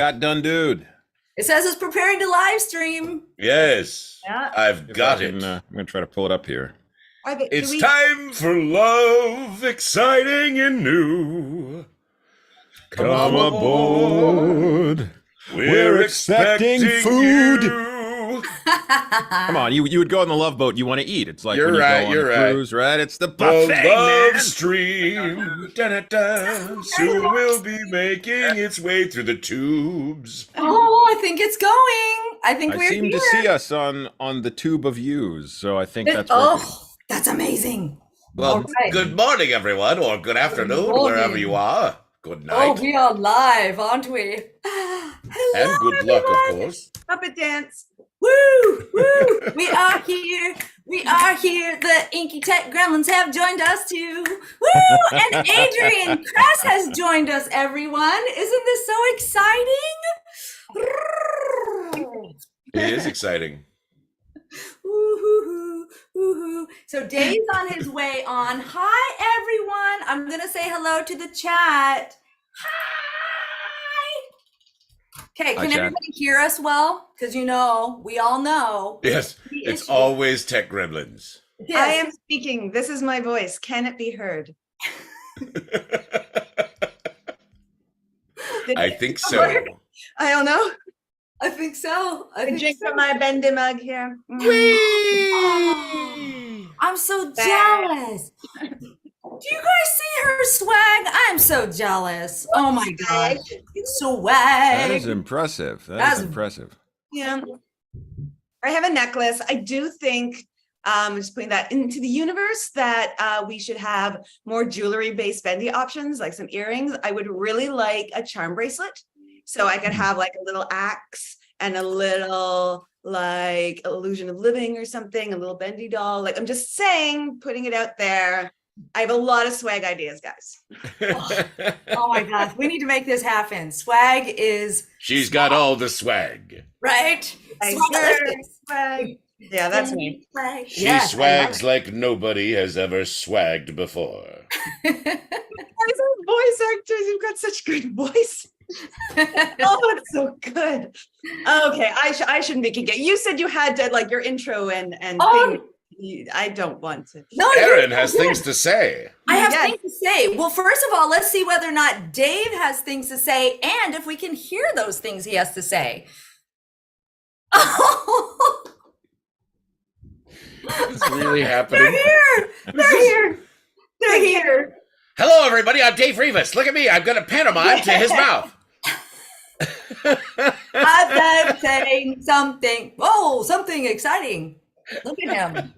got done, dude? It says it's preparing to live stream. Yes, Yeah. I've got it. I'm gonna try to pull it up here. It's time for love, exciting and new. Come aboard. We're expecting food. You. Come on, you would go on the Love Boat. You want to eat. It's like You're when you right, go on you're a right. cruise, right? It's the The buffet, man. Lovestream. Dun-dun-dun. Soon will be making its way through the tubes. Oh, I think it's going. I think I we're seem here. to see us on the tube of views, so I think that's oh, working. that's amazing. Well, All right. good morning, everyone, or good afternoon, morning. wherever you are. Good Oh, night. we are live, aren't we? Hello, And good luck, everyone. of course. Puppet dance. Woo, woo. We are here. We are here. The Inky Tech Gremlins have joined us too. Woo! And Adrian Kress has joined us, everyone. Isn't this so exciting? It is exciting. Woo-hoo-hoo, woo-hoo. So Dave's on his way on. Hi, everyone. I'm going to say hello to the chat. Hi. Okay, Hi, can chat. everybody hear us well? Because we all know. Yes, the it's issue. always tech gremlins. Yes. I am speaking. This is my voice. Can it be heard? I think so. I don't know. I think so. I I think drink so. from my Bendy mug here. Oh, I'm so jealous. Do you guys see her swag? I'm so jealous. Oh my gosh. Swag. That is impressive. That's- That is impressive. Yeah. I have a necklace. I do think, just putting that into the universe, that we should have more jewelry-based Bendy options, like some earrings. I would really like a charm bracelet. So I could have like a little axe and a little like illusion of living or something, a little Bendy doll. Like I'm just saying, putting it out there. I have a lot of swag ideas, guys. Oh my gosh. We need to make this happen. Swag is She's got all the swag. right. I Swagalicious. swag. Yeah, that's me. Swag. She Yes, I love swags like nobody has ever swagged before. Guys are voice actors. You've got such good voice. Oh, it's so good. Okay, I shouldn't be geeking. You said you had to like your intro and Oh. thing. I don't want to. No, Erin you're has good. things to say. I have Yes. things to say. Well, first of all, let's see whether or not Dave has things to say and if we can hear those things he has to say. Oh, It's really they're happening. here. They're here. They're here. Hello, everybody. I'm Dave Rivas. Look at me. I'm going to pantomime to his mouth. I'm saying something. Oh, something exciting. Look at him.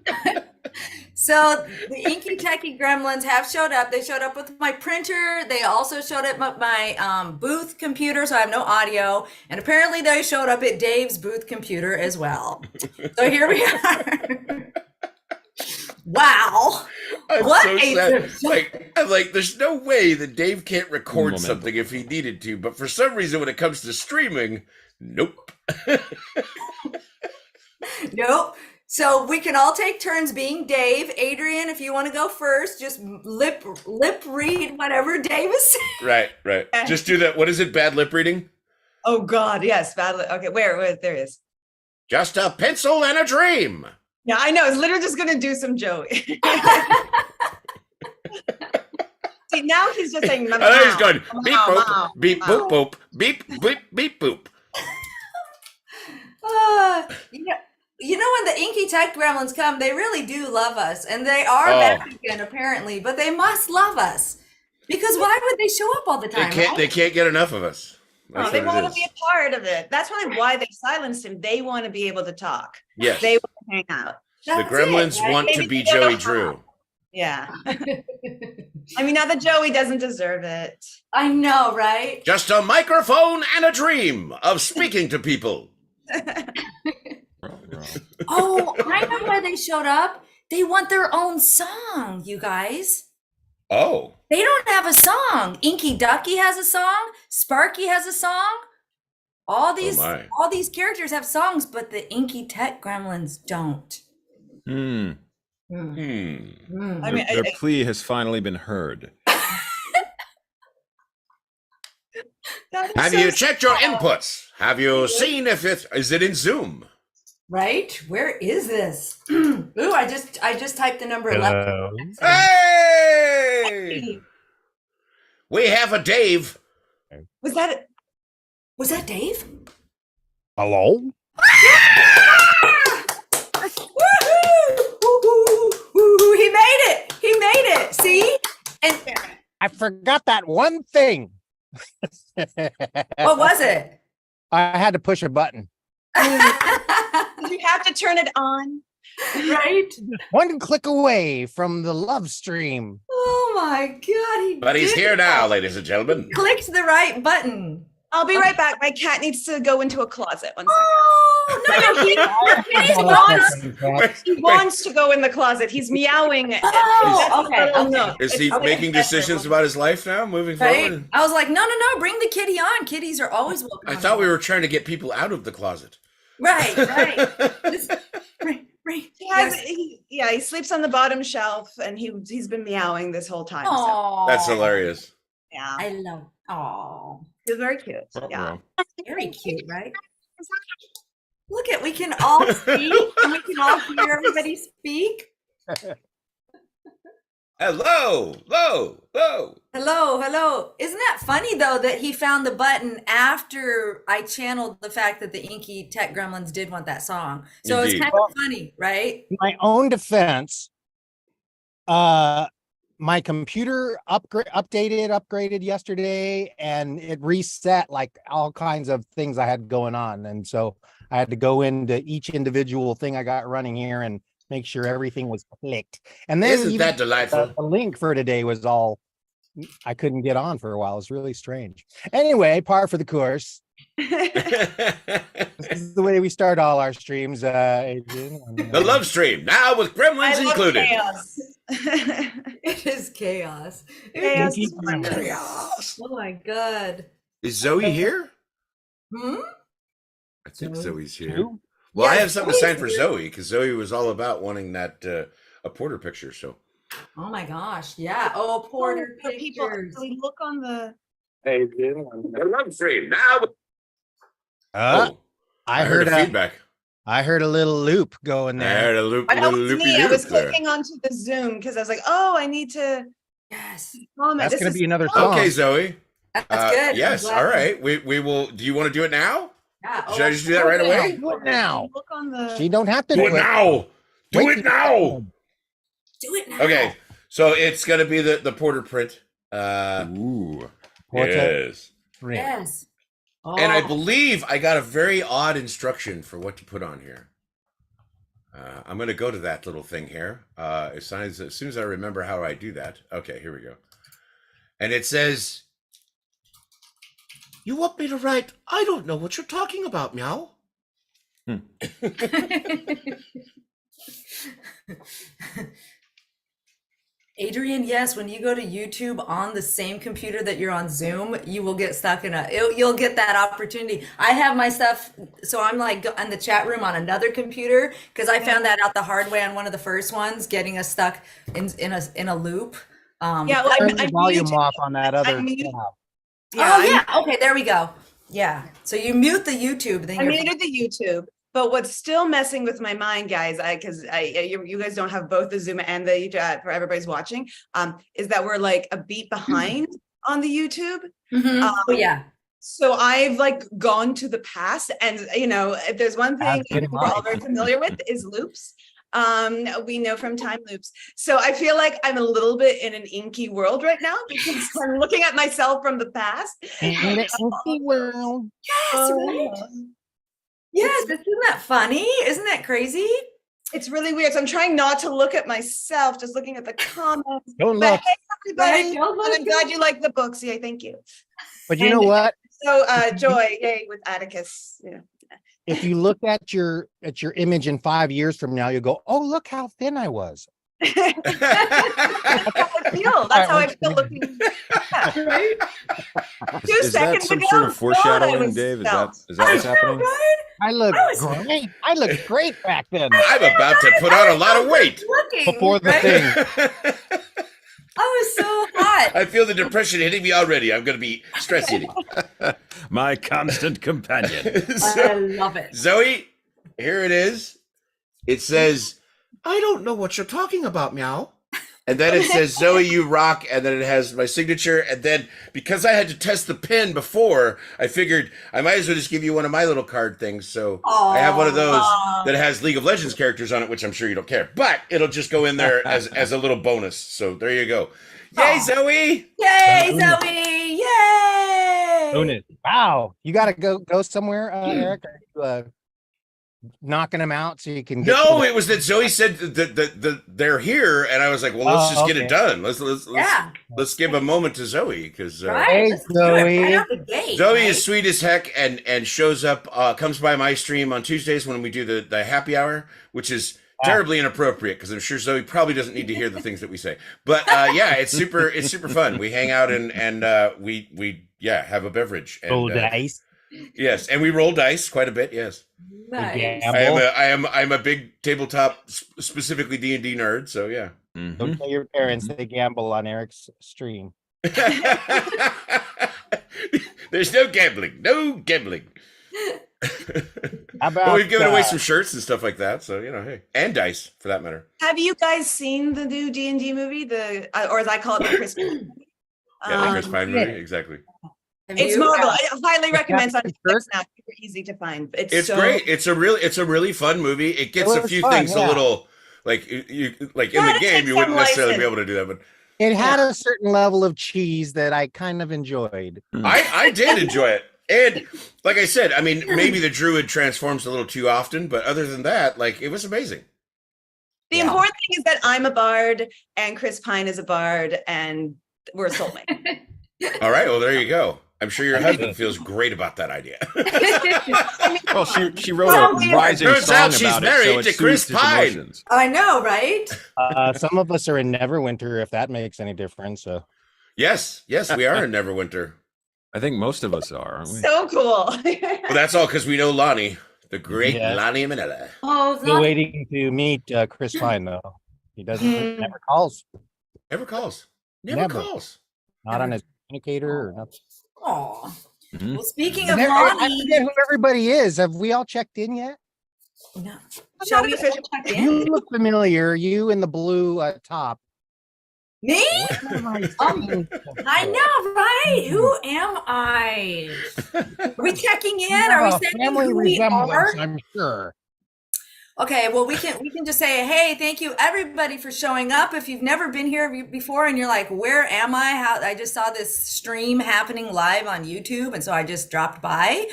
So the Inky Techie Gremlins have showed up. They showed up with my printer. They also showed up at my booth computer, so I have no audio. And apparently they showed up at Dave's booth computer as well. So here we are. Wow. I'm What so a sad. surprise. I'm like, there's no way that Dave can't record Momentum. something if he needed to, but for some reason, when it comes to streaming, nope. Nope. So we can all take turns being Dave. Adrian, if you want to go first, just lip read whatever Dave is saying. Right. Just do that. What is it? Bad lip reading? Oh God, yes, badly. Okay, where there is. Just a pencil and a dream. Yeah, I know. It's literally just gonna do some Joey. See, now he's just saying. And then he's going beep Meow, boop, meow, beep meow. boop boop, beep beep beep boop. You know when the Inky Tech Gremlins come, they really do love us, and they are Oh. back again apparently. But they must love us because why would they show up all the time? They right? can't get enough of us. No, That's they what want it to be is. a part of it. That's probably why they silenced him. They want to be able to talk. Yes, They want to hang out. the That's Gremlins it, right? want to Maybe be they don't Joey know Drew. Yeah. I mean, now that Joey doesn't deserve it. I know, right? Just a microphone and a dream of speaking to people. Oh, I know why they showed up. They want their own song, you guys. Oh, They don't have a song. Inky Ducky has a song. Sparky has a song. All these my. characters have songs, but the Inky Tech Gremlins don't. Hmm. I mean, Their plea has finally been heard. That is Have so you checked your small. inputs? Have you seen if is it in Zoom? Right? Where is this? Ooh, I just typed the number 11. Hey! We have a Dave. Was that Was that Dave? Hello? Woo-hoo! He made it! He made it! See? And I forgot that one thing. what was it? I had to push a button. Did you have to turn it on? Right? One click away from the Lovestream. Oh my God! But he's did here it. now, ladies and gentlemen. Clicked the right button. I'll be right back. My cat needs to go into a closet. 1 second. Oh no! He wants to go in the closet. He's meowing. Oh, okay. Little Okay. nook. Is he Okay. making decisions about his life now, moving Right? forward? I was like, no, bring the kitty on. Kitties are always welcome. I on thought we board. were trying to get people out of the closet. Right. Just- right. He has, Yes. he sleeps on the bottom shelf, and he's been meowing this whole time. So, Aw. That's hilarious. yeah, I love. Oh, he's very cute. Yeah. very cute, right? Look at, we can all speak and we can all hear everybody speak. Hello. Hello. Isn't that funny though that he found the button after I channeled the fact that the Inky Tech Gremlins did want that song? So Indeed. it's kind of funny, right? My own defense, my computer upgraded yesterday, and it reset like all kinds of things I had going on. And so I had to go into each individual thing I got running here and make sure everything was clicked. And then Isn't even that delightful? the link for today was all, I couldn't get on for a while. It was really strange. Anyway, par for the course. This is the way we start all our streams, Adrian. The love stream now with gremlins I love included. chaos. It is chaos. Chaos It is fun. Chaos. Oh my God. Is Zoe here? Hmm? I think Zoe? Zoe's here. Who? Well, I Yes, have something to Zoe's sign for here. Zoe because Zoe was all about wanting that a Porter picture. So Oh my gosh. Yeah. Oh, Porter For people, pictures. so we look on the. the love stream now. I I heard heard a feedback. I heard a little loop going I there. heard a loop, That little was loopy me. I was loop there. clicking onto the Zoom because I was like, oh, I need to Yes. comment. That's This going is to be another fun. song. Okay, Zoe. That's good. I'm Yes. glad. All right. We will. Do you want to do it now? Yeah. Should I just do that right away? Do it now. Look on the. She don't have to Do it do it. now. Do Wait it now. Do it now. Okay. So it's gonna be the Porter print. Ooh. Porter Yes. print. Yes. Oh. And I believe I got a very odd instruction for what to put on here. I'm going to go to that little thing here. As soon as I remember how I do that. Okay, here we go. And it says, "You want me to write, I don't know what you're talking about, meow." Adrian, yes, when you go to YouTube on the same computer that you're on Zoom, you will get stuck in you'll get that opportunity. I have my stuff, so I'm like in the chat room on another computer because I found that out the hard way on one of the first ones, getting us stuck in a loop. Yeah, well, Turn the I'm volume muted. off on that other I'm mute- tab. oh I'm- yeah, okay, there we go. Yeah, so you mute the YouTube, then I you're muted the YouTube, but what's still messing with my mind, guys, you guys don't have both the Zoom and the for everybody's watching, is that we're like a beat behind on the YouTube. Mhm. Oh yeah. So I've like gone to the past, and if there's one thing getting we're all right. very familiar with is loops. We know from time loops. So I feel like I'm a little bit in an inky world right now because I'm looking at myself from the past. In the inky world. Yes, right? Yes, isn't that funny? Isn't that crazy? It's really weird. So I'm trying not to look at myself, just looking at the comments. Don't But look. hey, everybody, Don't look. and I'm glad you like the books. Yeah, thank you. But you know what? So Joy, yay, with Atticus. Yeah. If you look at your image in 5 years from now, you'll go, "Oh, look how thin I was." That's how I feel. That's how I feel looking. Yeah. Right? 2 Is that seconds some ago, sort of God, I foreshadowing, was Dave? Is svelte. that what's happening? Right? I look I was- great. I looked great back then. I'm about to put on a lot of weight. Looking Before the right? thing. was so hot. I feel the depression hitting me already. I'm going to be stress eating. My constant companion. I love it. Zoe, here it is. It says, I don't know what you're talking about, meow. And then it says, Zoe, you rock. And then it has my signature. And then because I had to test the pen before, I figured I might as well just give you one of my little card things. So I have one of those that has League of Legends characters on it, which I'm sure you don't care. But it'll just go in there as a little bonus. So there you go. Yay, Zoe! Yay, Zoe! Yay! Bonus. Wow. You got to go somewhere, Eric? Are you, knocking them out so you can get No, it was that Zoe said that they're here, and I was like, well, let's just get it done. Let's give a moment to Zoe because Right? Hey, Let's do it Zoe. right out the gate, Zoe right? is sweet as heck and shows up, comes by my stream on Tuesdays when we do the happy hour, which is terribly inappropriate because I'm sure Zoe probably doesn't need to hear the things that we say. But yeah, it's super fun. We hang out and we have a beverage. And, roll dice. Yes, and we roll dice quite a bit. Yes. Nice. I'm a big tabletop, specifically D&D nerd. So yeah. Don't tell your parents they gamble on Eric's stream. There's no gambling. No gambling. How about, Well, we've given away some shirts and stuff like that. So hey, and dice for that matter. Have you guys seen the new D&D movie? Or as I call it, the Chris Pine movie? Yeah, the Chris Pine movie, exactly. Have It's you? marvelous. I highly recommend it. On It's Netflix now. Super easy to find. It's great. It's a really fun movie. It gets It a was few fun, things a yeah. little like you like in Gotta the game take you wouldn't some necessarily be license. able to do that, but It had a certain level of cheese that I kind of enjoyed. I did enjoy it. And like I said, I mean, maybe the druid transforms a little too often, but other than that, like it was amazing. The important thing is that I'm a bard and Chris Pine is a bard and we're soulmates. All right, well there you go. I'm sure your husband feels great about that idea. Well, she wrote Probably a rising Turns song out she's about married it, so to it Chris soothes his Pine. emotions. I know, right? Some of us are in Neverwinter, if that makes any difference. So Yes, we are in Neverwinter. I think most of us are, aren't we? So cool. Well, that's all because we know Lonnie, the great Yeah. Lonnie Manila. Oh, still waiting to meet Chris Pine, though. He doesn't never calls, Never calls. Never Never. calls. not on his communicator or nothing. Oh. Mhm. Well, speaking of I Lonnie, forget who everybody is. Have we all checked in yet? no. I'm Shall not we an official. all check You in? look familiar. You in the blue top. Me? What am I seeing? I know, right? Who am I? Are we checking in? Are we Oh, saying family who we are? resemblance? I'm sure. Okay, well we can just say, hey, thank you everybody for showing up. If you've never been here before and you're like, where am I? How I just saw this stream happening live on YouTube, and so I just dropped by.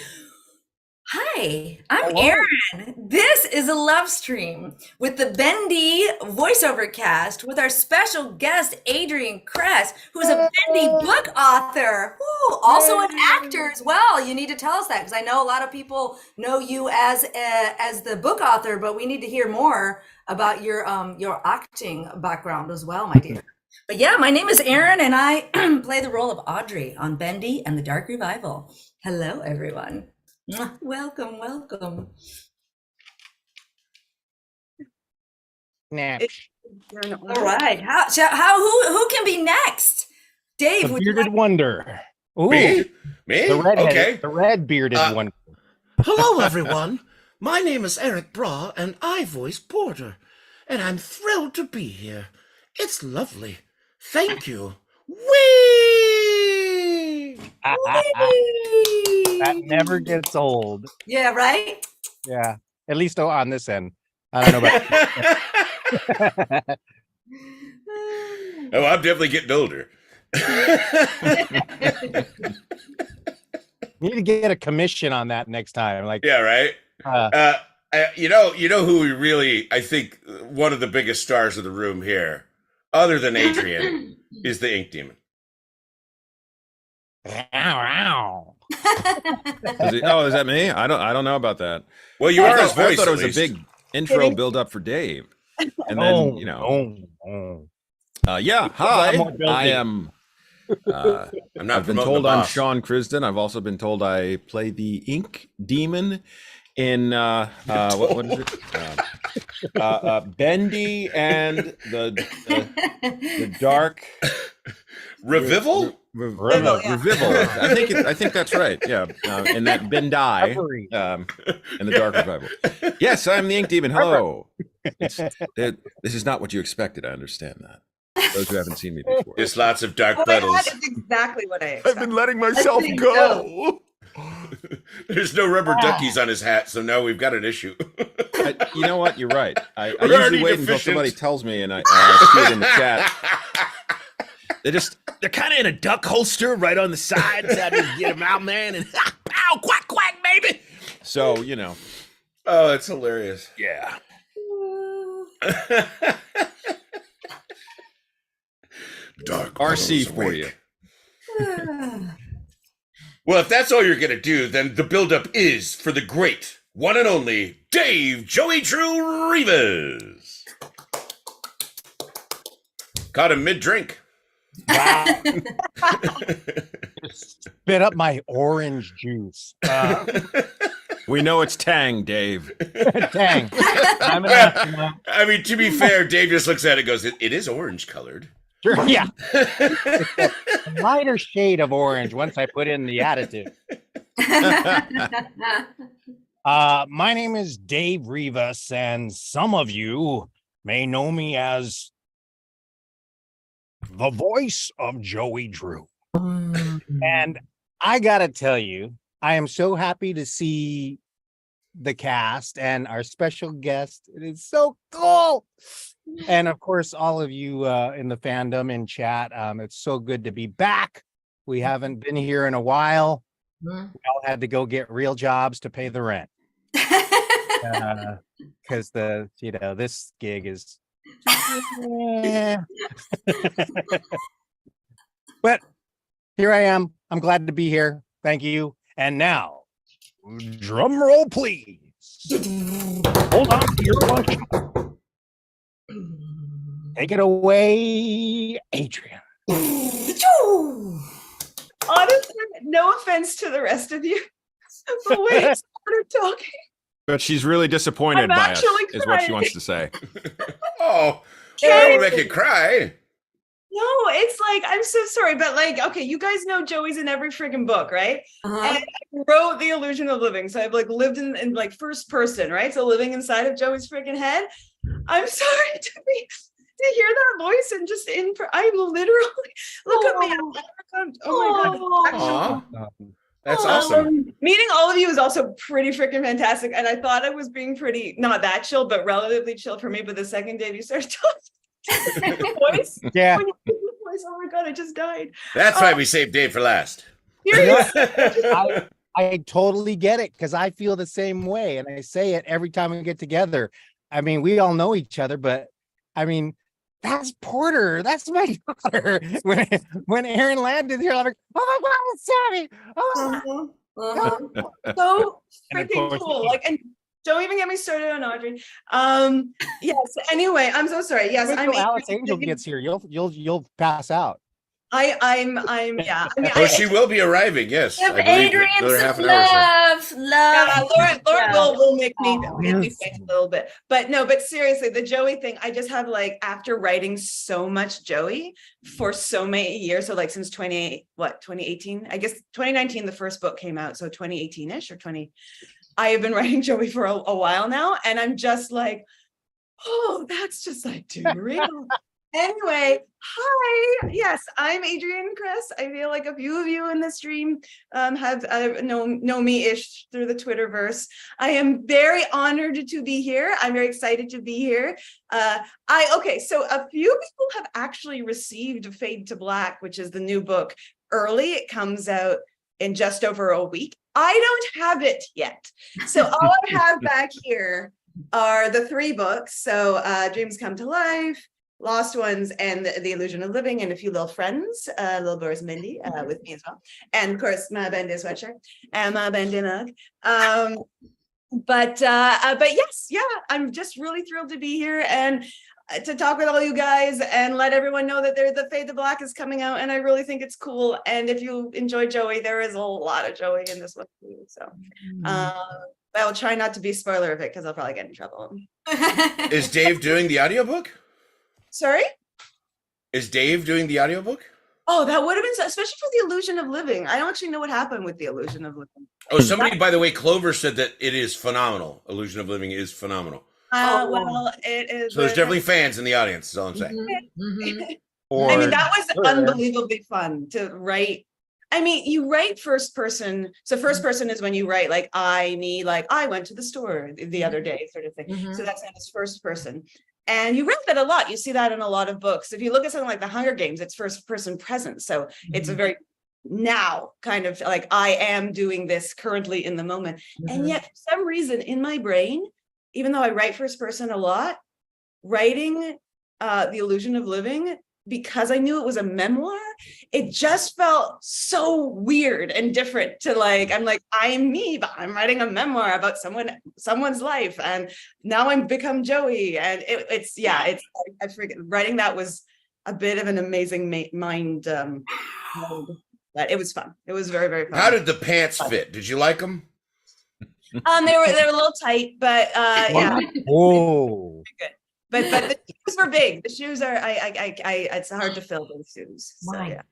Hi, I'm Hello. Erin. This is a love stream with the Bendy voiceover cast with our special guest Adrian Kress, who's a Bendy book author, woo, also an actor as well. You need to tell us that because I know a lot of people know you as the book author, but we need to hear more about your acting background as well, my dear. But yeah, my name is Erin, and I play the role of Audrey on Bendy and the Dark Revival. Hello, everyone. Mwah. Welcome. Nah. All right. Who can be next? Dave, The would you bearded like? wonder. Ooh, Me? the redhead, Okay. the red bearded wonder. Hello, everyone. My name is Eric Braw, and I voice Porter. And I'm thrilled to be here. It's lovely. Thank you. Whee! That never gets old. Yeah, right? Yeah, at least on this end. I don't know about. Oh, I'm definitely getting older. Need to get a commission on that next time. Like, Yeah, right? You know who we really, I think, one of the biggest stars of the room here, other than Adrian, is the Ink Demon. ow. Is that me? I don't know about that. Well, you are his I voice. thought it at was a least. big intro build up for Dave. And then, yeah, hi. more building. I am I'm not I've been promoting told the I'm boss. Sean Crisden. I've also been told I play the Ink Demon in what is it? Bendy and the dark Revival? Revival. I think that's right. Yeah, and that Bendy and the dark revival. Yes, I'm the Ink Demon. Hello. This is not what you expected. I understand that. Those who haven't seen me before. Just lots of dark Oh my puddles. God, it's exactly what I expected. I've been letting myself go. There's no rubber duckies on his hat, so now we've got an issue. You know what? You're right. I We're usually already wait until deficient. somebody tells me, and I see it in the chat. They're kind of in a duck holster right on the sides. I just get them out, man, and pow, quack, quack, baby. So, you know. Oh, that's hilarious. Yeah. Dark RC puddles for awake. you. Well, if that's all you're going to do, then the buildup is for the great, one and only, Dave Joey Drew Rivas. Caught him mid-drink. Wow. Spit up my orange juice. We know it's Tang, Dave. Dang. I'm an astronaut. I mean, to be fair, Dave just looks at it and goes, it is orange colored. Sure, yeah. A lighter shade of orange once I put in the additive. My name is Dave Rivas, and some of you may know me as the voice of Joey Drew. And I gotta tell you, I am so happy to see the cast and our special guest. It is so cool. And of course, all of you in the fandom in chat, it's so good to be back. We haven't been here in a while. We all had to go get real jobs to pay the rent. Because this gig is but here I am. I'm glad to be here. Thank you. And now, drum roll, please. Hold on to your lunch. Take it away, Adrian. Honestly, no offense to the rest of you, but when I started talking, But she's really disappointed I'm by us, actually is what she crying. wants to say. Oh, that'll make you cry. no, it's like, I'm so sorry, but like, okay, you guys know Joey's in every freaking book, right? And I wrote The Illusion of Living. So I've like lived in like first person, right? So living inside of Joey's freaking head. I'm sorry to hear that voice and just I'm literally, look at me. Oh my God. Aw, that's awesome. Meeting all of you is also pretty freaking fantastic. And I thought I was being pretty, not that chill, but relatively chill for me. But the second Dave, you started talking voice. Yeah. When you did the voice, oh my God, I just died. That's why we saved Dave for last. Seriously. I totally get it because I feel the same way. And I say it every time we get together. I mean, we all know each other, but I mean, that's Porter. That's my daughter. When Aaron landed here, I'm like, oh my God, it's Sammy. Oh my God. So And of freaking course- cool. Like, and don't even get me started on Audrey. Yes. Anyway, I'm so sorry. Yes, Wait I'm till Alex Angel gets here. You'll pass out. I'm yeah. I mean, Oh, she will be arriving, yes. I Give believe Adrian another some half an hour or so. love. Lauren will make me Yes. think a little bit. But no, but seriously, the Joey thing, I just have like, after writing so much Joey for so many years, so like since 2018, I guess 2019, the first book came out. So 2018-ish or 20, I have been writing Joey for a while now. And I'm just like, oh, that's just like too real. Anyway, hi. Yes, I'm Adrian Chris. I feel like a few of you in the stream have know me-ish through the Twitterverse. I am very honored to be here. I'm very excited to be here. Okay, so a few people have actually received Fade to Black, which is the new book, early. It comes out in just over a week. I don't have it yet. So all I have back here are the 3 books. So Dreams Come to Life, Lost Ones, and the Illusion of Living, and a few little friends, little Boris Bendy with me as well, and of course my Bendy sweatshirt and my Bendy mug. But yes, yeah, I'm just really thrilled to be here, and to talk with all you guys and let everyone know that the Fade to Black is coming out, and I really think it's cool. And if you enjoy Joey, there is a lot of Joey in this one too. So I will try not to be spoiler of it because I'll probably get in trouble. Is Dave doing the audiobook? Sorry? Is Dave doing the audiobook? Oh, that would have been, especially for The Illusion of Living. I don't actually know what happened with The Illusion of Living. Oh, somebody, by the way, Clover said that it is phenomenal. Illusion of Living is phenomenal. Well, it is. So there's definitely fans in the audience, is all I'm saying. I mean, that was unbelievably fun to write. I mean, you write first person. So first person is when you write like I, me, like I went to the store the other day sort of thing. So that's first person. And you read that a lot. You see that in a lot of books. If you look at something like The Hunger Games, it's first person present. So it's a very now kind of like I am doing this currently in the moment. And yet for some reason in my brain, even though I write first person a lot, writing The Illusion of Living, because I knew it was a memoir, it just felt so weird and different to like, I'm like, I'm me, but I'm writing a memoir about someone's life. And now I'm become Joey. And I forget, writing that was a bit of an amazing mind mode, but it was fun. It was very, very fun. How did the pants fit? Did you like them? They were a little tight, but yeah. Oh. Good. But the shoes were big. The shoes are it's hard to fill those shoes. So yeah.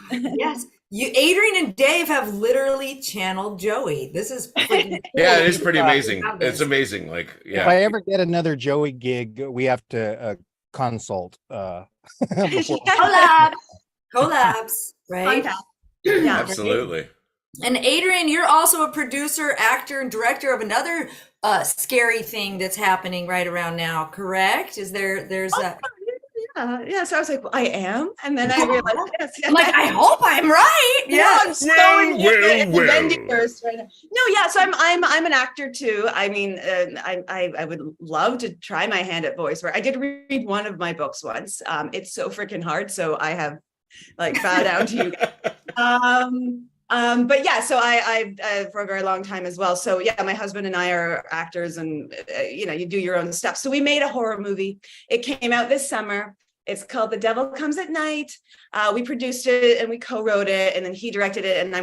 Yes. Adrian and Dave have literally channeled Joey. This is pretty Yeah, it is pretty amazing. It's amazing. Like, yeah. If I ever get another Joey gig, we have to consult. Collabs, right? Yeah, Absolutely. And Adrian, you're also a producer, actor, and director of another scary thing that's happening right around now, correct? There's a yeah. So I was like, well, I am, and then I realized, yes. I'm like, I hope I'm right. Yeah, I'm so in the Bendyverse right now. No, yeah. So I'm an actor too. I mean, I would love to try my hand at voice work. I did read one of my books once. It's so freaking hard, so I have like bow down to you. But yeah, so I for a very long time as well. So yeah, my husband and I are actors, and you do your own stuff. So we made a horror movie. It came out this summer. It's called The Devil Comes at Night. We produced it and we co-wrote it, and then he directed it, and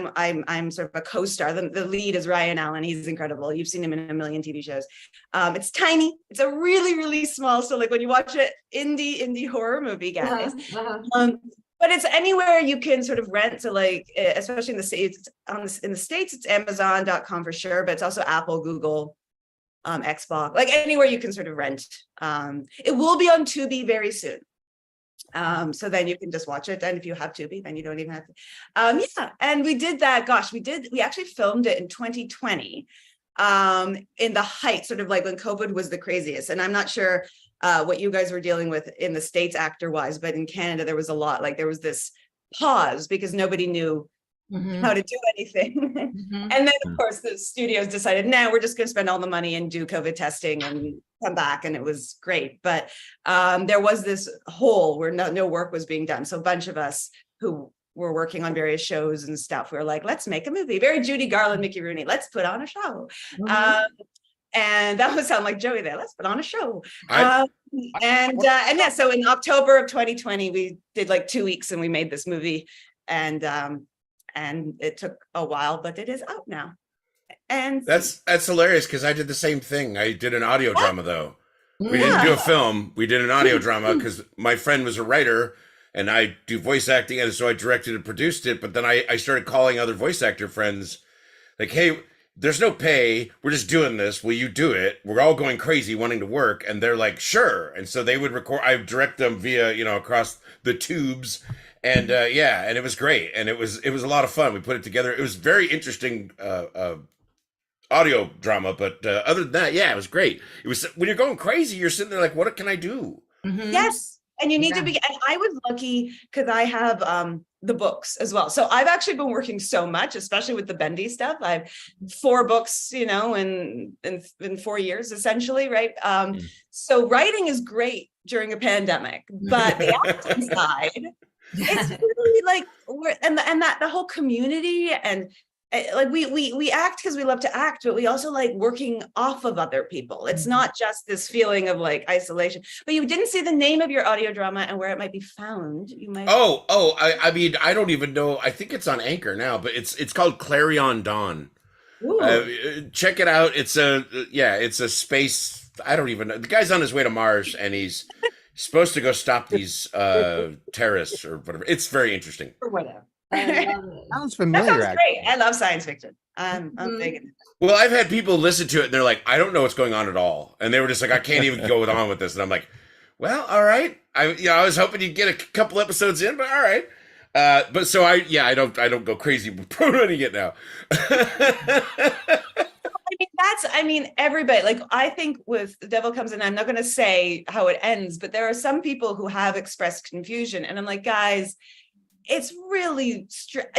I'm sort of a co-star. The lead is Ryan Allen. He's incredible. You've seen him in a million TV shows. It's tiny. It's a really, really small. So like when you watch it, indie horror movie, guys. But it's anywhere you can sort of rent. So like, especially in the States, in the States, it's Amazon.com for sure, but it's also Apple, Google, Xbox, like anywhere you can sort of rent. It will be on Tubi very soon. So then you can just watch it. And if you have Tubi, then you don't even have to. Yeah, and we did that. Gosh, we actually filmed it in 2020 in the height, sort of like when COVID was the craziest. And I'm not sure what you guys were dealing with in the States actor wise, but in Canada, there was a lot, like there was this pause because nobody knew how to do anything. And then of course the studios decided, no, we're just going to spend all the money and do COVID testing and come back. And it was great. But there was this hole where no work was being done. So a bunch of us who were working on various shows and stuff, we were like, let's make a movie. Very Judy Garland, Mickey Rooney, let's put on a show. And that would sound like Joey there. Let's put on a show. And yeah, so in October of 2020, we did like 2 weeks and we made this movie, and it took a while, but it is out now. And that's hilarious because I did the same thing. I did an audio drama though. We didn't do a film. We did an audio drama because my friend was a writer and I do voice acting, and so I directed and produced it. But then I started calling other voice actor friends, like, hey, there's no pay. We're just doing this. Will you do it? We're all going crazy wanting to work. And they're like, sure. And so they would record, I would direct them via, across the tubes. And yeah, and it was great. And it was a lot of fun. We put it together. It was very interesting audio drama. But other than that, yeah, it was great. It was, when you're going crazy, you're sitting there like, what can I do? Yes. And you need to be, and I was lucky because I have the books as well. So I've actually been working so much, especially with the Bendy stuff. I've 4 books, in 4 years, essentially, right? So writing is great during a pandemic, but the acting side, it's really like, and that the whole community and like we act because we love to act, but we also like working off of other people. It's not just this feeling of like isolation. But you didn't say the name of your audio drama and where it might be found. You might. I mean, I don't even know. I think it's on Anchor now, but it's called Clarion Dawn. Check it out. It's a space. I don't even know. The guy's on his way to Mars, and he's supposed to go stop these terrorists or whatever. It's very interesting. Or whatever. I love it. Sounds familiar. That sounds great. I love science fiction. I'm big into it. Well, I've had people listen to it, and they're like, I don't know what's going on at all. And they were just like, I can't even go on with this. And I'm like, well, all right. I was hoping you'd get a couple episodes in, but all right. But so I don't go crazy promoting it now. I mean, everybody, like, I think with The Devil Comes In, I'm not going to say how it ends, but there are some people who have expressed confusion. And I'm like, guys, it's really,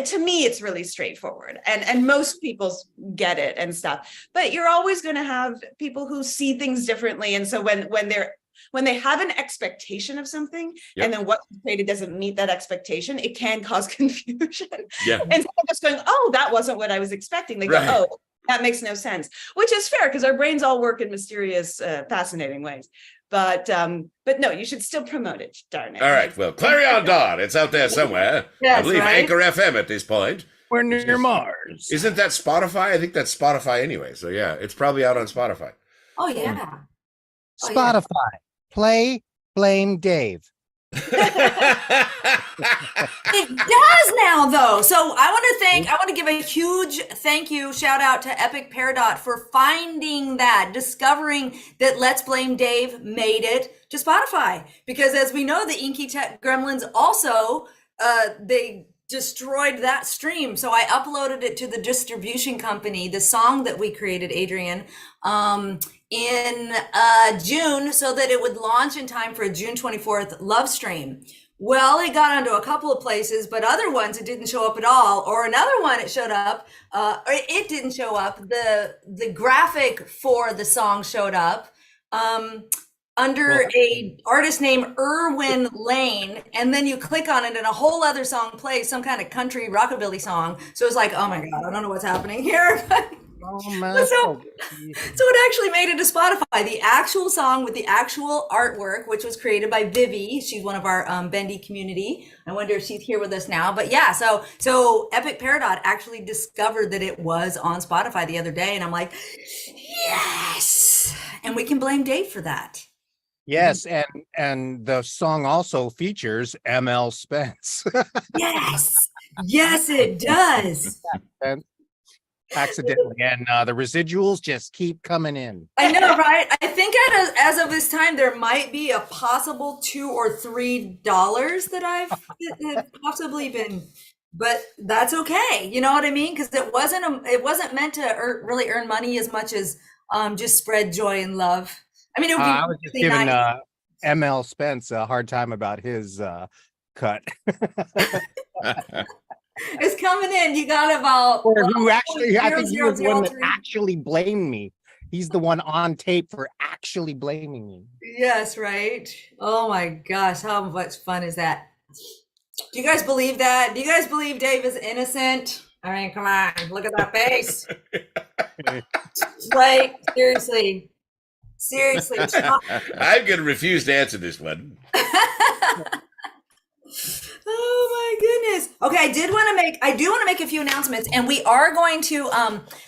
to me, it's really straightforward. And most people get it and stuff. But you're always going to have people who see things differently. And so when they have an expectation of something, and then what's created doesn't meet that expectation, it can cause confusion. Yeah. And so just going, oh, that wasn't what I was expecting. They go, oh, that makes no sense, which is fair because our brains all work in mysterious, fascinating ways. But no, you should still promote it, darn it. All right, well, Clarion Dawn, it's out there somewhere. Yes, I believe Anchor FM at this point. We're near Mars. Isn't that Spotify? I think that's Spotify anyway. So yeah, it's probably out on Spotify. Oh yeah. Spotify. Play Blame Dave. It does now though. So I want to give a huge thank you, shout out to Epic Peridot for finding that, discovering that Let's Blame Dave made it to Spotify. Because as we know, the Inky Tech Gremlins also, they destroyed that stream. So I uploaded it to the distribution company, the song that we created, Adrian, in June, so that it would launch in time for a June 24th Lovestream. Well, it got onto a couple of places, but other ones it didn't show up at all. Or another one it showed up, or it didn't show up. The graphic for the song showed up under a artist named Irwin Lane, and then you click on it and a whole other song plays, some kind of country rockabilly song. So it's like, oh my God, I don't know what's happening here. So it actually made it to Spotify. The actual song with the actual artwork, which was created by Vivi. She's one of our Bendy community. I wonder if she's here with us now. But yeah, so Epic Peridot actually discovered that it was on Spotify the other day, and I'm like, yes. And we can blame Dave for that. Yes, and the song also features ML Spence. Yes, it does. Accidentally, and the residuals just keep coming in. I know, right? I think as of this time, there might be a possible $2 or $3 that have possibly been, but that's okay. You know what I mean? Because it wasn't meant to really earn money as much as just spread joy and love. I mean, it would be I was just giving ML Spence a hard time about his cut. It's coming in. You got about who actually? I think he was the one that actually blamed me. He's the one on tape for actually blaming me. Yes, right. Oh my gosh, how much fun is that? Do you guys believe that? Do you guys believe Dave is innocent? I mean, come on, look at that face. Like, seriously. I'm going to refuse to answer this one. Oh my goodness. Okay, I do want to make a few announcements, and we are going to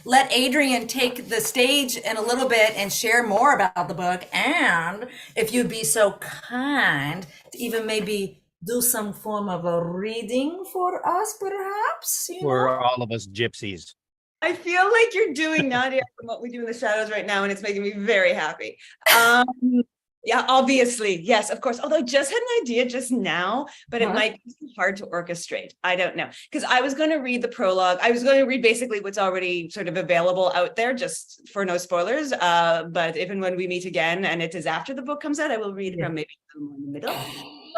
let Adrian take the stage in a little bit and share more about the book. And if you'd be so kind to even maybe do some form of a reading for us, perhaps. For all of us gypsies. I feel like you're doing Nadia from what we do in the shadows right now, and it's making me very happy. Yeah, obviously. Yes, of course. Although I just had an idea just now, but it might be hard to orchestrate. I don't know. Because I was going to read the prologue. I was going to read basically what's already sort of available out there, just for no spoilers. But if and when we meet again, and it is after the book comes out, I will read from maybe in the middle.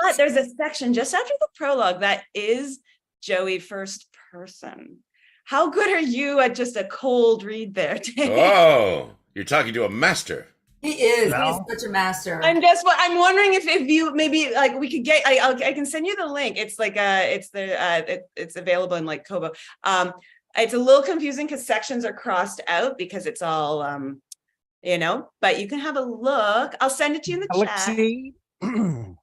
But there's a section just after the prologue that is Joey first person. How good are you at just a cold read there, Dave? Oh, you're talking to a master. He is. No. He's such a master. I'm wondering if you maybe like we could get. I can send you the link. It's like it's available in like Kobo. It's a little confusing because sections are crossed out because it's all, but you can have a look. I'll send it to you in the Let's chat. see. My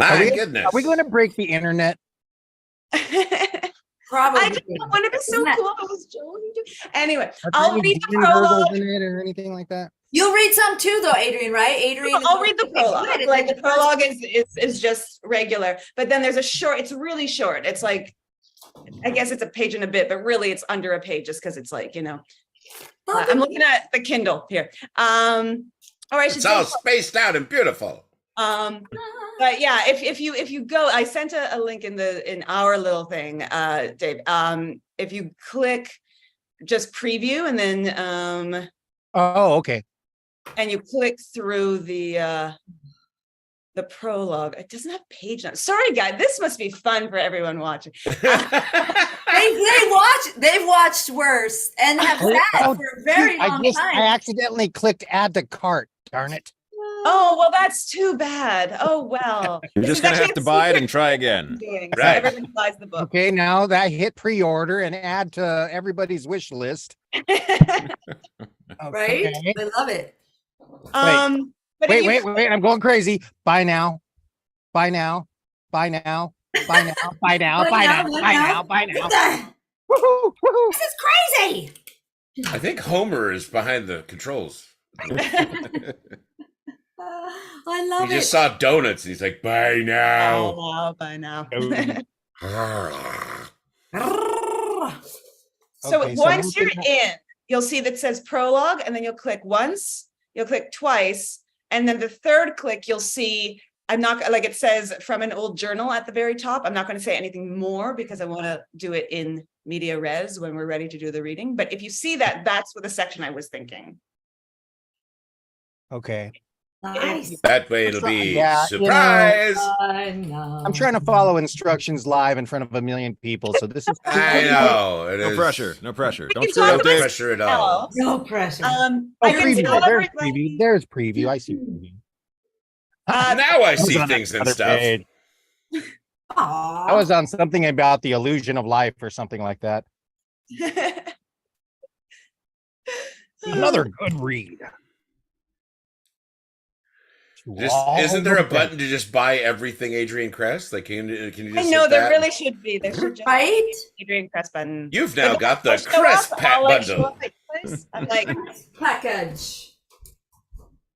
Are goodness. we going to break the internet? Probably. I just wanted to be so Isn't that- cool. If it was Joey. Anyway, Are there I'll any read the demon prologue. gurgles in it or anything like that? You'll read some too, though, Adrian, right? Adrian. I'll read the Okay, prologue. good. Like the prologue is just regular, but then there's a short. It's really short. It's like, I guess it's a page and a bit, but really it's under a page just because it's like, I'm looking at the Kindle here. Or I should It's say, all spaced out and beautiful. but yeah, if you go, I sent a link in our little thing, Dave. If you click just preview and then Oh, okay. and you click through the prologue, it doesn't have page numbers. Sorry, guys, this must be fun for everyone watching. They've watched worse and have sat for a very long time. I accidentally clicked add to cart. Darn it. Oh, well, that's too bad. Oh, well. You're This just is gonna have actually to a buy it secret and try again. doing, so Right. everyone buys the book. Okay, now that hit pre-order and add to everybody's wish list. Right? Okay. I love it. But if you- Wait, I'm going crazy. Buy now. Buy now. Buy now. Buy now. Buy now. Buy now. Buy now. Buy now. What the- Woohoo, woohoo. This is crazy. I think Homer is behind the controls. I love He it. just saw donuts and he's like, "Buy now." By now. So Okay, so once you're looking in, you'll see that says prologue, and then you'll click once, you'll click twice, and then the third click, you'll see, I'm not, like it says from an old journal at the very top. I'm not going to say anything more because I want to do it in media res when we're ready to do the reading. But if you see that, that's what the section I was thinking. Okay. Nice. That way it'll be Yeah, surprise. I'm trying to follow instructions live in front of a million people, so this is I know. It No is. pressure. No pressure. We Don't can screw talk No up, about Dave. pressure at all. No pressure. Oh, I can preview. tell There's everybody- preview. There's preview. I see preview. Now I I was see on things and another stuff. page. Aw. I was on something about the illusion of life or something like that. Another good read. Isn't there a button to just buy everything Adrian Crest? Like, can you just I hit know there that? really should be. There should just Right? be Adrian Crest button. You've now But got the I'll show Crest up, Pack I'll, like, show bundle. up at place. I'm like, Package.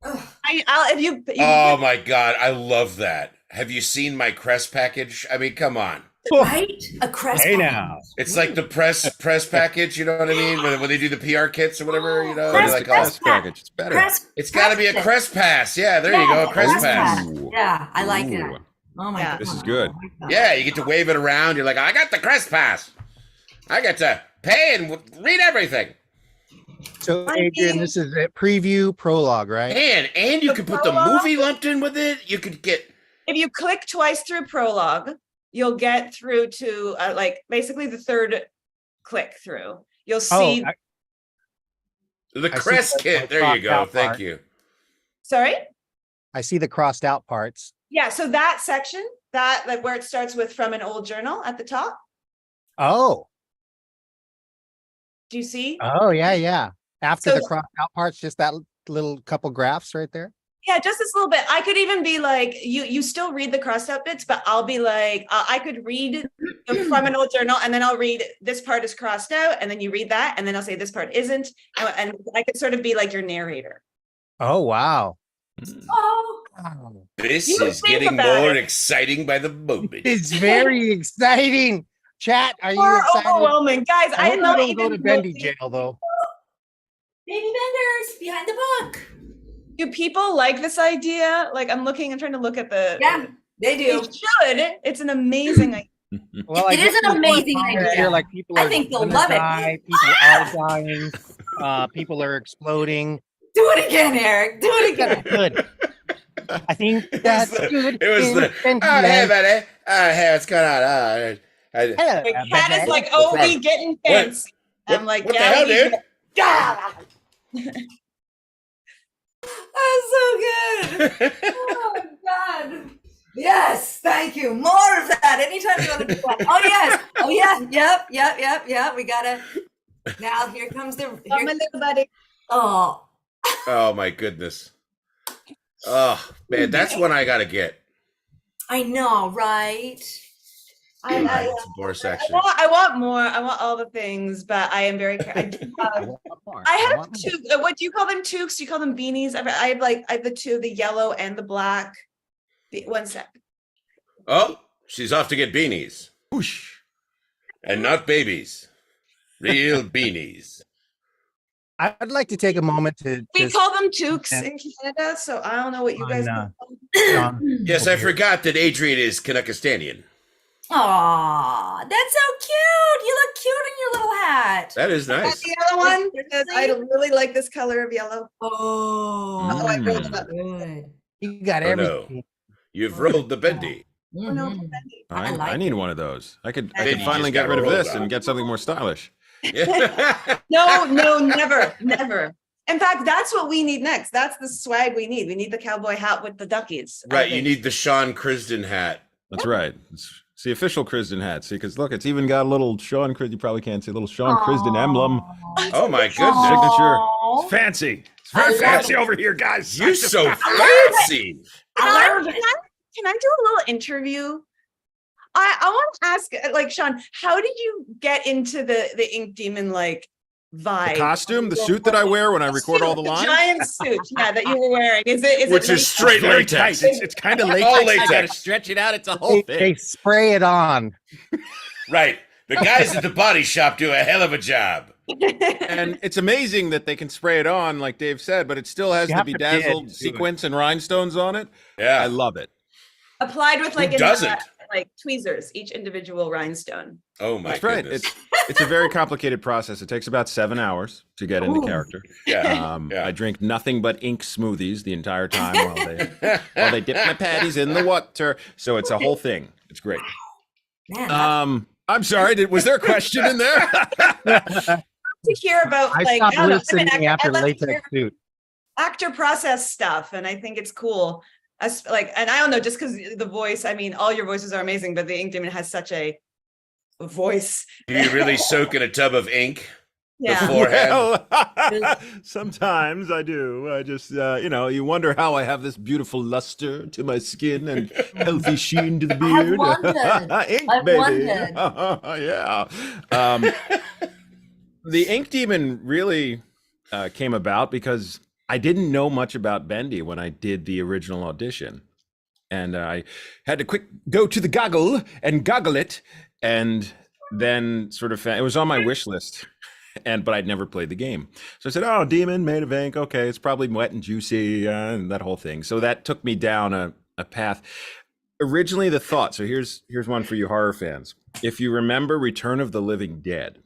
I'll if you. Oh my god, I love that. Have you seen my Crest package? I mean, come on. Right? A crest. Hey package. now. It's like the press package, you know what I mean? When they do the PR kits or whatever, you know, Crest they're like, Crest oh, package. It's better. it's got to be a Crest Pass. Yeah, there you go, a Crest Pass. Ooh. Yeah, I like Ooh. that. Oh my Yeah. god. This is good. Yeah, you get to wave it around. You're like, I got the Crest Pass. I get to pay and read everything. So, I Adrian, mean- this is a preview prologue, right? And you The can put the prologue? movie lumped in with it. You could get If you click twice through prologue, you'll get through to like basically the third click through. You'll see. the I see Crest the kit. There you crossed go. out Thank part. you. Sorry. I see the crossed out parts. Yeah. So that section, that like where it starts with from an old journal at the top. Oh, Do you see? yeah. After So- the crossed out parts, just that little couple graphs right there. Yeah, just this little bit. I could even be like, you still read the crossed out bits, but I'll be like, I could read from an old journal and then I'll read this part is crossed out and then you read that and then I'll say this part isn't. And I could sort of be like your narrator. Oh, wow. Oh, Wow. This You is think getting about more it. exciting by the moment. It's very exciting. Chat, are you Or excited? overwhelming. Guys, I I hope am I not don't even go to Bendy looking- jail, though. baby benders behind the book. Do people like this idea? Like I'm trying to look at the. Yeah, they They do. should. It's an amazing idea. Well, I It is get an some amazing comments idea. here, like people I are think they'll gonna love it. die, people are dying, people are exploding. Do it again, Eric. Do it That's again. good. I think that's good. It was in the, Bendy oh, hey, land. buddy. Hey, what's going on? Hello, The cat is Bendy. like, oh, we getting fancy. I'm like, what the yeah, hell, we dude? get- That's so good. Oh my god. Yes, thank you. More of that. Anytime you want to do that. Oh yes. Oh yeah. Yep. We gotta. Now here comes the. Oh, my little buddy. Oh. Oh my goodness. Oh man, that's one I gotta get. I know, right? All right, some more section. I want more. I want all the things, but I am very. I have two. What do you call them? Toques? Do you call them beanies? I have the two, the yellow and the black. One sec. Oh, she's off to get beanies. Whoosh. And not babies. Real beanies. I'd like to take a moment to. We call them toques in Canada, so I don't know what you guys call them. Yes, I forgot that Adrian is Canuckistanian. Aw, that's so cute. You look cute in your little hat. That is nice. The yellow one, because I really like this color of yellow. Oh, I rolled it up. good. You got Oh, no. everything. You've rolled the bendy. Oh, no, Mhm. Bendy. I like I need one of those. I could Bendy finally just get got rid of rolled this up. and get something more stylish. No, never. In fact, that's what we need next. That's the swag we need. We need the cowboy hat with the duckies. I Right, you think. need the Sean Crisden hat. That's right. It's the official Crisden hat. See, because look, it's even got a little Sean Crisden. You probably can't see a little Sean Crisden emblem. Oh my goodness. Signature. Aw. It's fancy. It's I very love fancy it. over here, guys. You're so fancy. Can I do a little interview? I want to ask, like, Sean, how did you get into the Ink Demon like vibe? The costume, the suit that I wear when I record all the The lines. giant suit, yeah, that you were wearing. Is it? Which is latex? straight Very latex. tight. It's kind of latex. All You latex. gotta stretch it out. It's a whole They thing. spray it on. Right. The guys at the body shop do a hell of a job. And it's amazing that they can spray it on, like Dave said, but it still has You the have to bedazzled bid. sequins and rhinestones on it. Yeah. I love it. Applied with like Who doesn't? like tweezers, each individual rhinestone. Oh my That's right. goodness. It's a very complicated process. It takes about 7 hours to get into Ooh. character. Yeah. I drink nothing but ink smoothies the entire time while they dip my patties in the water. So it's a whole thing. It's great. Man, that's- I'm sorry. Was there a question in there? To hear about I like stopped don't know, I'm an listening actor- after I love to latex hear suit. actor process stuff, and I think it's cool. Like, and I don't know, just because the voice. I mean, all your voices are amazing, but the Ink Demon has such a voice. Do you really soak in a tub of ink Yeah. beforehand? Well, sometimes I do. I just, you wonder how I have this beautiful luster to my skin and healthy sheen to the I have beard. wondered. Ink, I've baby. wondered. Yeah. The Ink Demon really came about because I didn't know much about Bendy when I did the original audition. And I had to go to the goggle and goggle it. And then sort of, it was on my wish list. But I'd never played the game. So I said, oh, Demon made of ink. Okay, it's probably wet and juicy and that whole thing. So that took me down a path. Originally the thought, so here's one for you horror fans. If you remember Return of the Living Dead,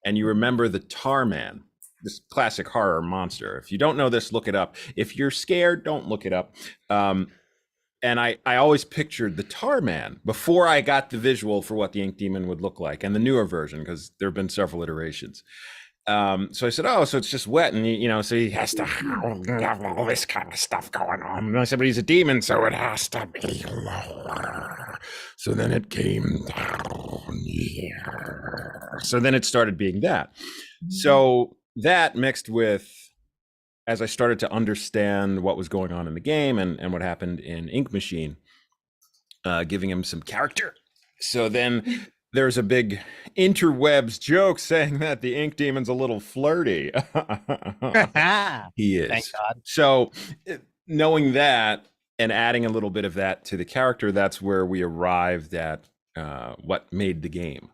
and you remember the Tar Man, this classic horror monster. If you don't know this, look it up. If you're scared, don't look it up. And I always pictured the Tar Man before I got the visual for what the Ink Demon would look like, and the newer version, because there have been several iterations. So I said, oh, so it's just wet, and so he has to have all this kind of stuff going on. And I said, but he's a demon, so it has to be lower. So then it came down here. So then it started being that. So that mixed with, as I started to understand what was going on in the game and what happened in Ink Machine, giving him some character. So then there's a big interwebs joke saying that the Ink Demon's a little flirty. He is. Thank God. So knowing that and adding a little bit of that to the character, that's where we arrived at what made the game.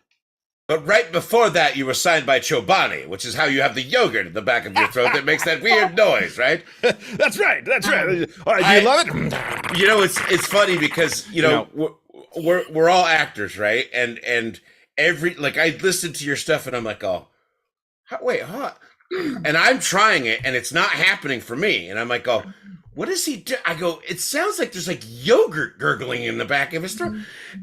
But right before that, you were signed by Chobani, which is how you have the yogurt in the back of your throat that makes that weird noise, right? That's right. That's right. All right, do you love it? You know, it's funny because we're all actors, right? And every I listen to your stuff and I'm like, oh, wait, huh? And I'm trying it and it's not happening for me. And I'm like, oh, what does he do? I go, it sounds like there's like yogurt gurgling in the back of his throat.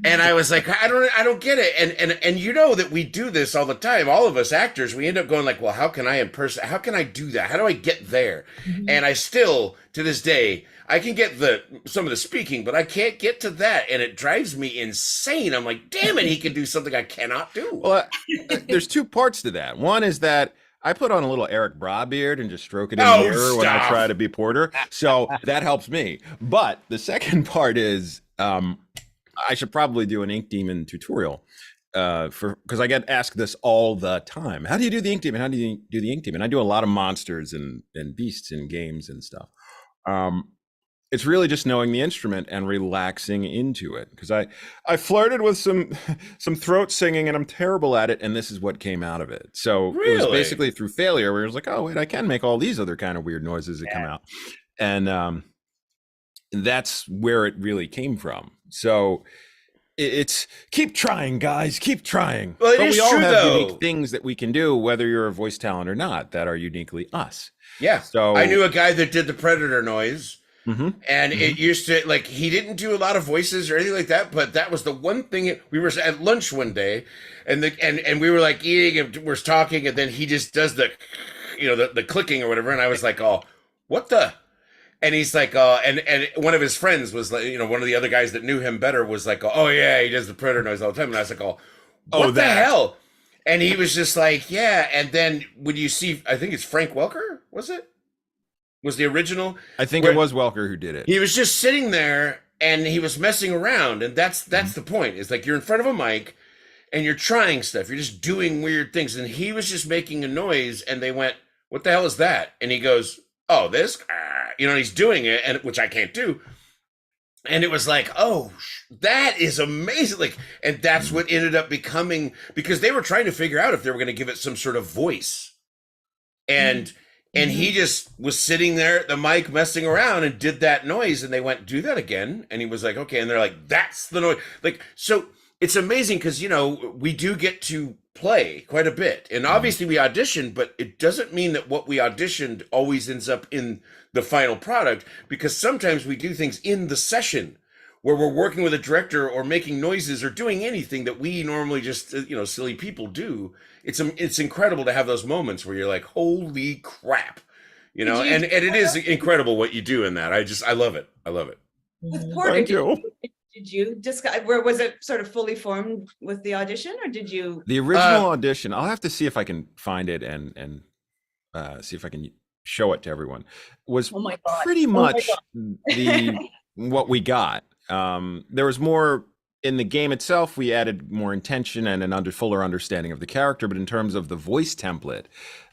And I was like, I don't get it. And you know that we do this all the time. All of us actors, we end up going like, well, how can I how can I do that? How do I get there? And I still, to this day, I can get some of the speaking, but I can't get to that. And it drives me insane. I'm like, damn it, he can do something I cannot do. Well, there's two parts to that. One is that I put on a little Eric Bra beard and just stroke it in the mirror when I try to be Porter. So that helps me. But the second part is I should probably do an Ink Demon tutorial because I get asked this all the time. How do you do the Ink Demon? How do you do the Ink Demon? I do a lot of monsters and beasts in games and stuff. It's really just knowing the instrument and relaxing into it, because I flirted with some throat singing and I'm terrible at it, and this is what came out of it. So It was basically through failure where it was like, oh wait, I can make all these other kind of weird noises that come out, and that's where it really came from. So it's keep trying, guys, keep trying. Well, but we all have though. unique things that we can do, whether you're a voice talent or not, that are uniquely us. Yeah. So I knew a guy that did the Predator noise. And it used to, like, he didn't do a lot of voices or anything like that, but that was the one thing. We were at lunch one day, and we were like eating and we're talking, and then he just does the clicking or whatever, and I was like, oh, what the? And he's like, and one of his friends was like, one of the other guys that knew him better was like, oh yeah, he does the Predator noise all the time, and I was like, what the hell? And he was just like, yeah. And then when you see, I think it's Frank Welker, was the original. I think it was Welker who did it. He was just sitting there and he was messing around, and that's the point. It's like you're in front of a mic and you're trying stuff. You're just doing weird things, and he was just making a noise, and they went, "What the hell is that?" And he goes, "Oh, this," he's doing it, and which I can't do. And it was like, oh, that is amazing. Like, and that's what ended up becoming, because they were trying to figure out if they were going to give it some sort of voice, and he just was sitting there at the mic messing around and did that noise, and they went, do that again. And he was like, okay. And they're like, that's the noise. Like, so it's amazing because, we do get to play quite a bit. And obviously we auditioned, but it doesn't mean that what we auditioned always ends up in the final product, because sometimes we do things in the session where we're working with a director or making noises or doing anything that we normally just, silly people do. It's incredible to have those moments where you're like, holy crap, and it is incredible what you do in that. I love it. I love it. With Porter, did you discuss, where was it sort of fully formed with the audition, or did you? The original audition, I'll have to see if I can find it and see if I can show it to everyone, was pretty much what we got. There was more in the game itself. We added more intention and an fuller understanding of the character, but in terms of the voice template,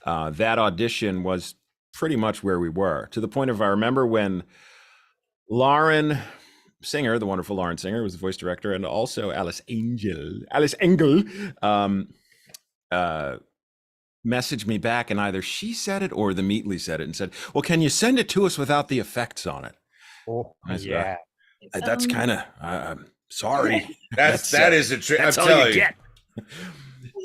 that audition was pretty much where we were, to the point of, I remember when Lauren Singer, the wonderful Lauren Singer, was the voice director, and also Alice Engel, messaged me back, and either she said it or the Meatly said it and said, well, can you send it to us without the effects on it? Oh, yeah. That's kind of, sorry. That is a trick. I'm telling you.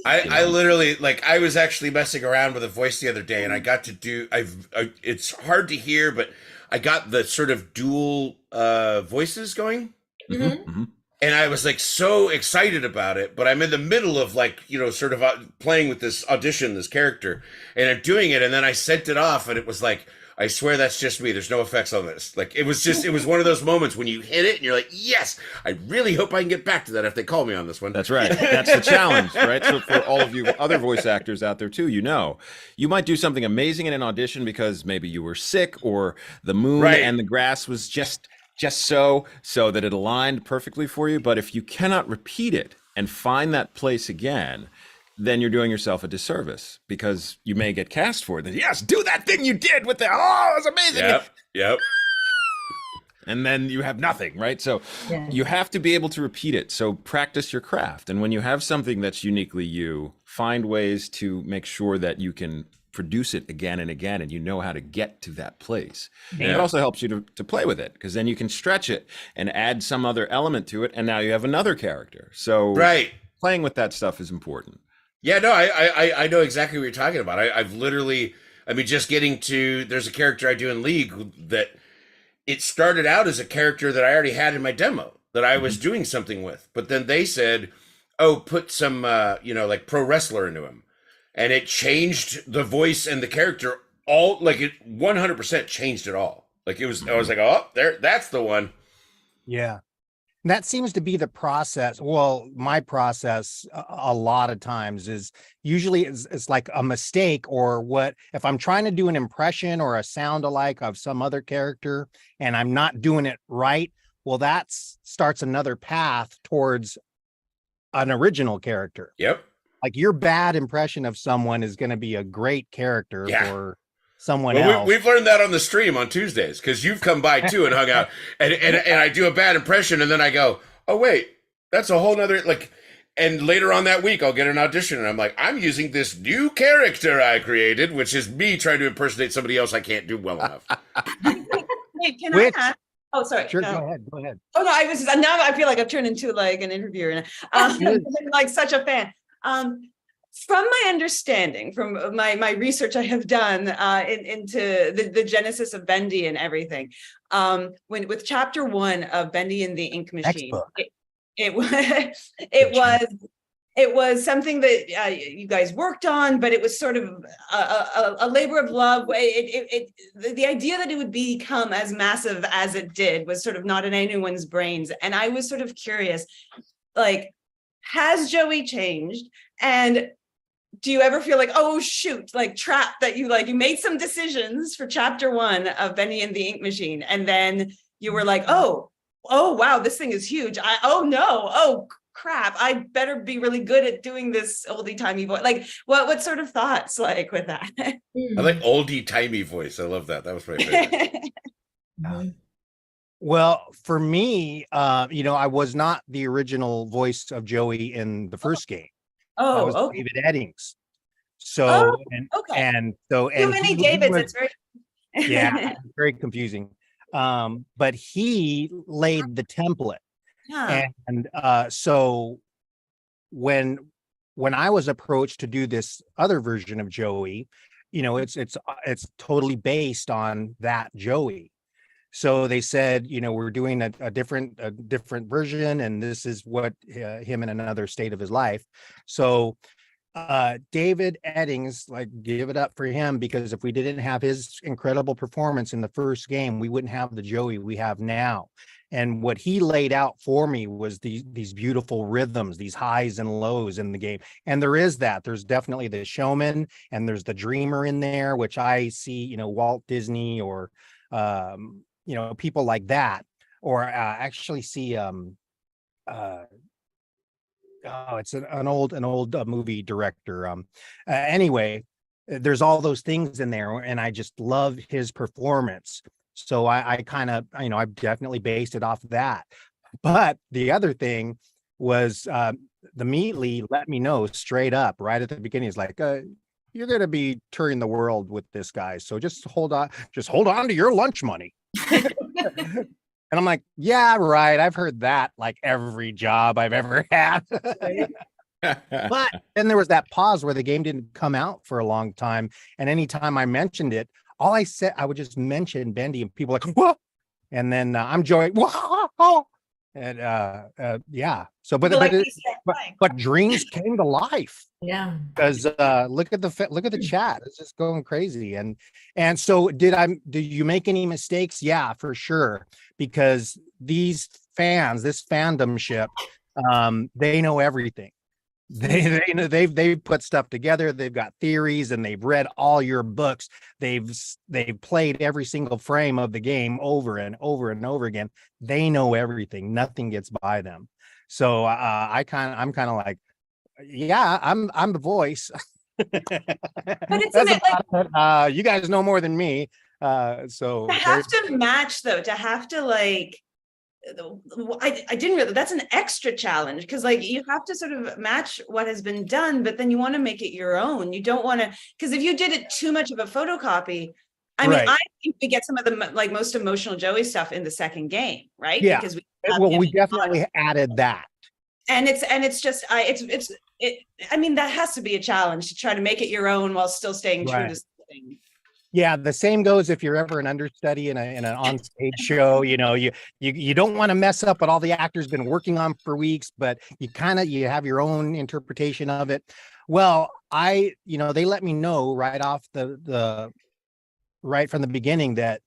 I literally, like, I was actually messing around with a voice the other day, and I got to do, it's hard to hear, but I got the sort of dual voices going. And I was like so excited about it, but I'm in the middle of like, sort of playing with this audition, this character, and I'm doing it. And then I sent it off, and it was like, I swear that's just me. There's no effects on this. Like, it was one of those moments when you hit it and you're like, yes, I really hope I can get back to that if they call me on this one. That's right. That's the challenge, right? So for all of you other voice actors out there too, you might do something amazing in an audition because maybe you were sick, or the moon and the grass was just so that it aligned perfectly for you. But if you cannot repeat it and find that place again, then you're doing yourself a disservice, because you may get cast for it. Then, yes, do that thing you did with that's amazing. Yep. And then you have nothing, right? So you have to be able to repeat it. So practice your craft. And when you have something that's uniquely you, find ways to make sure that you can produce it again and again, and you know how to get to that place. And it also helps you to play with it, because then you can stretch it and add some other element to it, and now you have another character. So playing with that stuff is important. Yeah, no, I know exactly what you're talking about. I've literally, just getting to, there's a character I do in League that it started out as a character that I already had in my demo that I was doing something with, but then they said, "Oh, put some like pro wrestler into him," and it changed the voice and the character all, like it 100% changed it all. Like it was, I was like, "Oh, there, that's the one." Yeah. That seems to be the process. Well, my process a lot of times is usually it's like a mistake, or what if I'm trying to do an impression or a sound alike of some other character and I'm not doing it right. Well, that starts another path towards an original character. Yep. Like your bad impression of someone is going to be a great character for someone else. We've learned that on the stream on Tuesdays, because you've come by too and hung out, and I do a bad impression, and then I go, "Oh wait, that's a whole nother like." And later on that week, I'll get an audition, and I'm like, "I'm using this new character I created, which is me trying to impersonate somebody else I can't do well enough." Wait, can I ask? Oh, sorry. Sure, No. go ahead. Go ahead. Oh no, I was just, now I feel like I've turned into like an interviewer, and I'm like such a fan. From my understanding, from my research I have done into the genesis of Bendy and everything, when with chapter 1 of Bendy and the Ink Machine, it was something that you guys worked on, but it was sort of a labor of love. The idea that it would become as massive as it did was sort of not in anyone's brains, and I was sort of curious, like, has Joey changed? And do you ever feel like, oh shoot, like trapped, that you made some decisions for chapter 1 of Bendy and the Ink Machine, and then you were like, oh wow, this thing is huge. Oh crap, I better be really good at doing this oldie timey voice. Like, what sort of thoughts like with that? I like oldie timey voice. I love that. That was my favorite. Well, for me, I was not the original voice of Joey in the first game. That was Okay. David Eddings. So Too many Davids. It's very yeah, very confusing. But he laid the template. Yeah. And so when I was approached to do this other version of Joey, it's totally based on that Joey. So they said, we're doing a different version, and this is what him in another state of his life. So David Eddings, like, give it up for him, because if we didn't have his incredible performance in the first game, we wouldn't have the Joey we have now. And what he laid out for me was these beautiful rhythms, these highs and lows in the game. And there's definitely the showman, and there's the dreamer in there, which I see, Walt Disney or people like that, or actually see it's an old movie director. Anyway, there's all those things in there, and I just love his performance. So I kind of, I've definitely based it off of that. But the other thing was the Meatly let me know straight up right at the beginning. It's like, you're going to be touring the world with this guy, so just hold on to your lunch money. And I'm like, yeah, right. I've heard that like every job I've ever had. But then there was that pause where the game didn't come out for a long time. And anytime I mentioned it, all I said, I would just mention Bendy, and people like, whoa. And then I'm Joey. Whoa. And yeah. So, but dreams came to life. Yeah. Because look at the chat. It's just going crazy. And so do you make any mistakes? Yeah, for sure. Because these fans, this fandom ship, they know everything. They've put stuff together. They've got theories, and they've read all your books. They've played every single frame of the game over and over and over again. They know everything. Nothing gets by them. So I'm kind of like, yeah, I'm the voice. But it's you guys know more than me. So to have to match, though, to have to like, I didn't really, that's an extra challenge, because like you have to sort of match what has been done, but then you want to make it your own. You don't want to, because if you did it too much of a photocopy, I mean, I think we get some of the like most emotional Joey stuff in the second game, right? Yeah. Because we definitely added that. And it's just I mean, that has to be a challenge, to try to make it your own while still staying true to something. Yeah, the same goes if you're ever an understudy in an on-stage show. You know, you don't want to mess up what all the actors been working on for weeks, but you have your own interpretation of it. Well, they let me know right off right from the beginning that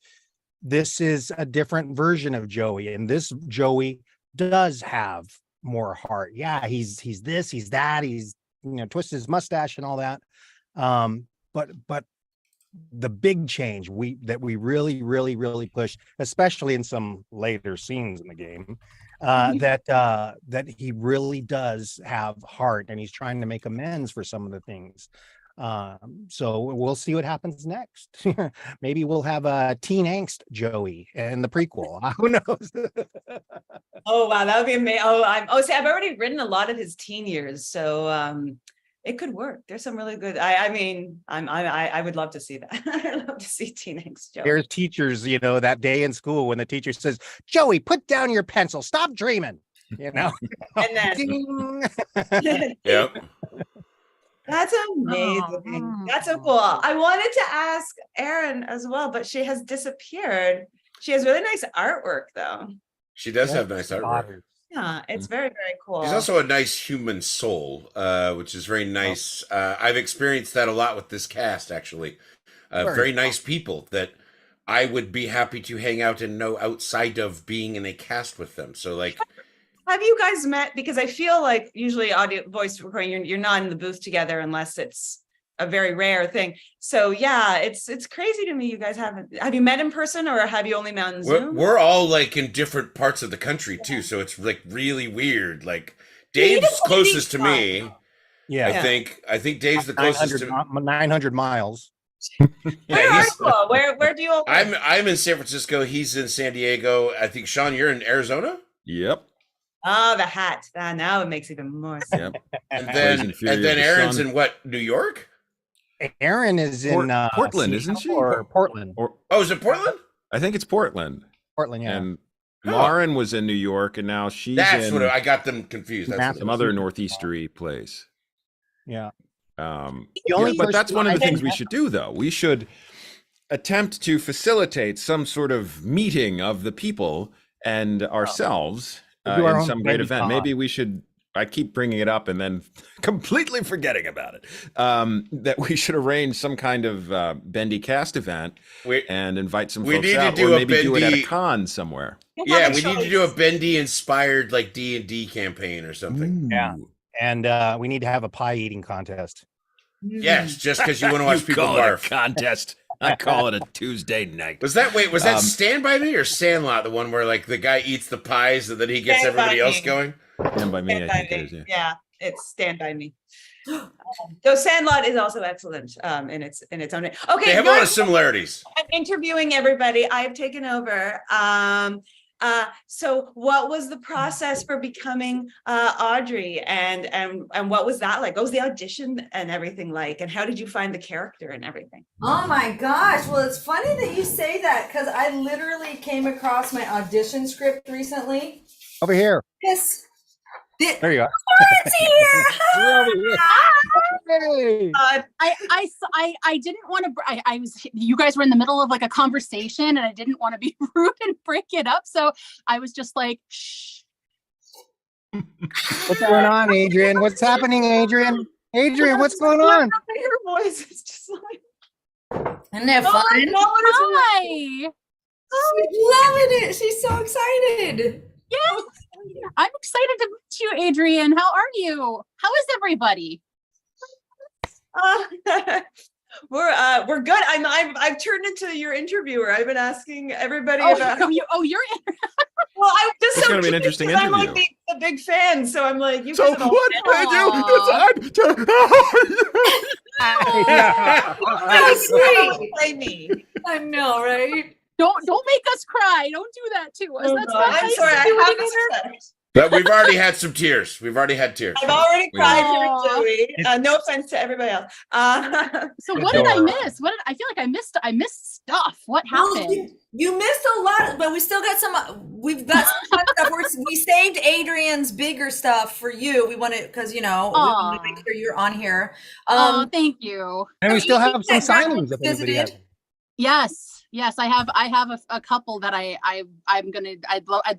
this is a different version of Joey, and this Joey does have more heart. Yeah, he's this, he's that, he's twisted his mustache and all that. But the big change that we really push, especially in some later scenes in the game, that he really does have heart, and he's trying to make amends for some of the things. So we'll see what happens next. Maybe we'll have a teen angst Joey in the prequel. Who knows? Oh wow, that would be amazing. See, I've already written a lot of his teen years, so it could work. There's some really good. I would love to see that. I'd love to see teen angst Joey. There's teachers, that day in school when the teacher says, "Joey, put down your pencil. Stop dreaming." And then Yep. That's amazing. That's so cool. I wanted to ask Erin as well, but she has disappeared. She has really nice artwork, though. She does have nice artwork. Yeah, it's very, very cool. She's also a nice human soul, which is very nice. I've experienced that a lot with this cast, actually. Very nice people that I would be happy to hang out and know outside of being in a cast with them. So, like... Have you guys met? Because I feel like usually audio voice recording, you're not in the booth together unless it's a very rare thing. So yeah, it's crazy to me. You guys have you met in person, or have you only met on Zoom? We're all like in different parts of the country too, so it's like really weird. Like Dave's closest to me. Yeah, I think Dave's the closest to 900 miles. Where do you all live? I'm in San Francisco. He's in San Diego. I think Sean, you're in Arizona. Yep. Oh, the hat. Now it makes even more sense. Yep. And then Aaron's in what? New York? Aaron is in Portland, isn't she? Or Portland. Is it Portland? I think it's Portland. Portland, yeah. And Lauren was in New York, and now she's That's in what I got them confused. That's some other northeastery place. Yeah. But that's one of the things we should do, though. We should attempt to facilitate some sort of meeting of the people and ourselves in some great event. Maybe we should. I keep bringing it up and then completely forgetting about it. That we should arrange some kind of Bendy cast event and invite some folks out, or maybe do it at a con somewhere. Yeah, we need to do a Bendy inspired like D&D campaign or something. Yeah, and we need to have a pie eating contest. Yes, just because you want to watch people barf. Contest. I call it a Tuesday night. Was that Stand By Me or Sandlot, the one where like the guy eats the pies and then he gets everybody else going? Stand By Me, I think it is. Yeah, it's Stand By Me. Though Sandlot is also excellent in its own way. Okay, they have a lot of similarities. I'm interviewing everybody. I've taken over. So what was the process for becoming Audrey, and what was that like? What was the audition and everything like, and how did you find the character and everything? Oh my gosh, well, it's funny that you say that, because I literally came across my audition script recently. Over here. Yes. There you are. It's here. Hey. I didn't want to. I was. You guys were in the middle of like a conversation, and I didn't want to be rude and break it up. So I was just like, shh. What's going on, Adrian? What's happening, Adrian? Adrian, what's going on? Your voice is just like. Isn't that fun? Hi. She's loving it. She's so excited. Yes. I'm excited to meet you, Adrian. How are you? How is everybody? We're good. I've turned into your interviewer. I've been asking everybody about. You're. Well, I'm just it's so going to be an interesting interview. interview. I'm like the big fan, so I'm like, you. So guys have what I do? Play me. I know, right? Don't make us cry. Don't do that to us. That's not I'm nice sorry. to do either. But we've already had some tears. We've already had tears. I've already cried for Joey. No offense to everybody else. So what did I miss? I feel like I missed stuff. What happened? Well, you missed a lot, but we still got some. We've got some stuff. We saved Adrian's bigger stuff for you. We wanted, because we want to make sure you're on here. Thank you. And we still have some signings if anybody has. Yes, I have a couple that I'd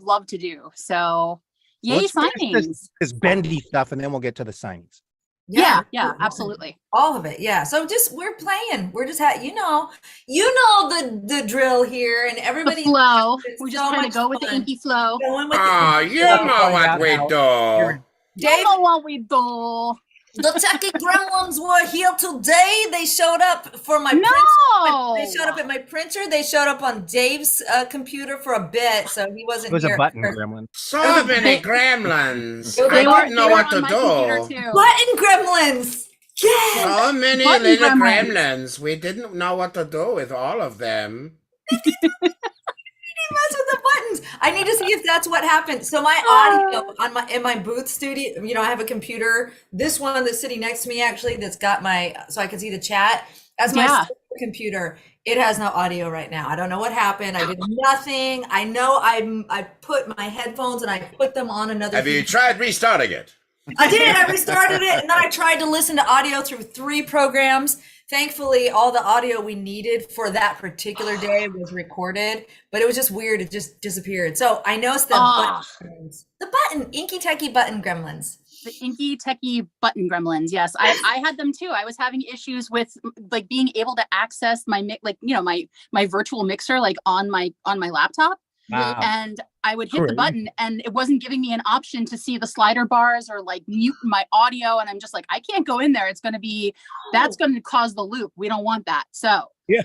love to do. So yay, Let's finish signings. this Bendy stuff, and then we'll get to the signings. Yeah, absolutely. All of it. Yeah. So we're playing. We're just the drill here, and The everybody. flow. It's We so just kind much of go with the fun. inky flow. Going with Oh, the you know what we do. Dave, You know what we do. the techie gremlins were here today. They showed up for my printer. No. They showed up at my printer. They showed up on Dave's computer for a bit, so he wasn't It was here. a button gremlin. So many gremlins. They I didn't know what to on my computer do. too. Button gremlins. Yes. So many Button little gremlins. gremlins. We didn't know what to do with all of them. Mess with the buttons. I need to see if that's what happened. So my audio in my booth studio, I have a computer. This one that's sitting next to me, actually, that's got so I can see the chat. As my computer, it has no audio right now. I don't know what happened. I did nothing. I know I put my headphones and I put them on another. Have you tried restarting it? I did. I restarted it, and then I tried to listen to audio through 3 programs. Thankfully, all the audio we needed for that particular day was recorded, but it was just weird. It just disappeared. So I noticed the inky techie button gremlins. The inky techie button gremlins. Yes, I had them too. I was having issues with like being able to access my my virtual mixer like on my laptop. Wow. And I would hit the button and it wasn't giving me an option to see the slider bars or like mute my audio. And I'm just like, I can't go in there. That's going to cause the loop. We don't want that. So yeah,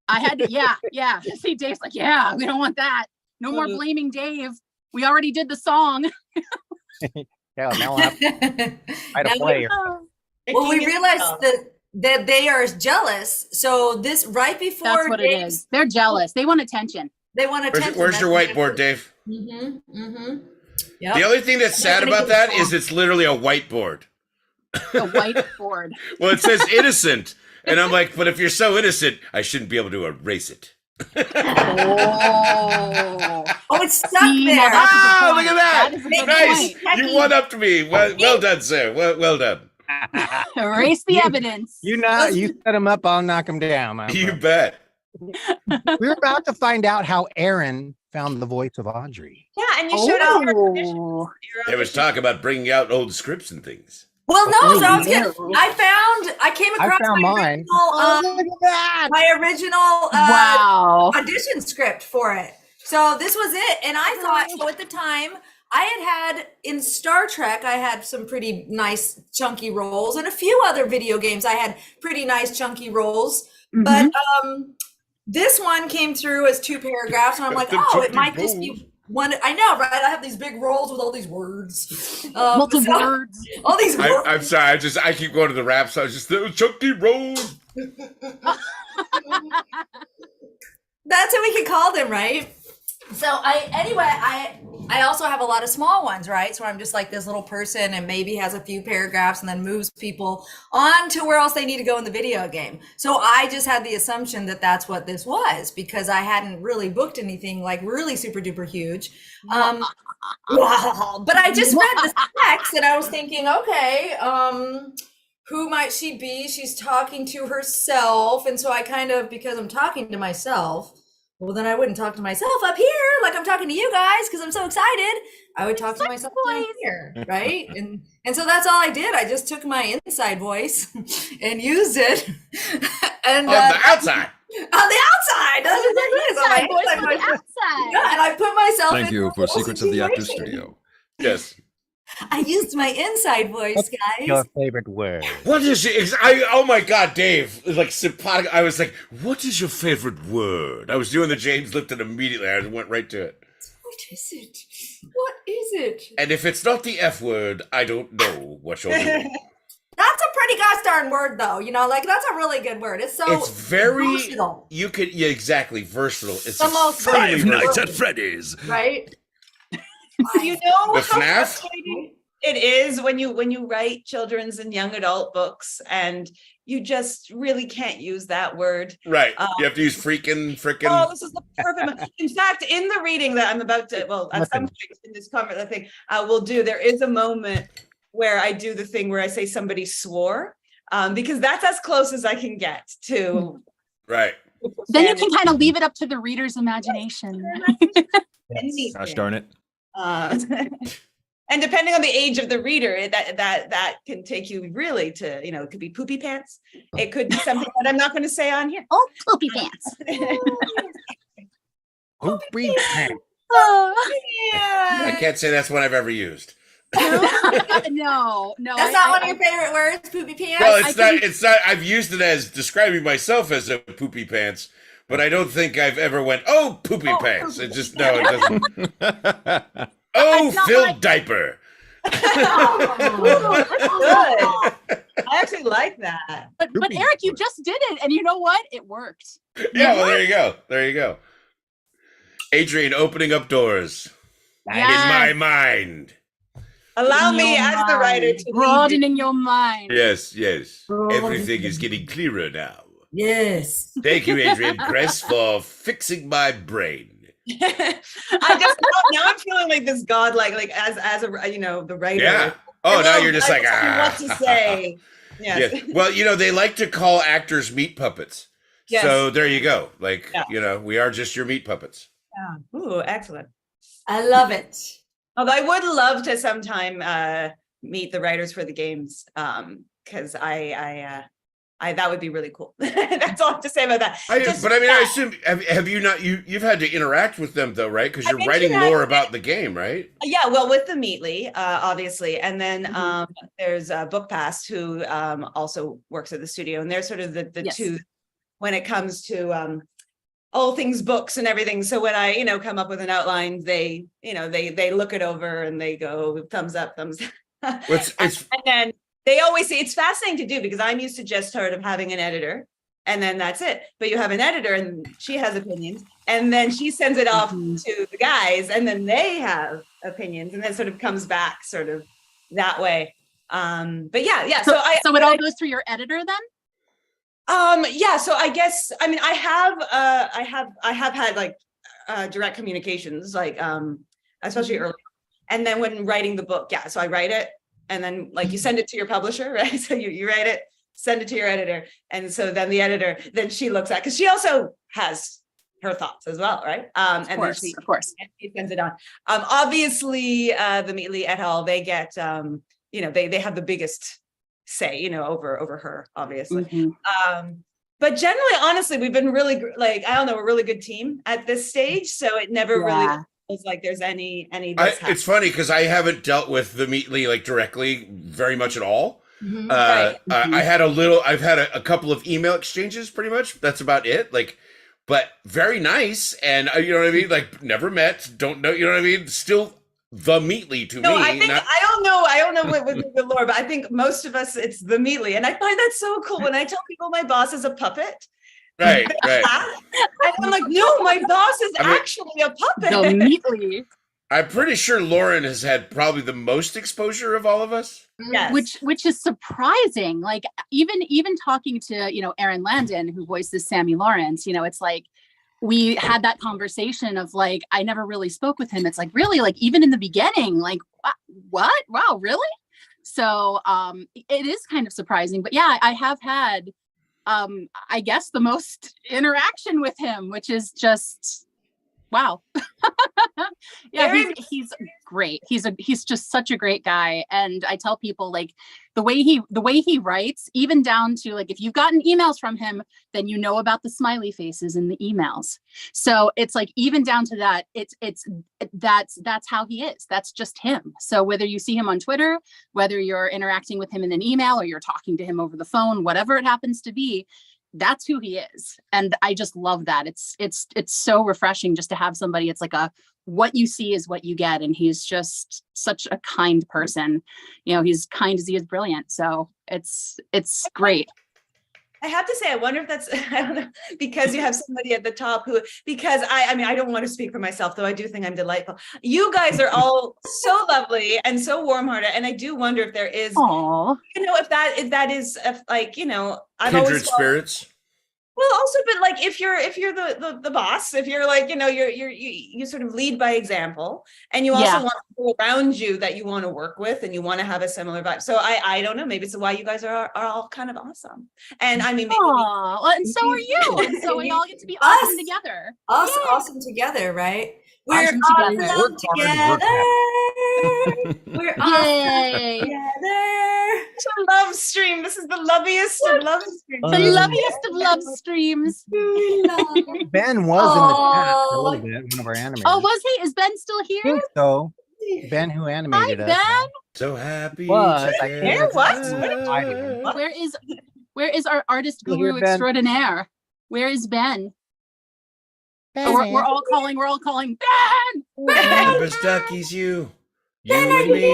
I had to, yeah. See, Dave's like, yeah, we don't want that. No more blaming Dave. We already did the song. Yeah, now I'll have to write a play. Well, we realized that they are jealous. So this right before that's what it is. They're jealous. They want attention. They want attention. Where's your whiteboard, Dave? Yep. The only thing that's sad about that is it's literally a whiteboard. A whiteboard. Well, it says innocent. And I'm like, but if you're so innocent, I shouldn't be able to erase it. Oh, it's stuck there. Oh, look at that. Nice. Point. You one-upped me. Well done, sir. Well done. Erase the evidence. You set them up, I'll knock them down. You bet. We're about to find out how Aaron found the voice of Audrey. Yeah, and you showed out her traditions. There was talk about bringing out old scripts and things. Well, no, so I came across mine. Look at that. My original audition script for it. So this was it. And I thought, so at the time, I had in Star Trek, I had some pretty nice chunky roles, and a few other video games I had pretty nice chunky roles. But this one came through as 2 paragraphs, and I'm like, it might just be one. I know, right? I have these big roles with all these words. Multiple words. All these words. I'm sorry. I keep going to the rap, so I was just chunky roles. That's what we could call them, right? So I also have a lot of small ones, right? So I'm just like this little person and maybe has a few paragraphs and then moves people on to where else they need to go in the video game. So I just had the assumption that that's what this was because I hadn't really booked anything like really super duper huge. But I just read the specs and I was thinking, okay, who might she be? She's talking to herself. And so I because I'm talking to myself, well, then I wouldn't talk to myself up here like I'm talking to you guys because I'm so excited. I would talk to myself down here, right? And so that's all I did. I just took my inside voice and used it. And on the outside. On the outside. That's what it is. On my Voice on the outside. Yeah, and I put myself Thank you for into a Secrets of the Actors situation. Studio. Yes. I used my inside voice, guys. Your favorite word? What is it? Oh my God, Dave! Like simpatico. I was like, "What is your favorite word?" I was doing the James Lipton immediately. I went right to it. What is it? What is it? And if it's not the F word, I don't know what you're doing. That's a pretty gosh darn word, though. That's a really good word. It's very versatile. You could, exactly, versatile. It's the most extremely Five Nights versatile. at Freddy's. Right? You know The how FNAF? frustrating it is when you write children's and young adult books and you just really can't use that word. Right. You have to use frickin'. Oh, this is the perfect one. In fact, in the reading that I'm about to, at some point in this conference, I think we'll do, there is a moment where I do the thing where I say somebody swore, because that's as close as I can get to Right. Then you can kind of leave it up to the reader's imagination. Gosh darn it. And depending on the age of the reader, that can take you really to, it could be poopy pants. It could be something that I'm not going to say on here. Oh, poopy pants. Poopy pants. I can't say that's one I've ever used. No. That's not one of your favorite words, poopy pants. Well, it's not. I've used it as describing myself as a poopy pants, but I don't think I've ever went, oh, poopy pants. It just, no, it doesn't. Oh, filled diaper. Oh, good. I actually like that. But Eric, you just did it, and you know what? It worked. Yeah, well, there you go. There you go. Adrian opening up doors in my mind. Allow me as the writer to broadening your mind. Yes. Everything is getting clearer now. Yes. Thank you, Adrian Kress, for fixing my brain. I just now I'm feeling like this godlike, like as a the writer. Yeah. Oh, now you're just like what to say. Yes. Yeah. Well, they like to call actors meat puppets. Yes. So there you go. Like, we are just your meat puppets. Yeah. Ooh, excellent. I love it. Although I would love to sometime meet the writers for the games, because I that would be really cool. That's all I have to say about that. I assume have you not you've had to interact with them though, right? Because you're writing lore about the game, right? Yeah, well, with the Meatly, obviously, and then there's Book Pass who also works at the studio, and they're sort of the two when it comes to all things books and everything. So when I come up with an outline, they look it over and they go thumbs up, thumbs down. And then they always say it's fascinating to do because I'm used to just sort of having an editor and then that's it. But you have an editor and she has opinions and then she sends it off to the guys and then they have opinions and then sort of comes back sort of that way. But yeah. So it all goes through your editor then? Yeah. So I guess, I have had like direct communications, like especially early. And then when writing the book, so I write it. And then like you send it to your publisher, right? So you write it, send it to your editor. And so then the editor, then she looks at, because she also has her thoughts as well, right? Of course. She sends it on. Obviously, the Meatly et al, they get, they have the biggest say, over her, obviously. But generally, honestly, we've been really, a really good team at this stage. So it never really feels like there's any it's funny because I haven't dealt with the Meatly directly very much at all. Right. I've had a couple of email exchanges, pretty much. That's about it. But very nice. And you know what I mean? Never met, don't know, you know what I mean? Still the Meatly to me. I don't know what with the lore, but I think most of us, it's the Meatly. And I find that so cool when I tell people my boss is a puppet. Right. And I'm like, no, my boss is actually a puppet. The Meatly. I'm pretty sure Lauren has had probably the most exposure of all of us. Yes. Which is surprising. Even talking to, Aaron Landon, who voices Sammy Lawrence, it's like we had that conversation of I never really spoke with him. It's really even in the beginning, what? Wow, really? So it is kind of surprising. But yeah, I have had I guess the most interaction with him, which is just wow. Yeah, he's great. He's just such a great guy. And I tell people the way he writes, even down to if you've gotten emails from him, then you know about the smiley faces in the emails. So it's even down to that, that's how he is. That's just him. So whether you see him on Twitter, whether you're interacting with him in an email or you're talking to him over the phone, whatever it happens to be, that's who he is. And I just love that. It's so refreshing just to have somebody. It's what you see is what you get. And he's just such a kind person. He's kind as he is brilliant. So it's great. I have to say, I wonder if that's, I don't know, because you have somebody at the top because I don't want to speak for myself, though I do think I'm delightful. You guys are all so lovely and so warm-hearted. And I do wonder if there is, if that is I've Kindred always spirits. Well, also, but like if you're the boss, if you're like, you sort of lead by example, and you also want people around you that you want to work with, and you want to have a similar vibe. So I don't know, maybe it's why you guys are all kind of awesome. And I mean, maybe well, and so are you, and so we all get to be awesome together. Us awesome together, right? We're Awesome together. We're awesome together. Love stream. This is the loveliest of love streams. The loveliest of love streams. Ben was in the chat for a little bit, one of our animators. Oh, was he? Is Ben still I here? think so. Ben, who animated us. Ben. So happy. Was, Yeah, what? Where is our artist Still guru here, Ben? extraordinaire? Where is Ben? Ben, Oh, we're all calling Ben! Numbers duckies, you and me.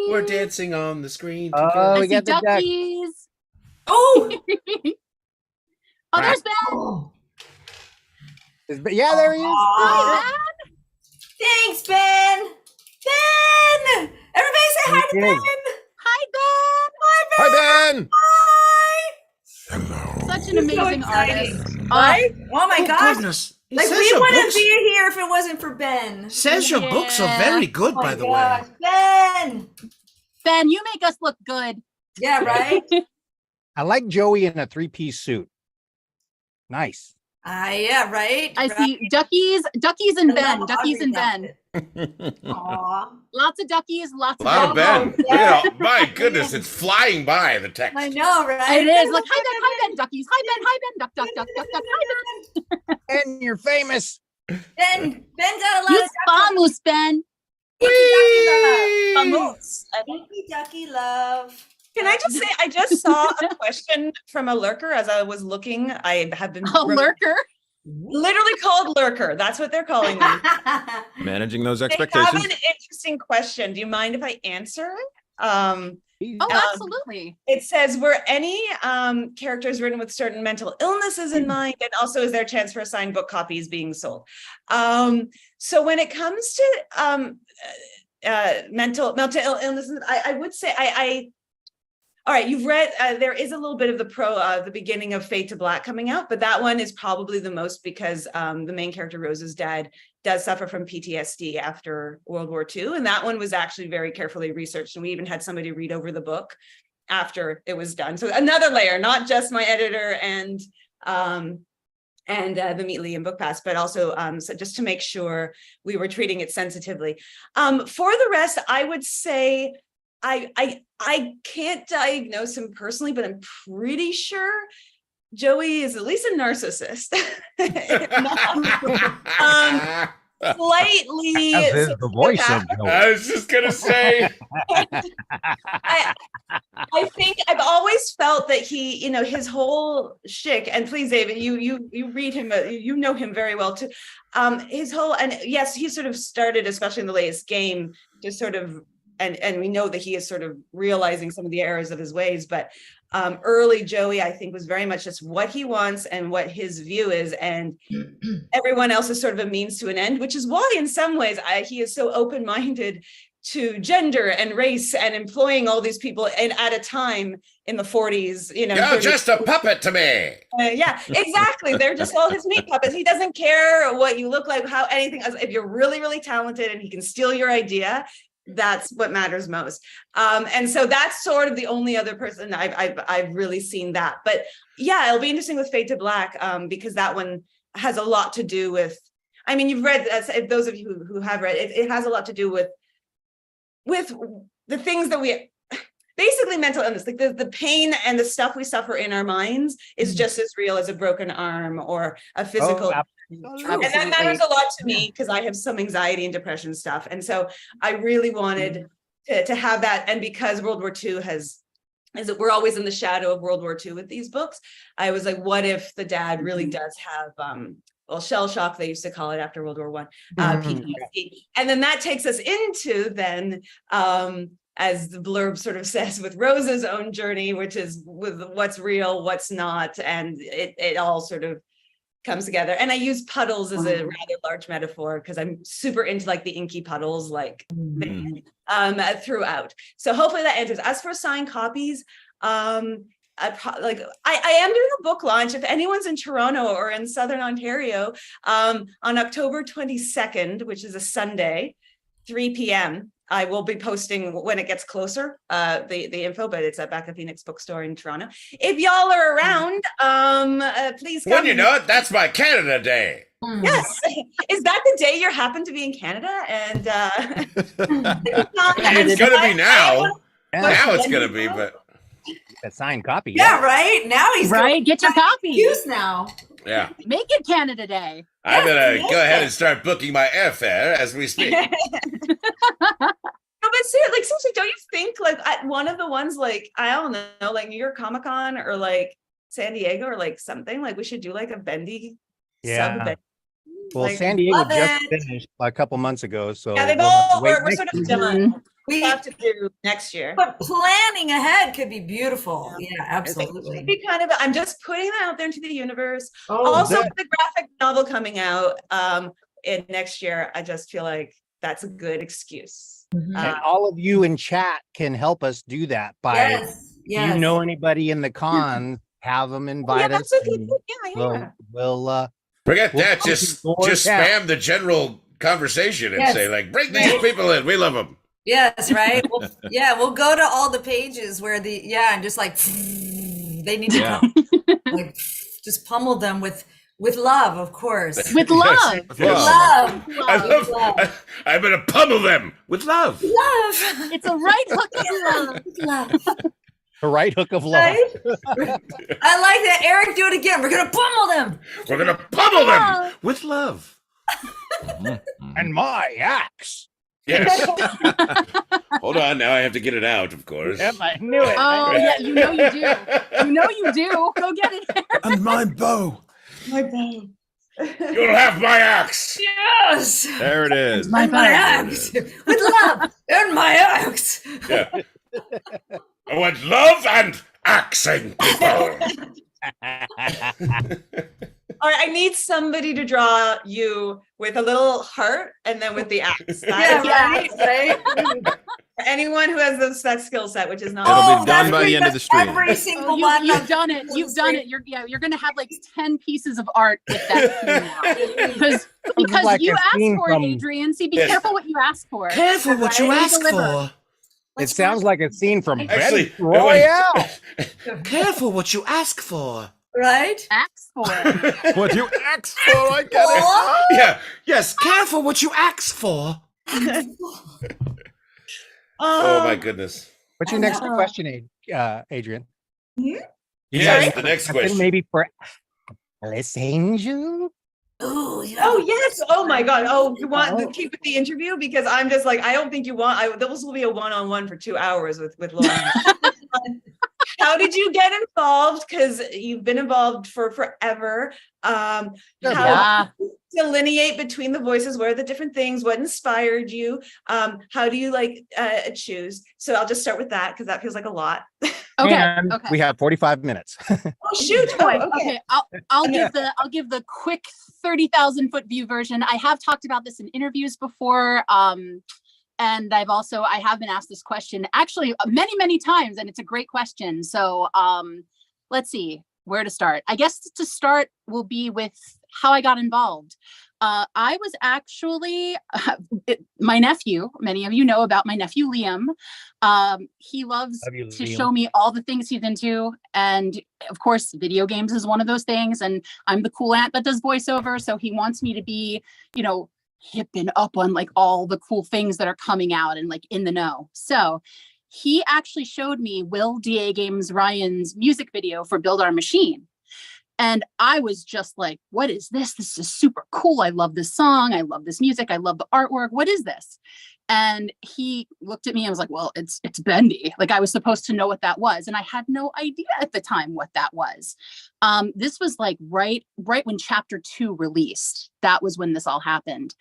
We're dancing on the screen. Oh, together. I we see got the duck. duckies. Oh, Oh, there's Ben. Yeah, there he is. Aw. Thanks, Ben. Ben, everybody say hi to He Ben. is. Hi, Ben. Hi, Ben. Hi. Such an amazing exciting. artist. Right? Oh my gosh. Goodness. It Like says we your wouldn't books- be here if it wasn't for Ben. Says your books are very good, Oh by my the gosh, way. Ben. Ben, you make us look good. Yeah, right. I like Joey in a 3-piece suit. Nice. Yeah, right. I right. see duckies and I Ben. love Duckies and Audrey's Ben. outfit. Aw. Lots of duckies, lots A of lot of Ben. Ben. yeah. You know, my goodness, it's flying by the text. I know, right? It is like hi Ben, duckies, hi Ben, duck, hi Ben. And you're famous. Ben's got a lot You of vamos, Ben. Ducky ducky love. Can I just say, I just saw a question from a lurker as I was looking. I have been A lurker. literally called lurker. That's what they're calling me. Managing those They have expectations. an interesting question. Do you mind if I answer it? Oh, absolutely. It says, were any characters written with certain mental illnesses in mind? And also, is there a chance for assigned book copies being sold? So when it comes to mental illnesses, I would say all right, you've read, there is a little bit of the beginning of Fade to Black coming out, but that one is probably the most because the main character, Rose's dad, does suffer from PTSD after World War II. And that one was actually very carefully researched. And we even had somebody read over the book after it was done. So another layer, not just my editor and the Meet Lee and Book Pass, but also so just to make sure we were treating it sensitively. For the rest, I would say, I can't diagnose him personally, but I'm pretty sure Joey is at least a narcissist. Slightly. As is the voice of Joey. I was just gonna say. I think I've always felt that he, his whole shtick, and please, David, you read him, you know him very well too. His whole, and yes, he sort of started, especially in the latest game, to sort of, and we know that he is sort of realizing some of the errors of his ways, but early Joey, I think, was very much just what he wants and what his view is, and everyone else is sort of a means to an end, which is why in some ways he is so open-minded to gender and race and employing all these people and at a time in the 40s, You're 30s. just a puppet to me. Yeah, exactly. They're just all his meat puppets. He doesn't care what you look like, how anything. If you're really, really talented and he can steal your idea, that's what matters most. And so that's sort of the only other person I've really seen that. But yeah, it'll be interesting with Fade to Black because that one has a lot to do with. I mean, you've read, those of you who have read it, it has a lot to do with the things that we basically mental illness, like the pain and the stuff we suffer in our minds is just as real as a broken arm or a physical. And that matters a lot to me because I have some anxiety and depression stuff. And so I really wanted to have that. And because World War II we're always in the shadow of World War II with these books, I was like, what if the dad really does have shell shock, they used to call it after World War I, PTSD. And then that takes us into then, as the blurb sort of says, with Rose's own journey, which is with what's real, what's not, and it all sort of comes together. And I use puddles as a rather large metaphor because I'm super into like the inky puddles, like throughout. So hopefully that answers. As for signed copies, I am doing a book launch. If anyone's in Toronto or in Southern Ontario, on October 22nd, which is a Sunday, 3 p.m. I will be posting when it gets closer, the info, but it's at Back of Phoenix Bookstore in Toronto. If y'all are around, please come. When you know it, that's my Canada Day. Yes. Is that the day you happen to be in Canada? And it's gonna be now. Now it's gonna be, but a signed copy. Yeah, right. Now he's right. Get your copy. Use now. yeah. Make it Canada Day. I'm gonna go ahead and start booking my airfare as we speak. No, but seriously, don't you think like at one of the ones like I don't know, like New York Comic Con or like San Diego or like something like we should do like a Bendy sub Bendy. Well, like, San Diego just it. finished a couple months ago, so Yeah, we're sort of done. We have to do next year. But planning ahead could be beautiful. Yeah, absolutely. It'd be kind of. I'm just putting that out there into the universe. Oh, Also, good. the graphic novel coming out in next year. I just feel like that's a good excuse. Mhm. And all of you in chat can help us do that by Yes. if you know anybody in the con, have them invite us. that's okay. and Yeah. We'll Forget Well, that. Just yeah. spam the general conversation and Yes. say like, bring these people in. We love them. Yes, right. We'll go to all the pages where and just like they need to come, like just pummel them with love, of course. With love. Yes. With love. I'm gonna pummel them with love. Love. It's a right hook of love. Love. the right hook of love. Right? I like that. Eric, do it again. We're gonna pummel them. We're gonna pummel them with love. And my axe. Yes. Hold on, now I have to get it out, of course. Yep, I knew it. Oh yeah, you know you do. You know you do. Go get it. Eric. And my bow. My bow. You'll have my axe. Yes. There it is. My And my bow. axe. With love. And my axe. Yeah. I want love and axing people. All right, I need somebody to draw you with a little heart and then with the axe. Right. For anyone who has that skill set, which is not. It'll be done that's by the end of the stream. Every single Oh, one. you've done it. You've done it. You're gonna have like 10 pieces of art with that because like you a asked scene for from- it, Adrian. See, be Yes. careful what you ask for. Careful what you Right? ask Deliver. for. It sounds like a scene from Actually, Battle Royale. Careful what you ask for. Right? Ask for it. What you asked for, I get it. Aw. Yeah. Yes. Careful what you ask for. Oh my goodness. What's your next question, Adrian? Yes. The next I think question. maybe for Alice Angel. Ooh, yeah. Oh yes! Oh my God! Oh, you want to keep with the interview because I'm just like I don't think you want. This will be a one-on-one for 2 hours with Lauren. How did you get involved? Because you've been involved for forever. How Yeah. delineate between the voices? What are the different things? What inspired you? How do you choose? So I'll just start with that because that feels like a lot. Okay. And Okay. we have 45 minutes. Oh shoot! Oh, Okay, I'll give the quick 30,000 foot view version. I have talked about this in interviews before, and I have been asked this question actually many times, and it's a great question. So let's see where to start. I guess to start will be with how I got involved. I was actually my nephew. Many of you know about my nephew Liam. He loves Love you, to Liam. show me all the things he's into, and of course, video games is one of those things. And I'm the cool aunt that does voiceover, so he wants me to be, hip and up on like all the cool things that are coming out and like in the know. So he actually showed me Will DA Games Ryan's music video for Build Our Machine. And I was just like, what is this? This is super cool. I love this song. I love this music. I love the artwork. What is this? And he looked at me and was like, well, it's Bendy. Like I was supposed to know what that was. And I had no idea at the time what that was. This was like right when chapter 2 released. That was when this all happened.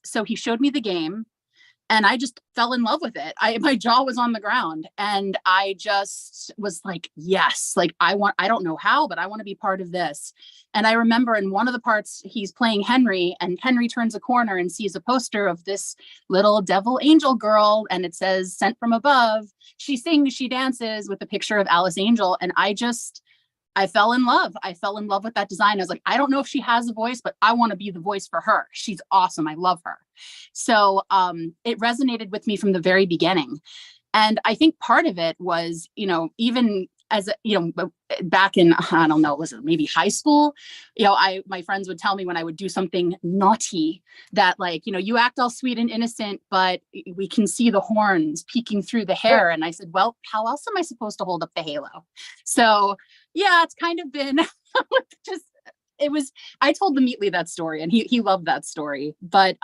So he showed me the game. And I just fell in love with it. My jaw was on the ground, and I just was like, yes, like I don't know how, but I want to be part of this. And I remember in one of the parts, he's playing Henry, and Henry turns a corner and sees a poster of this little devil angel girl, and it says "Sent from Above." She sings, she dances, with a picture of Alice Angel. And I fell in love. I fell in love with that design. I was like, I don't know if she has a voice, but I want to be the voice for her. She's awesome. I love her. So it resonated with me from the very beginning. And I think part of it was, even as back in, I don't know, was it maybe high school? My friends would tell me when I would do something naughty that, like, you act all sweet and innocent, but we can see the horns peeking through the hair. And I said, well, how else am I supposed to hold up the halo? So yeah, it's kind of been I told the Meatly that story, and he loved that story. But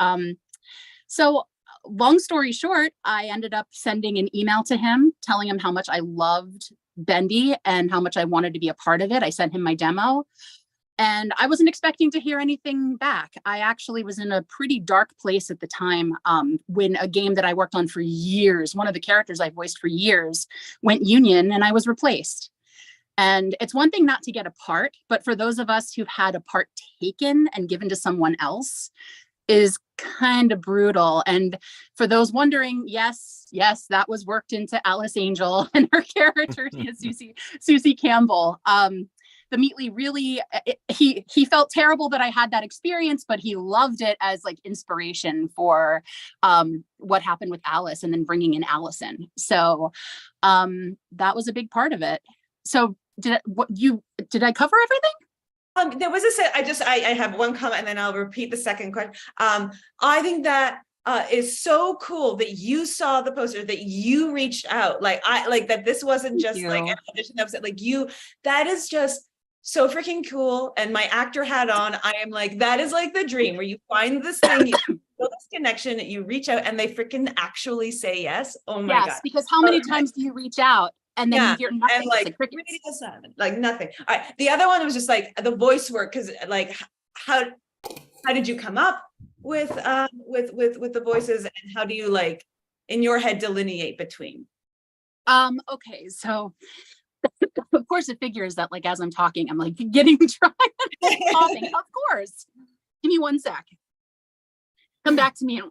so long story short, I ended up sending an email to him telling him how much I loved Bendy and how much I wanted to be a part of it. I sent him my demo, and I wasn't expecting to hear anything back. I actually was in a pretty dark place at the time when a game that I worked on for years, one of the characters I voiced for years, went union, and I was replaced. And it's one thing not to get a part, but for those of us who've had a part taken and given to someone else is kind of brutal. And for those wondering, yes, that was worked into Alice Angel and her character, Susie Campbell. The Meatly really, he felt terrible that I had that experience, but he loved it as like inspiration for what happened with Alice and then bringing in Allison. So that was a big part of it. So did I cover everything? There was I have one comment and then I'll repeat the second question. I think that is so cool that you saw the poster, that you reached out, that this wasn't just like an audition episode, that is just so freaking cool. And my actor hat on, I am like, that is like the dream where you find this thing, you feel this connection, you reach out and they freaking actually say yes. Oh my God. Because how many times do you reach out? And then you hear nothing, and like nothing. All right. The other one was just like the voice work, because like how did you come up with the voices, and how do you like in your head delineate between? Okay, so of course it figures that like as I'm talking, I'm like getting dry and coughing. Of course. Give me 1 sec. Come back to me.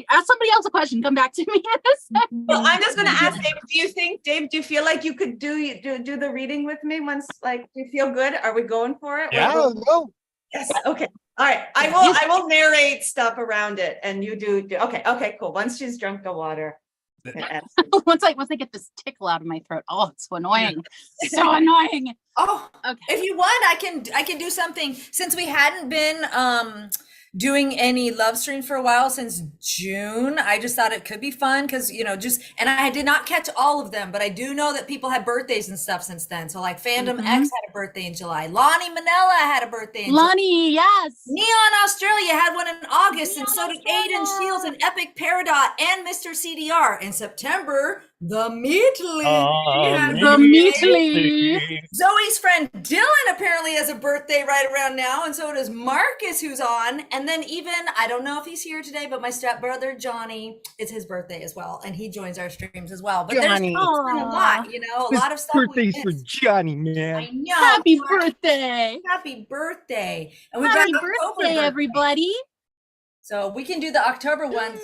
Ask somebody else a question. Come back to me in a second. Well, I'm just going to ask Dave. Dave, do you feel like you could do the reading with me once? Like, do you feel good? Are we going for it? Yeah, go. Yes. Okay. All right. I will narrate stuff around it, and you do. Okay. Cool. Once she's drunk the water. once I get this tickle out of my throat. Oh, it's so annoying. So annoying. Oh, okay. If you want, I can do something, since we hadn't been doing any love streams for a while, since June. I just thought it could be fun because, and I did not catch all of them, but I do know that people had birthdays and stuff since then. So like Fandom X had a birthday in July. Lonnie Manila had a birthday in July. Yes. Neon Australia had one in August, and so did Aiden Shields and Epic Peridot and Mr. CDR. In September, the Meatly. Zoe's friend Dylan apparently has a birthday right around now, and so does Marcus, who's on. And then even, I don't know if he's here today, but my stepbrother Johnny, it's his birthday as well, and he joins our streams as well. But Johnny. There's a lot, a lot of stuff. Birthdays for Johnny, man. I know. Happy birthday. Happy birthday. And we've Happy got birthday, everybody. So we can do the October ones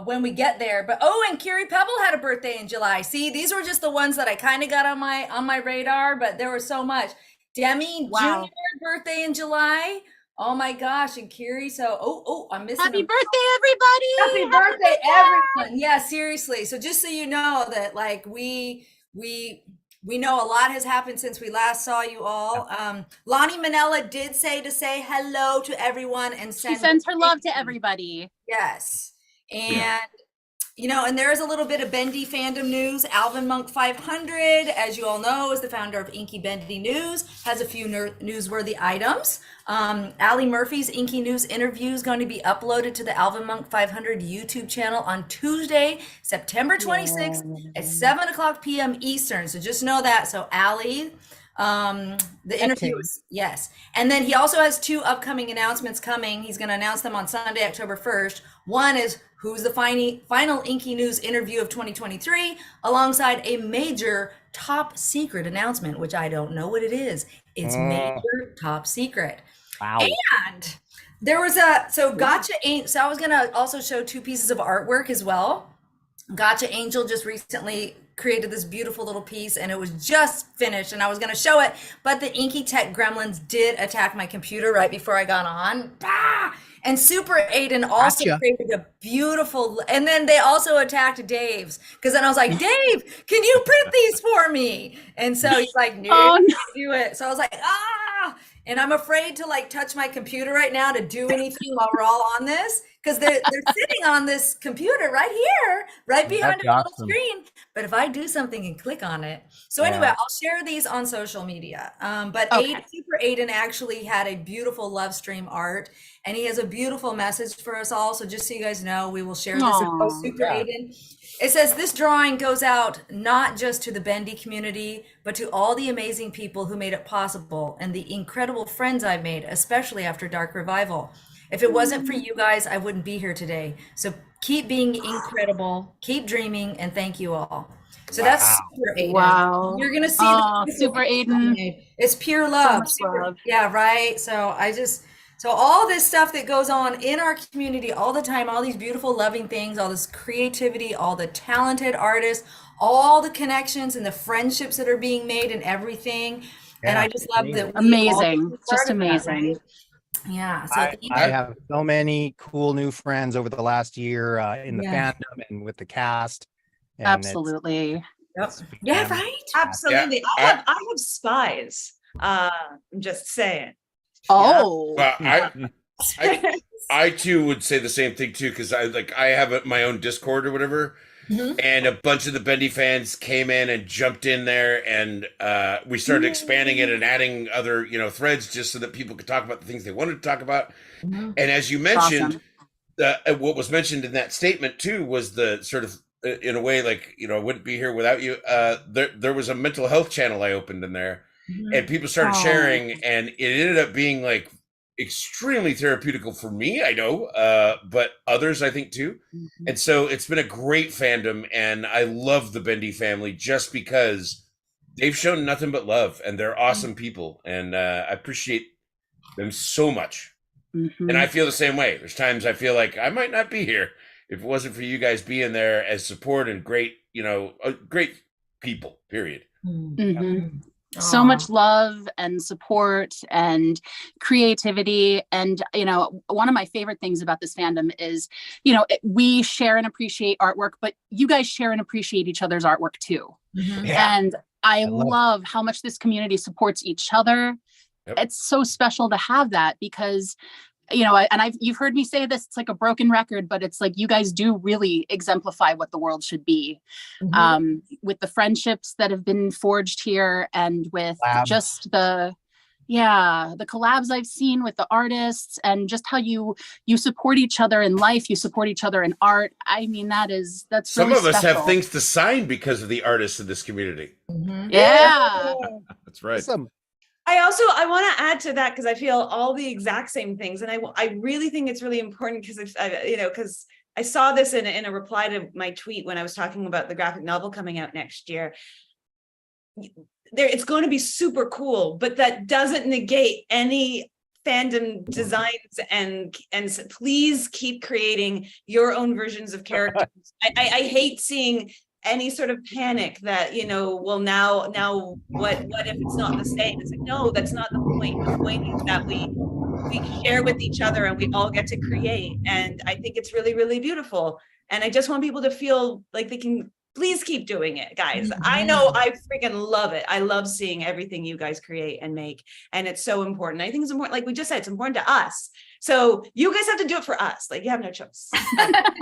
when we get there. But and Curie Pebble had a birthday in July. See, these were just the ones that I kind of got on my radar, but there was so much. Demi Jr. birthday in July. Oh my gosh, and Curie. So I'm missing. Happy birthday, everybody! Happy birthday, everyone! Yeah, seriously. So just so you know that, like, we know a lot has happened since we last saw you all. Lonnie Manella did say to say hello to everyone and she sends her love to everybody. Yes. And, and there is a little bit of Bendy fandom news. Alvin Monk 500, as you all know, is the founder of Inky Bendy News, has a few newsworthy items. Allie Murphy's Inky News interview is going to be uploaded to the Alvin Monk 500 YouTube channel on Tuesday, September 26th at 7:00 p.m. Eastern. So just know that. So Allie, The interview is, yes. And then he also has 2 upcoming announcements coming. He's going to announce them on Sunday, October 1st. One is who's the final Inky News interview of 2023, alongside a major top secret announcement, which I don't know what it is. It's major top secret. Wow. And there was Gotcha Angel. So I was going to also show 2 pieces of artwork as well. Gotcha Angel just recently created this beautiful little piece, and it was just finished, and I was going to show it, but the Inky Tech Gremlins did attack my computer right before I got on. Bah! And Super Aiden also created a beautiful, and then they also attacked Dave's, because then I was like, Dave, can you print these for me? And so he's like, no, do it. So I was like, and I'm afraid to like touch my computer right now to do anything while we're all on this, because they're sitting on this computer right here, right behind a little screen. But if I do something and click on it, so anyway, I'll share these on social media. But Super Aiden actually had a beautiful Lovestream art, and he has a beautiful message for us all. So just so you guys know, we will share this with Super Aiden. It says, this drawing goes out not just to the Bendy community, but to all the amazing people who made it possible and the incredible friends I've made, especially after Dark Revival. If it wasn't for you guys, I wouldn't be here today. So keep being incredible, keep dreaming, and thank you all. So that's Super Aiden. Wow. You're going to see Super Aiden. It's pure love. So much love. Yeah, right? So all this stuff that goes on in our community all the time, all these beautiful, loving things, all this creativity, all the talented artists, all the connections and the friendships that are being made and everything. And I just love that. Amazing. Just amazing. Yeah. So I have so many cool new friends over the last year in the fandom and with the cast. And absolutely. Yeah, right. Absolutely. Yeah. I have spies. I'm just saying. Oh, I too would say the same thing too, because I have my own Discord or whatever, and a bunch of the Bendy fans came in and jumped in there, and we started expanding it and adding other threads just so that people could talk about the things they wanted to talk about. And as you mentioned, what was mentioned in that statement too was the sort of in a way like I wouldn't be here without you. There was a mental health channel I opened in there. And people started sharing, and it ended up being like extremely therapeutical for me, I know, but others I think too. And so it's been a great fandom, and I love the Bendy family just because they've shown nothing but love, and they're awesome people, and I appreciate them so much. And I feel the same way. There's times I feel like I might not be here if it wasn't for you guys being there as support and great, great people, period. So much love and support and creativity. And, one of my favorite things about this fandom is, we share and appreciate artwork, but you guys share and appreciate each other's artwork too. And I love how much this community supports each other. It's so special to have that because you've heard me say this, it's like a broken record, but it's like you guys do really exemplify what the world should be, with the friendships that have been forged here and with just the collabs I've seen with the artists and just how you support each other in life, you support each other in art. I mean, that's some really of us special. have things to sign because of the artists in this community. Yeah, that's right. Awesome. I want to add to that because I feel all the exact same things, and I really think it's really important because because I saw this in a reply to my tweet when I was talking about the graphic novel coming out next year. It's going to be super cool, but that doesn't negate any fandom designs and so please keep creating your own versions of characters. I hate seeing any sort of panic that well now what if it's not the same. It's like, no, that's not the point. The point is that we share with each other and we all get to create, and I think it's really, really beautiful, and I just want people to feel like they can please keep doing it, guys. I know I freaking love it. I love seeing everything you guys create and make, and it's so important. I think it's important, like we just said, it's important to us. So you guys have to do it for us. Like, you have no choice.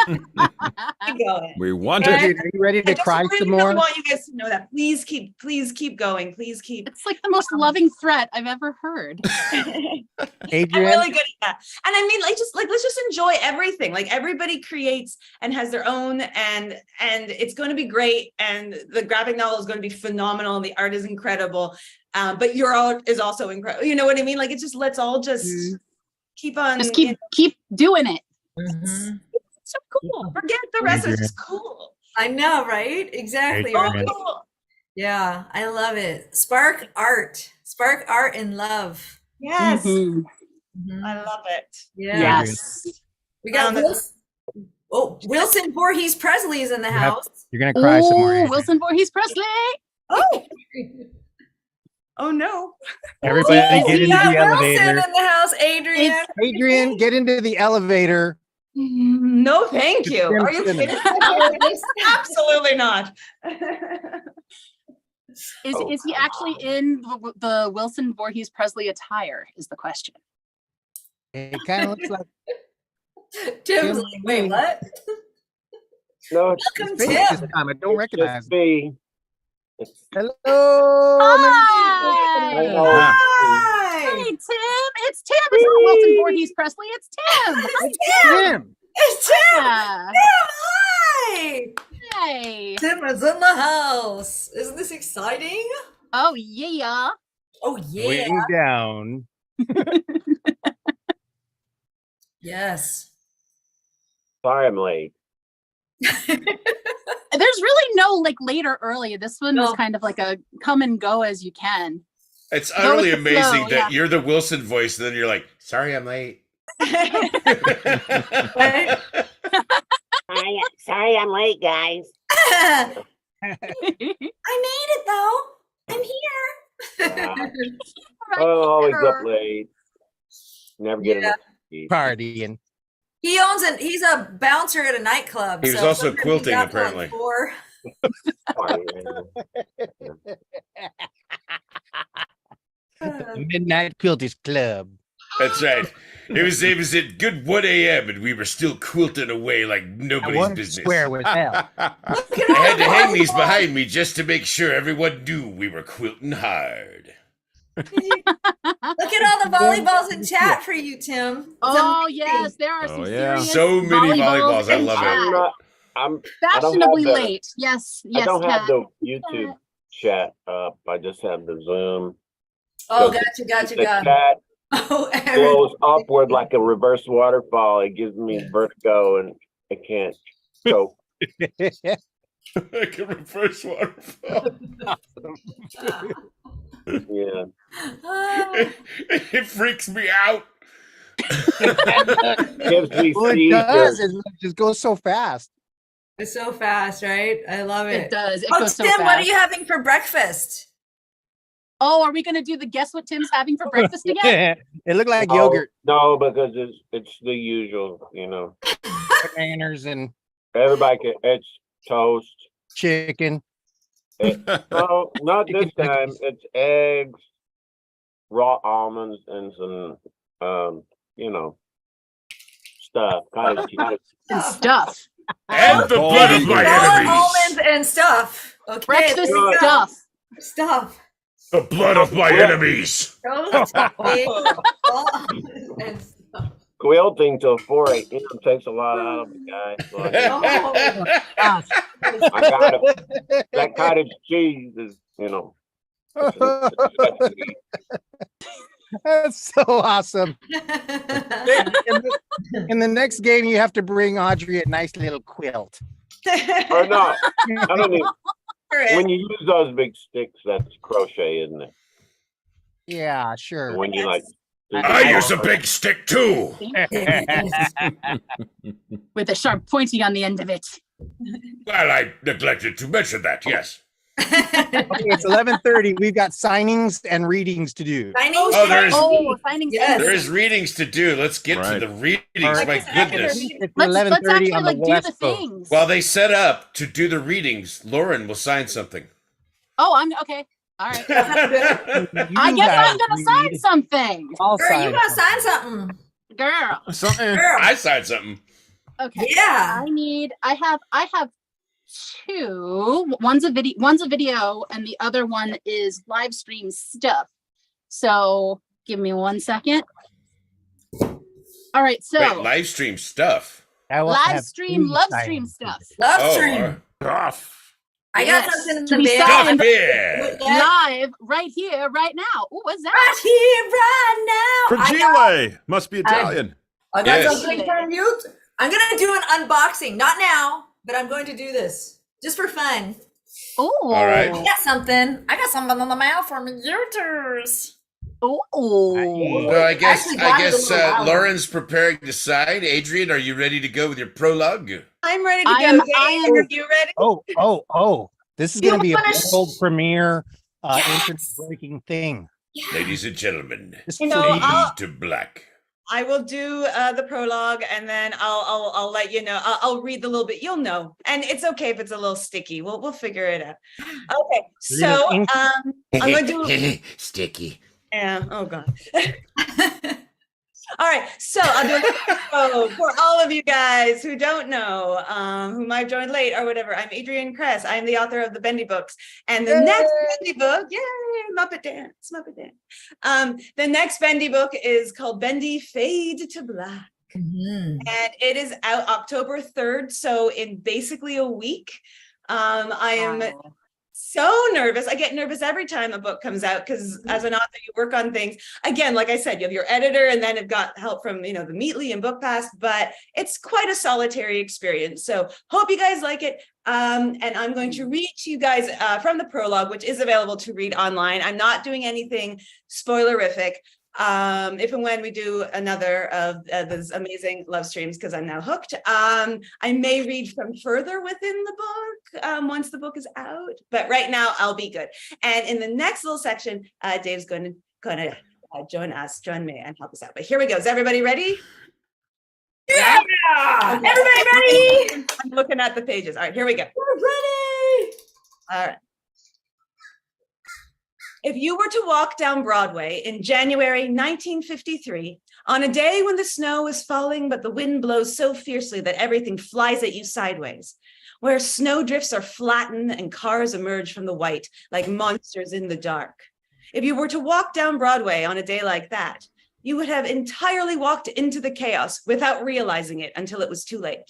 Keep going. We want Are it. you ready to cry some more? I want you guys to know that. Please keep going. Please keep. it's like the most loving threat I've ever heard. Adrian? I'm really good at that. And I mean, let's just enjoy everything. Like, everybody creates and has their own, and it's going to be great. And the graphic novel is going to be phenomenal. And the art is incredible. But your art is also incredible. You know what I mean? Like, it just, let's all just keep on. Just keep doing it. Mhm. So cool. Forget the rest. It's just cool. I know, right? Exactly. Oh, Right? cool. Yeah, I love it. Spark art and love. Yes. Mhm. Mhm. I love it. Yeah. Yes. We got Um, Wilson Voorhees Presley is in the house. You're gonna cry some more. Oh, Adrian. Wilson Voorhees Presley. Oh, oh no. Everybody Oh, get we into got the Wilson elevator. in the house, Adrian. Adrian, get into the elevator. No, thank you. Are you kidding? Absolutely not. Is he actually in the Wilson Voorhees Presley attire? Is the question. It kind of looks like Tim's like, wait, what? No, Welcome, his face this Tim. time. I don't recognize just him. me. It's, Hello. Hi. I know. Hi. Hey, Tim. It's Tim. It's not Wilson Voorhees Presley. It's Tim. Hi, Tim. It's Tim. Tim. Hi. Hey. Tim is in the house. Isn't this exciting? Oh yeah. Oh yeah. Waiting down. Yes. Sorry I'm late. There's really no like late or early. This one was No. kind of like a come and go as you can. It's Go with utterly the amazing flow, that yeah. you're the Wilson voice, and then you're like, "Sorry, I'm late." Sorry I'm late, guys. I made it though. I'm here. I'm always up late. Never get Yeah. enough sleep. Partying. He's a bouncer at a nightclub. He was so also sometimes quilting, he's out till, like, apparently. 4. The Midnight Quilters Club. That's right. It was at good 1 a.m. and we were still quilting away like I nobody's want to business. swear with hell. I Look at had to all hang the these volleyballs. behind me just to make sure everyone knew we were quilting hard. Look at all the volleyballs in chat for you, Tim. It's Oh amazing. yes, there are Oh, some yeah. serious So many volleyballs. I in love it. chat. I don't Fashionably have the- late. Yes, I yes, don't have Kat. the YouTube chat up. I just have the Zoom. Oh, The gotcha. chat Oh, goes upward like a reverse waterfall. It gives me vertigo and I can't choke. Like a reverse waterfall. Yeah. It freaks me out. Gives me Well, it does. seizures. It just goes so fast. It's so fast, right? I love it. It does. It Oh, goes so Tim, fast. what are you having for breakfast? Oh, are we gonna do the guess what Tim's having for breakfast again? It looked like No, yogurt, No, because it's the usual, bananas, and Everybody can, it's toast. chicken. No, not this Chicken time. nuggets. It's eggs, raw almonds, and some, stuff. Cottage And stuff. And the blood of my Raw enemies. almonds and stuff. Okay, Breakfast there you go. stuff. Stuff. The blood of my enemies. Toast, eggs, raw almonds, and stuff. Quilting till 4 a.m. takes a lot out of me, guys. So Oh, I got it. That cottage cheese is, That's so awesome. In the next game, you have to bring Audrey a nice little quilt. or not. I don't need. When you use those big sticks, that's crochet, isn't it? Yeah, sure. When you like. I use a big stick too. With a sharp pointy on the end of it. Well, I neglected to mention that, yes. Okay, it's 11:30. We've got signings and readings to do. Oh, there's Finding Yes. there is readings to do. Let's get to Right. the readings. All My right. goodness. It's Let's 11:30 actually on the like do the West Coast. things. While they set up to do the readings, Lauren will sign something. Oh, I'm okay. All right. You I guess guys I'm gonna read. sign something. I'll Girl, you sign gotta something. sign something. Girl. Something. Girl. I signed something. Okay. Yeah. I have two. One's a video and the other one is live stream stuff. So give me 1 second. All right, so Wait, live stream stuff. I will live have stream, three love signings. stream stuff. Love Oh, stream. Off. I got something in To the be bag. Stop signed here. live right here, right now. Ooh, what's that? Right here, right now. Fragile must be Italian. I got Yes. something from you. I'm gonna do an unboxing, not now, but I'm going to do this just for fun. Oh, All right. I got something. I got something in the mail from YouTubers. Oh, Well, I guess Actually got it a little while ago. Lauren's preparing to sign. Adrian, are you ready to go with your prologue? I'm ready to I go. am- Dave, I am- are you ready? Oh. This is You going to be a wanna sh- world premiere, Yes. internet-breaking thing. Ladies and gentlemen, Just You know, for you. I'll- fade to black. I will do the prologue, and then I'll let you know. I'll read the little bit. You'll know, and it's okay if it's a little sticky. We'll figure it out. Okay, You're so gonna ink- I'm going to do. Sticky. Yeah. Oh God. All right, so I'll do for all of you guys who don't know, who might join late or whatever. I'm Adrian Kress. I'm the author of the Bendy books, and the next Bendy book, yay, Muppet Dance. The next Bendy book is called Bendy Fade to Black, Mhm. and it is out October 3rd. So in basically a week. I am wow. so nervous. I get nervous every time a book comes out because as an author, you work on things. Again, like I said, you have your editor, and then I've got help from the Meatly and BookPass, but it's quite a solitary experience. So hope you guys like it. And I'm going to read to you guys from the prologue, which is available to read online. I'm not doing anything spoilerific. If and when we do another of those amazing love streams, because I'm now hooked, I may read from further within the book once the book is out, but right now I'll be good. And in the next little section, Dave's going to join me and help us out. But here we go. Is everybody ready? Yeah! Okay. Everybody ready? I'm looking at the pages. All right, here we go. We're ready. All right. If you were to walk down Broadway in January 1953, on a day when the snow is falling, but the wind blows so fiercely that everything flies at you sideways, where snowdrifts are flattened and cars emerge from the white like monsters in the dark. If you were to walk down Broadway on a day like that, you would have entirely walked into the chaos without realizing it until it was too late.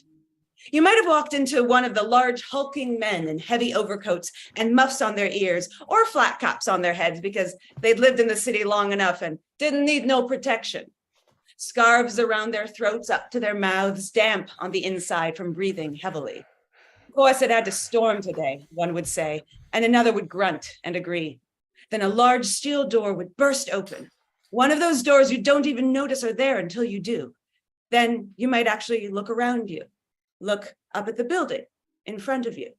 You might have walked into one of the large hulking men in heavy overcoats and muffs on their ears or flat caps on their heads because they'd lived in the city long enough and didn't need no protection. Scarves around their throats up to their mouths, damp on the inside from breathing heavily. Of course, it had to storm today, one would say, and another would grunt and agree. Then a large steel door would burst open. One of those doors you don't even notice are there until you do. Then you might actually look around you. Look up at the building in front of you.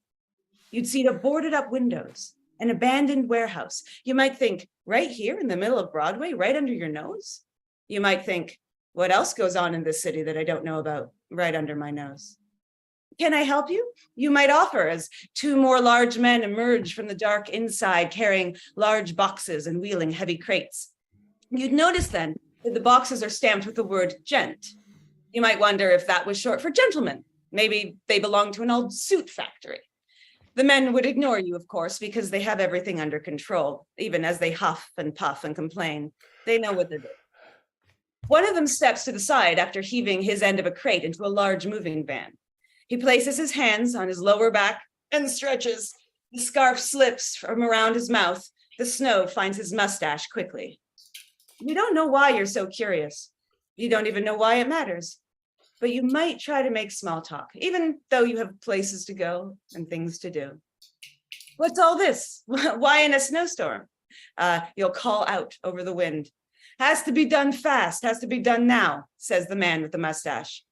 You'd see the boarded up windows, an abandoned warehouse. You might think, right here in the middle of Broadway, right under your nose? You might think, what else goes on in this city that I don't know about, right under my nose? Can I help you? You might offer as two more large men emerge from the dark inside, carrying large boxes and wheeling heavy crates. You'd notice then that the boxes are stamped with the word gent. You might wonder if that was short for gentleman. Maybe they belong to an old suit factory. The men would ignore you, of course, because they have everything under control, even as they huff and puff and complain. They know what they're doing. One of them steps to the side after heaving his end of a crate into a large moving van. He places his hands on his lower back and stretches. The scarf slips from around his mouth. The snow finds his mustache quickly. You don't know why you're so curious. You don't even know why it matters. But you might try to make small talk, even though you have places to go and things to do. What's all this? Why in a snowstorm? You'll call out over the wind. Has to be done fast, has to be done now, says the man with the mustache.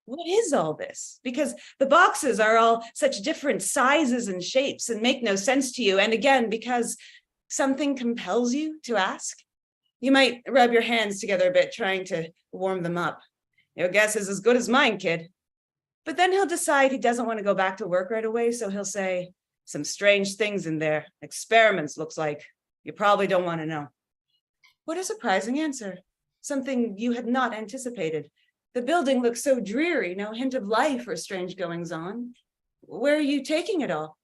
What is all this? Because the boxes are all such different sizes and shapes and make no sense to you. And again, because something compels you to ask. You might rub your hands together a bit, trying to warm them up. Your guess is as good as mine, kid. But then he'll decide he doesn't want to go back to work right away, so he'll say, some strange things in there. Experiments, looks like. You probably don't want to know. What a surprising answer. Something you had not anticipated. The building looks so dreary, no hint of life or strange goings-on. Where are you taking it all?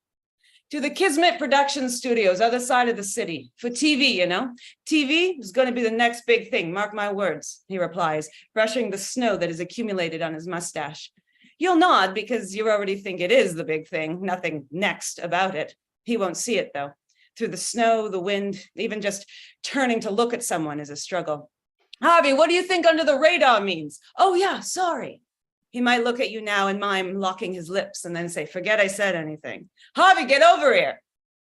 To the Kismet Production Studios, other side of the city, for TV, you know. TV is going to be the next big thing, mark my words, he replies, brushing the snow that has accumulated on his mustache. You'll nod because you already think it is the big thing, nothing next about it. He won't see it though. Through the snow, the wind, even just turning to look at someone is a struggle. Harvey, what do you think under the radar means? Oh yeah, sorry. He might look at you now and mime, locking his lips, and then say, forget I said anything. Harvey, get over here.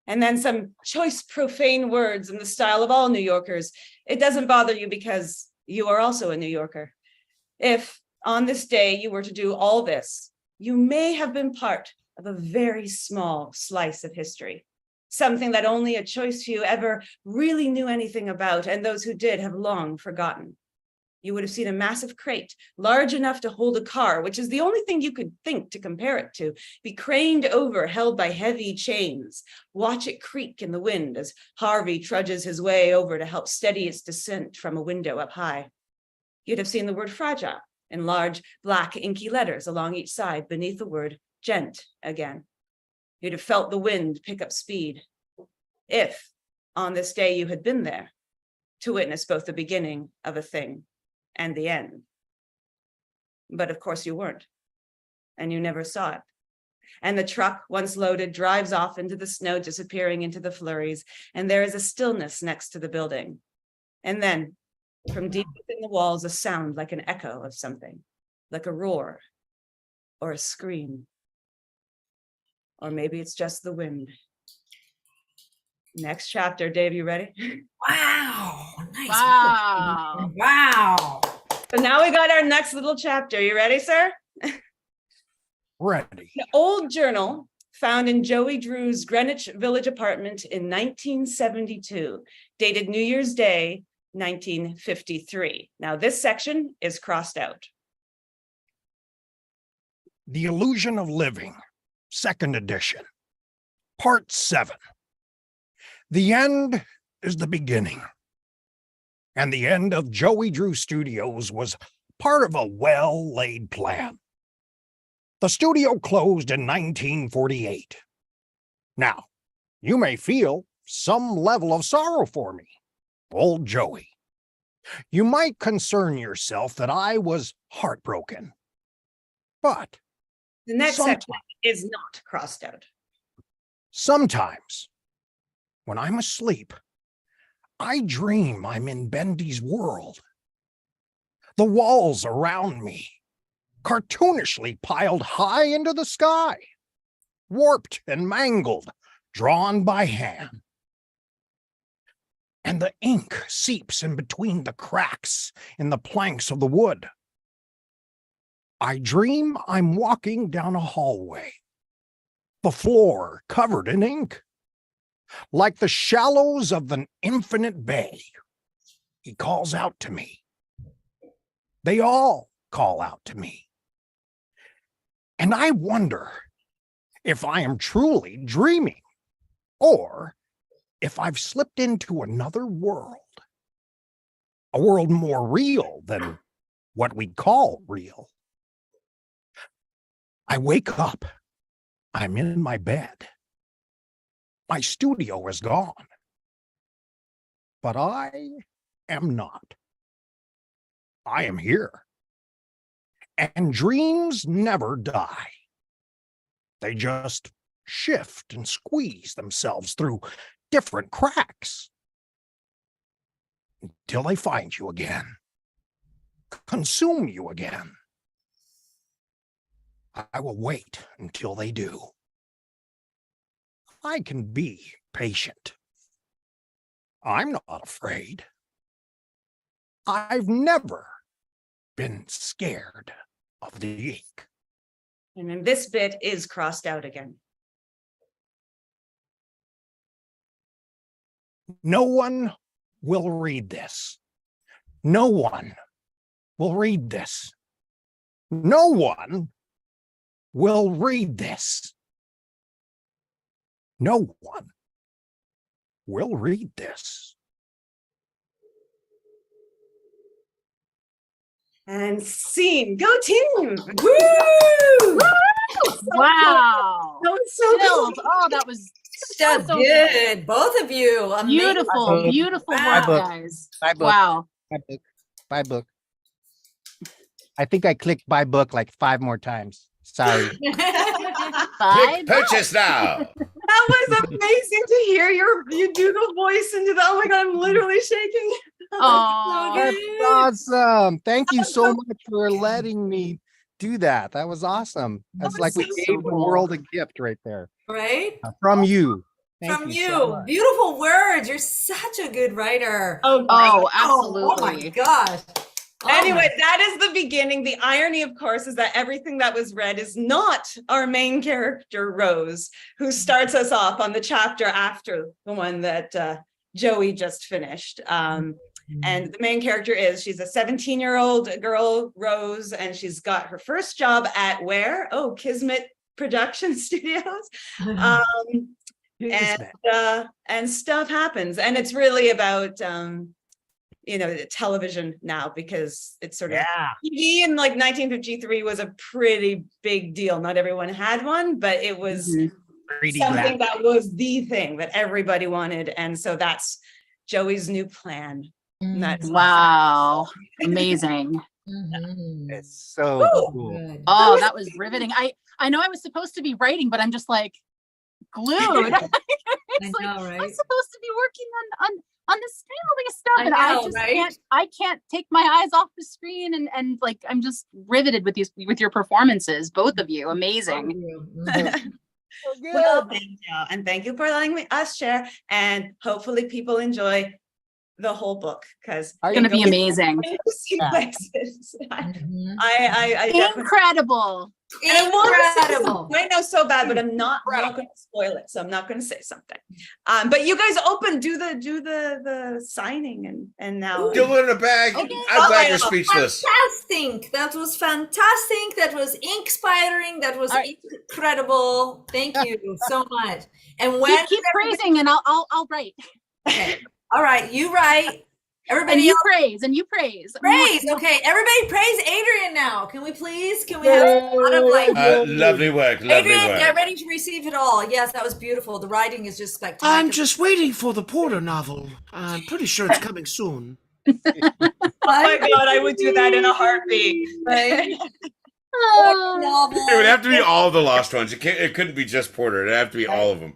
And then some choice profane words in the style of all New Yorkers. It doesn't bother you because you are also a New Yorker. If on this day you were to do all this, you may have been part of a very small slice of history, something that only a choice few ever really knew anything about, and those who did have long forgotten. You would have seen a massive crate, large enough to hold a car, which is the only thing you could think to compare it to, be craned over, held by heavy chains. Watch it creak in the wind as Harvey trudges his way over to help steady its descent from a window up high. You'd have seen the word fragile in large, black, inky letters along each side beneath the word gent again. You'd have felt the wind pick up speed. If, on this day, you had been there to witness both the beginning of a thing and the end. But of course you weren't, and you never saw it. And the truck, once loaded, drives off into the snow, disappearing into the flurries, and there is a stillness next to the building. And then, from deep within the walls, a sound like an echo of something, like a roar or a scream. Or maybe it's just the wind. Next chapter, Dave, you ready? Wow. Nice. Wow. Wow. So now we got our next little chapter. You ready, sir? Ready. An old journal found in Joey Drew's Greenwich Village apartment in 1972, dated New Year's Day, 1953. Now this section is crossed out. The Illusion of Living, second edition, part 7. The end is the beginning. And the end of Joey Drew Studios was part of a well-laid plan. The studio closed in 1948. Now, you may feel some level of sorrow for me, old Joey. You might concern yourself that I was heartbroken. But The next sometimes, section is not crossed out. sometimes, when I'm asleep, I dream I'm in Bendy's world. The walls around me, cartoonishly piled high into the sky, warped and mangled, drawn by hand. And the ink seeps in between the cracks in the planks of the wood. I dream I'm walking down a hallway, the floor covered in ink, like the shallows of an infinite bay. He calls out to me. They all call out to me. And I wonder if I am truly dreaming, or if I've slipped into another world, a world more real than what we call real. I wake up. I'm in my bed. My studio is gone. But I am not. I am here. And dreams never die. They just shift and squeeze themselves through different cracks until they find you again, consume you again. I will wait until they do. I can be patient. I'm not afraid. I've never been scared of the ink. And then this bit is crossed out again. No one will read this. No one will read this. No one will read this. No one will read this. And scene. Go team! Woo! Wow. That was so Chills. good. Oh, that was So so good. Both of you. Amazing. beautiful, beautiful Wow. work, guys. Buy book. Wow. Buy book. Buy book. I think I clicked buy book like 5 more times. Sorry. Bye. Purchase now. That was amazing to hear you do the voice into the. Oh my god, I'm literally shaking. Aw. So That's good. awesome. Thank you so much for letting me do that. That was awesome. That's was like we so gave the cool. world a gift right there Right? from you. Thank From so you. much. Beautiful words. You're such a good writer. Oh, Oh, Oh my absolutely. gosh. Oh anyway, my- that is the beginning. The irony, of course, is that everything that was read is not our main character, Rose, who starts us off on the chapter after the one that Joey just finished. And the main character she's a 17-year-old girl, Rose, and she's got her first job at where? Oh, Kismet Production Studios. And stuff happens. And it's really about television now, because it's sort of TV in like 1953 was a pretty big deal. Not everyone had one, but it was something that was the thing that everybody wanted. And so that's Joey's new plan. And that's Wow. Amazing. It's so cool. Good. Oh, that was riveting. I know I was supposed to be writing, but I'm just like glued. It's like, know, right? I'm supposed to be working on the screen, all this stuff, I and I know, just right? can't take my eyes off the screen, and like I'm just riveted with your performances, both of you. Amazing. well, thank you. And thank you for letting us share. And hopefully people enjoy the whole book, because It's gonna be amazing. places. Mhm. I definitely. Incredible. And I want to say Incredible. something. I know so bad, but I'm not going to spoil it, so I'm not going to say something. But you guys do the signing and now. Give it in a bag. Okay. I'm glad Oh, you're speechless. Fantastic. That was fantastic. That was inspiring. That was All right. incredible. Thank you so much. And when Keep praising, and I'll write. okay. All right, you write. Everybody And you else praise, and you praise. praise. Okay, everybody praise Adrian now. Can we please? Can we have a lot of like Lovely work. Lovely Adrian, get work. ready to receive it all. Yes, that was beautiful. The writing is just spectacular. I'm just waiting for the Porter novel. I'm pretty sure it's coming soon. Oh my god, I would do that in a heartbeat. Right? Oh. It would have to be all the lost ones. It couldn't be just Porter. It'd have to be all of them.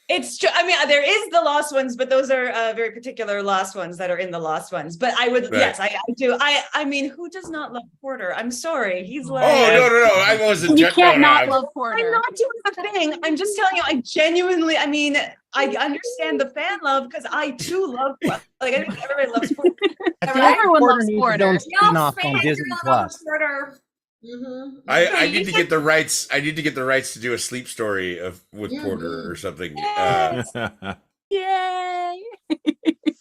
It's true. I mean, there is the lost ones, but those are very particular lost ones that are in the lost ones. But I would, Right. yes, I do. I mean, who does not love Porter? I'm sorry, he's like. Oh no! I wasn't. You can't not I'm- love I'm Porter. not doing the thing. I'm just telling you. I genuinely. I mean, I understand the fan love because I too love. Like I think everybody loves Porter. Everyone loves needs his Porter. own spin-off on Disney Plus. I need to get the rights. I need to get the rights to do a sleep story with Porter or something. Yay!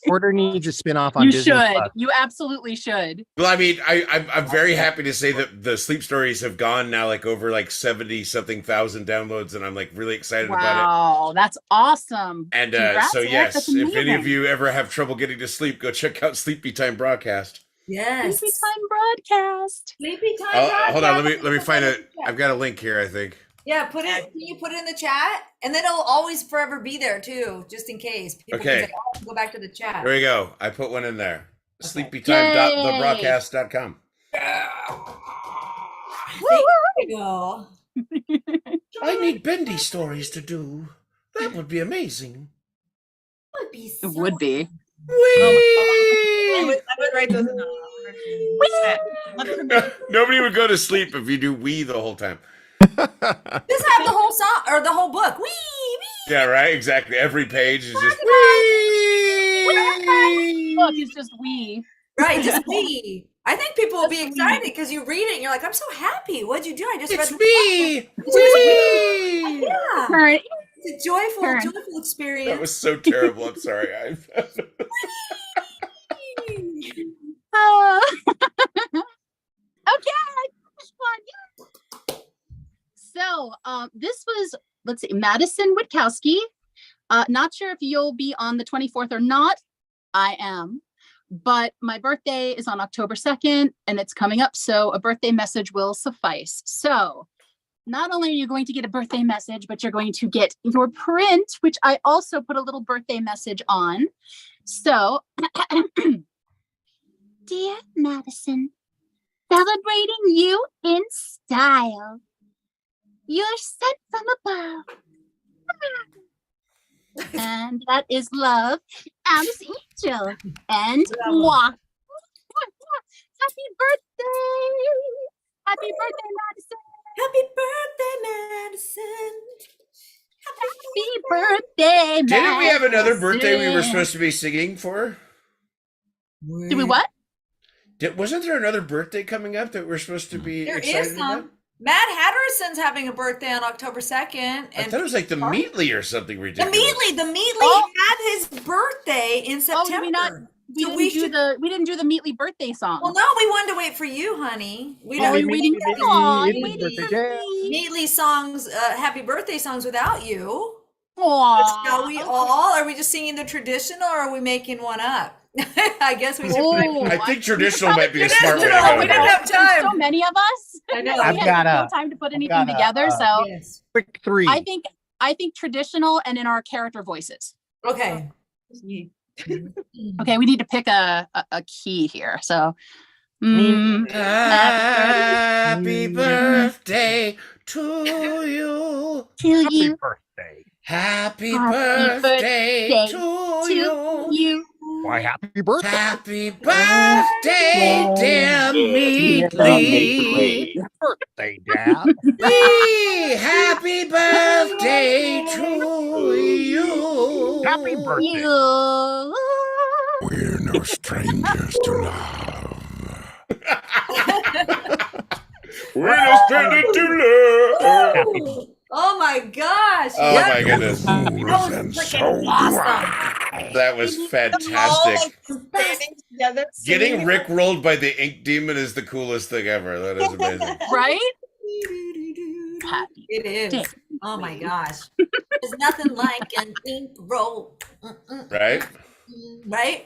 Porter needs a spin-off on You Disney should. Plus. You absolutely should. Well, I mean, I'm very happy to say that the sleep stories have gone now like over like 70-something thousand downloads, and I'm like really excited about Wow, that's awesome. it. And Congrats, so Eric. yes, That's if any of amazing. you ever have trouble getting to sleep, go check out Sleepy Time Broadcast. Yes. Sleepy Time Broadcast. Sleepy time. Hold on, podcast. let me find it. I've got a link here, I think. Yeah, put it. Can you put it in the chat? And then it'll always forever be there too, just in case. People Okay. can say, oh, go back to the chat. There we go. I put one in there. Okay. Sleepytime.thebroadcast.com. There you go. I need Bendy stories to do. That would be amazing. Would be It so would be. I would write those in Nobody would go to sleep if you do "we" the whole time. Just have the whole song or the whole book. Wee, wee. Yeah, right. Exactly. Every page is just. Look, it's just we. Right, just wee. I think people will be excited because you read it and you're like, I'm so happy. What'd you do? I just It's read me. the Yeah. Right. It's a joyful, Turn. joyful experience. That was so terrible. I'm sorry. Okay. So, this was, let's see, Madison Witkowski. Not sure if you'll be on the 24th or not. I am. But my birthday is on October 2nd and it's coming up. So a birthday message will suffice. So not only are you going to get a birthday message, but you're going to get your print, which I also put a little birthday message on. So, dear Madison, celebrating you in style. You're sent from above. And that is love, Alice Angel, and moi. Happy birthday! Happy birthday, Madison! Happy birthday, Madison. Happy birthday, Madison! Didn't we have another birthday we were supposed to be singing for? Did we what? Wasn't there another birthday coming up that we're supposed to be There excited is some. about? Matt Hatterson's having a birthday on October 2nd. I And thought it was like the Meatly or something the ridiculous. Meatly had his birthday in September. Oh, did we not? We didn't do the Meatly birthday song. Well, no, we wanted to wait for you, honey. We Oh, don't you're waiting for me. Meatly songs, happy birthday songs without you. Aw. Shall we all? Are we just singing the traditional, or are we making one up? I guess we should. Oh, I think traditional might be a smart way to Traditional, go. we didn't have time. So many of us. I know. We I've had got no a- time to put anything got a, together. So Yes. Quick 3. I think traditional and in our character voices. Okay. Okay, we need to pick a key here. So Happy birthday to you. to Happy you, birthday. Happy Happy birthday birthday to to you. you. Why, happy birthday. Happy birthday, dear Meatly. Birthday, Dad. Happy birthday to you. Happy birthday. You. We're no strangers to love. We're no stranger to love. Oh my gosh. Oh Yes. my goodness. That was freaking awesome. That was fantastic. Standing together, Getting singing. Rick rolled by the ink demon is the coolest thing ever. That is amazing. Right? Happy It is. day. Oh my gosh. There's nothing like an ink roll. Right? Right?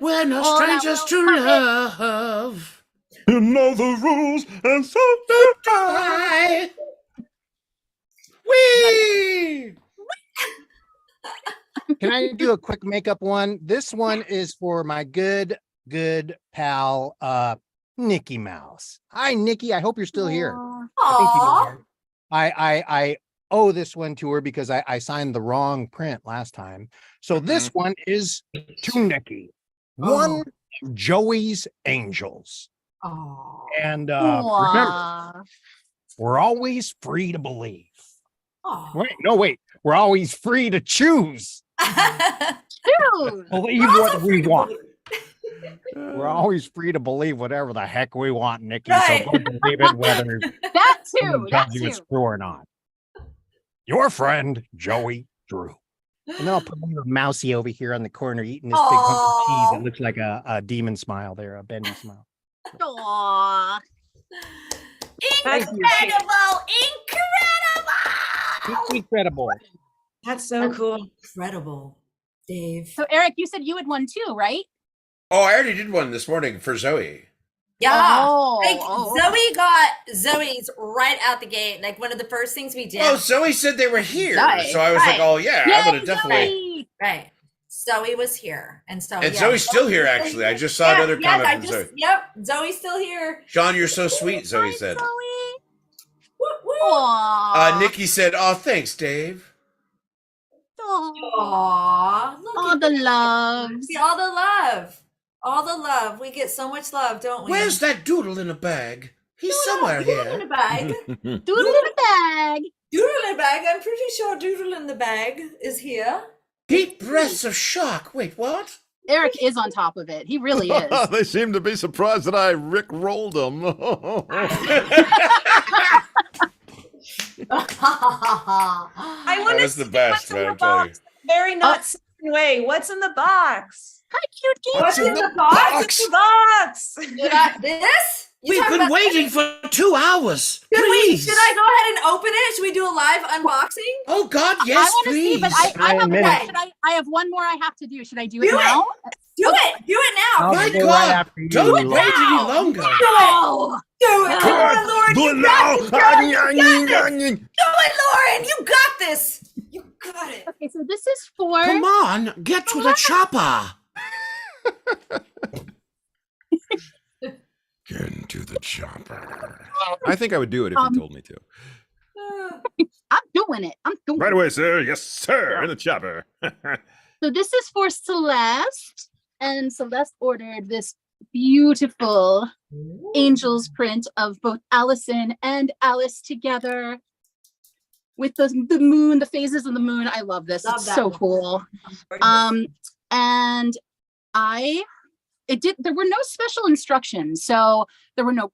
We're no Oh, that strangers to will love. You know the rules, and so do I. Whee! Can I do a quick makeup one? This one is for my good pal, Nikki Mouse. Hi, Nikki. I hope you're still here. I think you Aww. are. I owe this one to her because I signed the wrong print last time. So this one is to Nikki. One of Joey's angels. Aww. And remember, Aw. we're always free to believe. Aww. Wait. We're always free to choose. Dude. Believe what we want. We're always free to believe whatever the heck we want, Nikki. Right. So go believe it whether That someone too. That tells you too. it's true or not. Your friend, Joey Drew. And then I'll put a little mousy over here on the corner eating this big hunk of cheese. Aw. It looks like a demon smile there, a Bendy smile. Aw. Thank you. Incredible! Incredible. That's so cool. Incredible, Dave. So Eric, you said you had one too, right? Oh, I already did one this morning for Zoe. Yeah. Oh, Like oh. Zoe got Zoe's right out the gate. Like one of the first things we did. Oh, Zoe said they were here. Zoe, So I was like, right. oh, yeah, I would have definitely. Zoe! Right. Zoe was here. And so And yeah. Zoe's still here, actually. I just saw Yeah, another yes, comment I from just, Zoe. Yep, Zoe's still here. Sean, you're so sweet, Zoe Hi, said. Zoe. Woo, woo. Aw. Nikki said, oh, thanks, Dave. Aw, look All at the that. loves. See, all the love. All the love. We get so much love, don't we? Where's that doodle in a bag? He's somewhere Doodle in here. the bag. Doodle in the bag. Doodle in the bag. I'm pretty sure Doodle in the bag is here. Deep breaths of shock. Wait, what? Eric is on top of it. He really is. They seem to be surprised that I Rick rolled them. I want That to was the see best, what's in man, the I'm telling you. box. Very not certain way. What's in the box? Hi, cute kid. What's in the box? What's in the box? This? You We've talking been about- waiting for 2 hours. Should Please. I go ahead and open it? Should we do a live unboxing? Oh, God, I yes, want to see, please. but I have admit one. it. I have one more I have to do. Should I do it Do it. now? Do it. Do it now. I'll My go God, right after you. don't wait any now. longer. Do it. Do it. Come on, Lauren. You got this, girl. You got this. Do it, Lauren. You got this. You got it. Okay, so this is for. Come on, get to the chopper. Get into the chopper. I think I would do it if you told me to. I'm doing it. I'm doing Right it. away, sir. Yes, sir. In the chopper. So this is for Celeste, and Celeste ordered this beautiful Angel's print of both Allison and Alice together with the moon, the phases of the moon. I love this. Love it's that so one. cool. And there were no special instructions, so there were no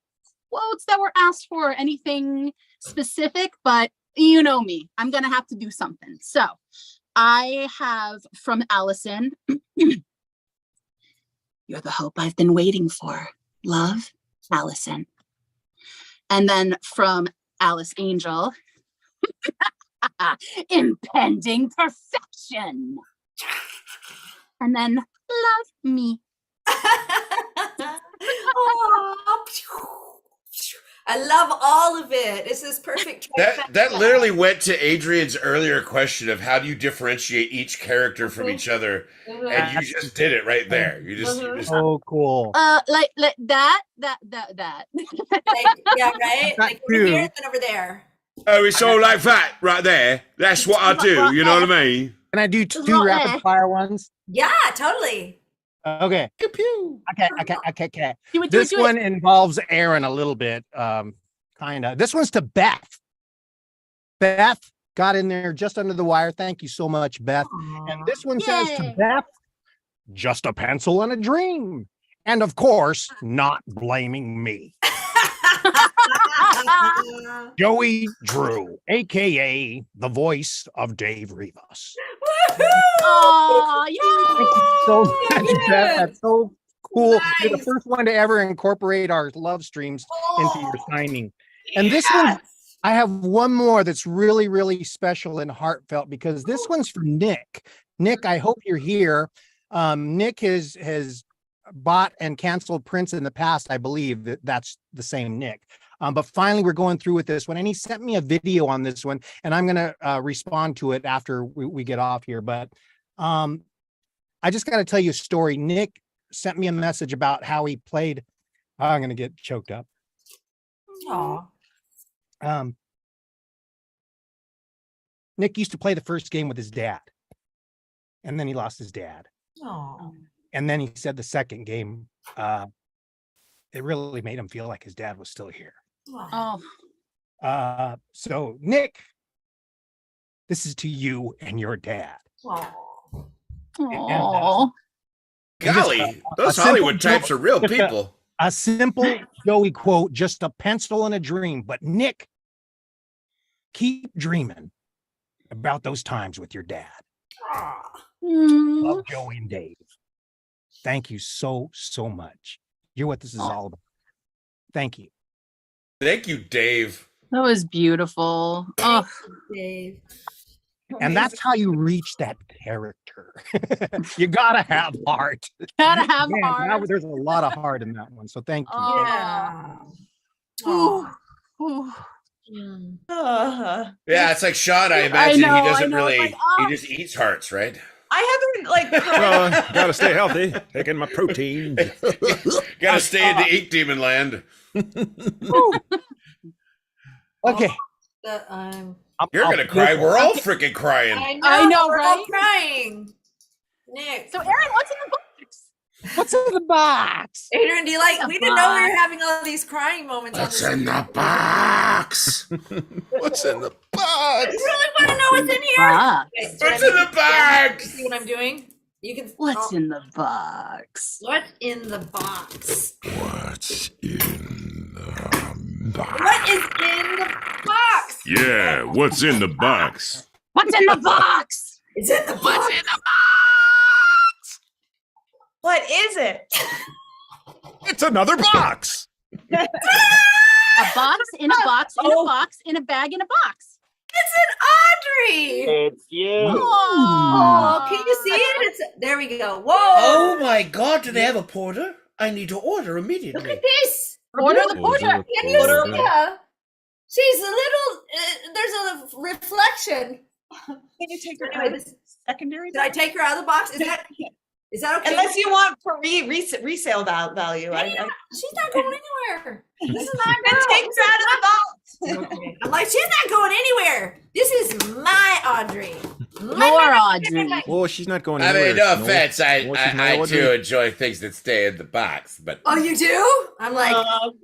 quotes that were asked for or anything specific, but you know me, I'm gonna have to do something. So I have from Allison, you're the hope I've been waiting for. Love, Allison. And then from Alice Angel, impending perfection. And then love me. I love all of it. This is perfect. That literally went to Adrian's earlier question of how do you differentiate each character from each other, and you just did it right there. You just Oh, cool. Like that. Like, yeah, right? Like over here and then over there. oh, it's all like that right there. That's what I do. You know what I mean? Can I do two rapid fire ones? Yeah, totally. Okay. Pew, pew. Okay. Do it, This one involves Aaron a little bit, kind of. This one's to Beth. Beth got in there just under the wire. Thank you so much, Beth. And this one says to Beth, just a pencil and a dream. And of course, not blaming me. Joey Drew, aka the voice of Dave Rivas. Oh, yeah. Thank you so much, Beth. That's so cool. Nice. You're the first one to ever incorporate our love streams into your signing. And this one, I have one more that's really, really special and heartfelt because this one's for Nick. Nick, I hope you're here. Nick has bought and canceled prints in the past. I believe that's the same Nick. But finally, we're going through with this one, and he sent me a video on this one, and I'm going to respond to it after we get off here. But I just got to tell you a story. Nick sent me a message about how he played. I'm going to get choked up. Nick used to play the first game with his dad, and then he lost his dad. And then he said the second game, it really made him feel like his dad was still here. So Nick, this is to you and your dad. Oh, Golly, those Hollywood types are real people. A simple Joey quote, just a pencil and a dream. But Nick, keep dreaming about those times with your dad. Love, Joey and Dave. Thank you so much. You're what this is all about. Thank you. Thank you, Dave. that was beautiful. Oh, Dave. And that's how you reach that character. You gotta have heart. gotta have Man, heart. there's a lot of heart in that one. So thank you. Oh. Yeah. Ooh, ooh. Yeah, it's like Sean. I imagine know, he doesn't I know, really. like, oh. He just eats hearts, right? I haven't like Well, gotta stay healthy. Taking my protein. Gotta stay in the ink demon land. Okay. You're gonna cry. We're all freaking crying. I know, we're all right? crying. Nick. So, Aaron, what's in the box? What's in the box? Adrian, do you like? We didn't know we were having all these crying moments. What's in the box? What's in the box? I really want to know what's in here. Okay, What's in the box? See what I'm doing? You can. What's in the box? What's in the box? What's in the box? What is in the box? Yeah, what's in the box? What's in the box? It's in the box. What's in the what is it? It's another box. A box in a box in a box in a bag in a box. It's an Audrey. It's you. Oh, can you see it? It's there. We go. Whoa! Oh my god, do they have a porter? I need to order Look immediately. at this. Order the porter. Can you see her? She's a little. There's a reflection. Can you take her Anyway, out of secondary? Did I take her out of the box? Is that? Is that okay? Unless you want for resale value. She's not going anywhere. This is my Then girl. take her out of the box. Okay. I'm like, she's not going anywhere. This is my Audrey. Your Audrey. Well, she's not going I anywhere. mean, no Snow. offense. Well, she's my I Audrey. too enjoy things that stay in the box, but Oh, you do? I'm like,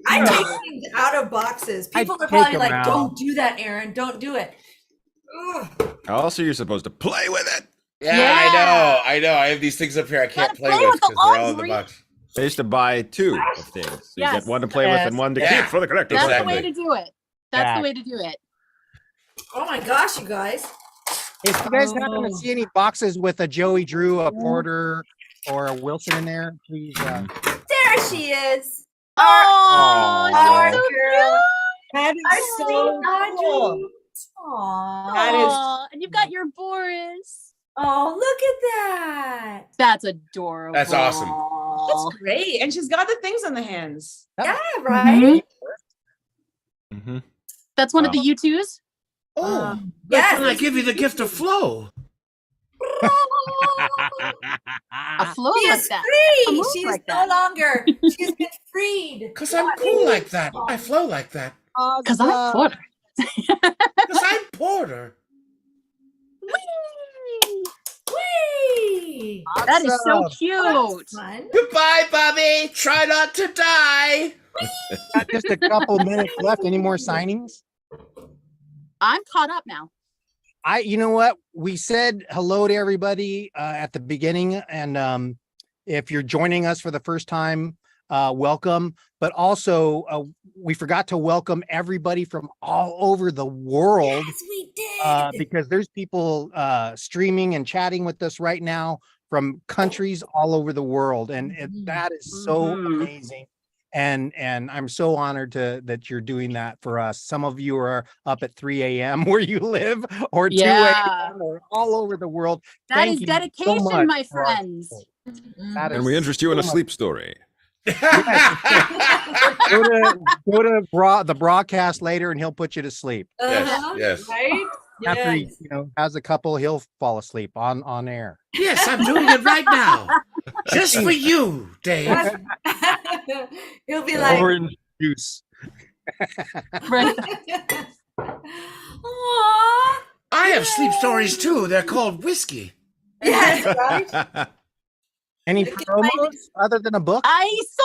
I no. take things out of boxes. People are take probably them like, out. don't do that, Aaron. Don't do it. Ugh. Also, you're supposed to play with it. yeah, Yeah. I know. I have these things up here I can't Gotta play play with with the because they're all in the Audrey. box. I used to buy 2 of things. So you Yes. get one to play with and one to Yeah. keep for the collector's. That's Exactly. the way to do it. That's Yeah. the way to do it. Oh my gosh, you guys. If you guys happen to Oh. see any boxes with a Joey Drew, a Porter, or a Wilson in there, please. There she is. Oh, Our she's so girl. That Our is sweet so cool. Audrey. Aww. That is- Aw, and you've got your Boris. Oh, look at that. That's adorable. That's awesome. That's great. And she's got the things on the hands. Yeah, right? Mm-hmm. That's one of the U2s. Oh, Yes. can I give you the gift of flow? A flow She like is that. A free. move She's like no that. longer. She's been freed. Because I'm cool like that. I flow like that. Because I'm Porter. Because I'm Porter. Whee! That is so Awesome. cute. Fun. Goodbye, Bobby. Try not to die. Got just a couple minutes left. Any more signings? I'm caught up now. You know what? We said hello to everybody at the beginning, and if you're joining us for the first time, welcome. But also, we forgot to welcome everybody from all over the world Yes, we did. because there's people streaming and chatting with us right now from countries all over the world, and that is so amazing. And I'm so honored that you're doing that for us. Some of you are up at 3 a.m. where you live, or 2 Yeah. a.m. or all over the world. That Thank is you so dedication, much my for our friends. people. That And is we interest you in a so much- sleep story. Go to the broadcast later, and he'll put you to sleep. Uh-huh, yes. Right? After he, Yes. has a couple, he'll fall asleep on air. Yes, I'm doing it right now. Just for you, Dave. He'll be like, Orange juice. Right. Aww. I have sleep stories too. They're called whiskey. Yes, right? Any Look at promos other than a book? I saw.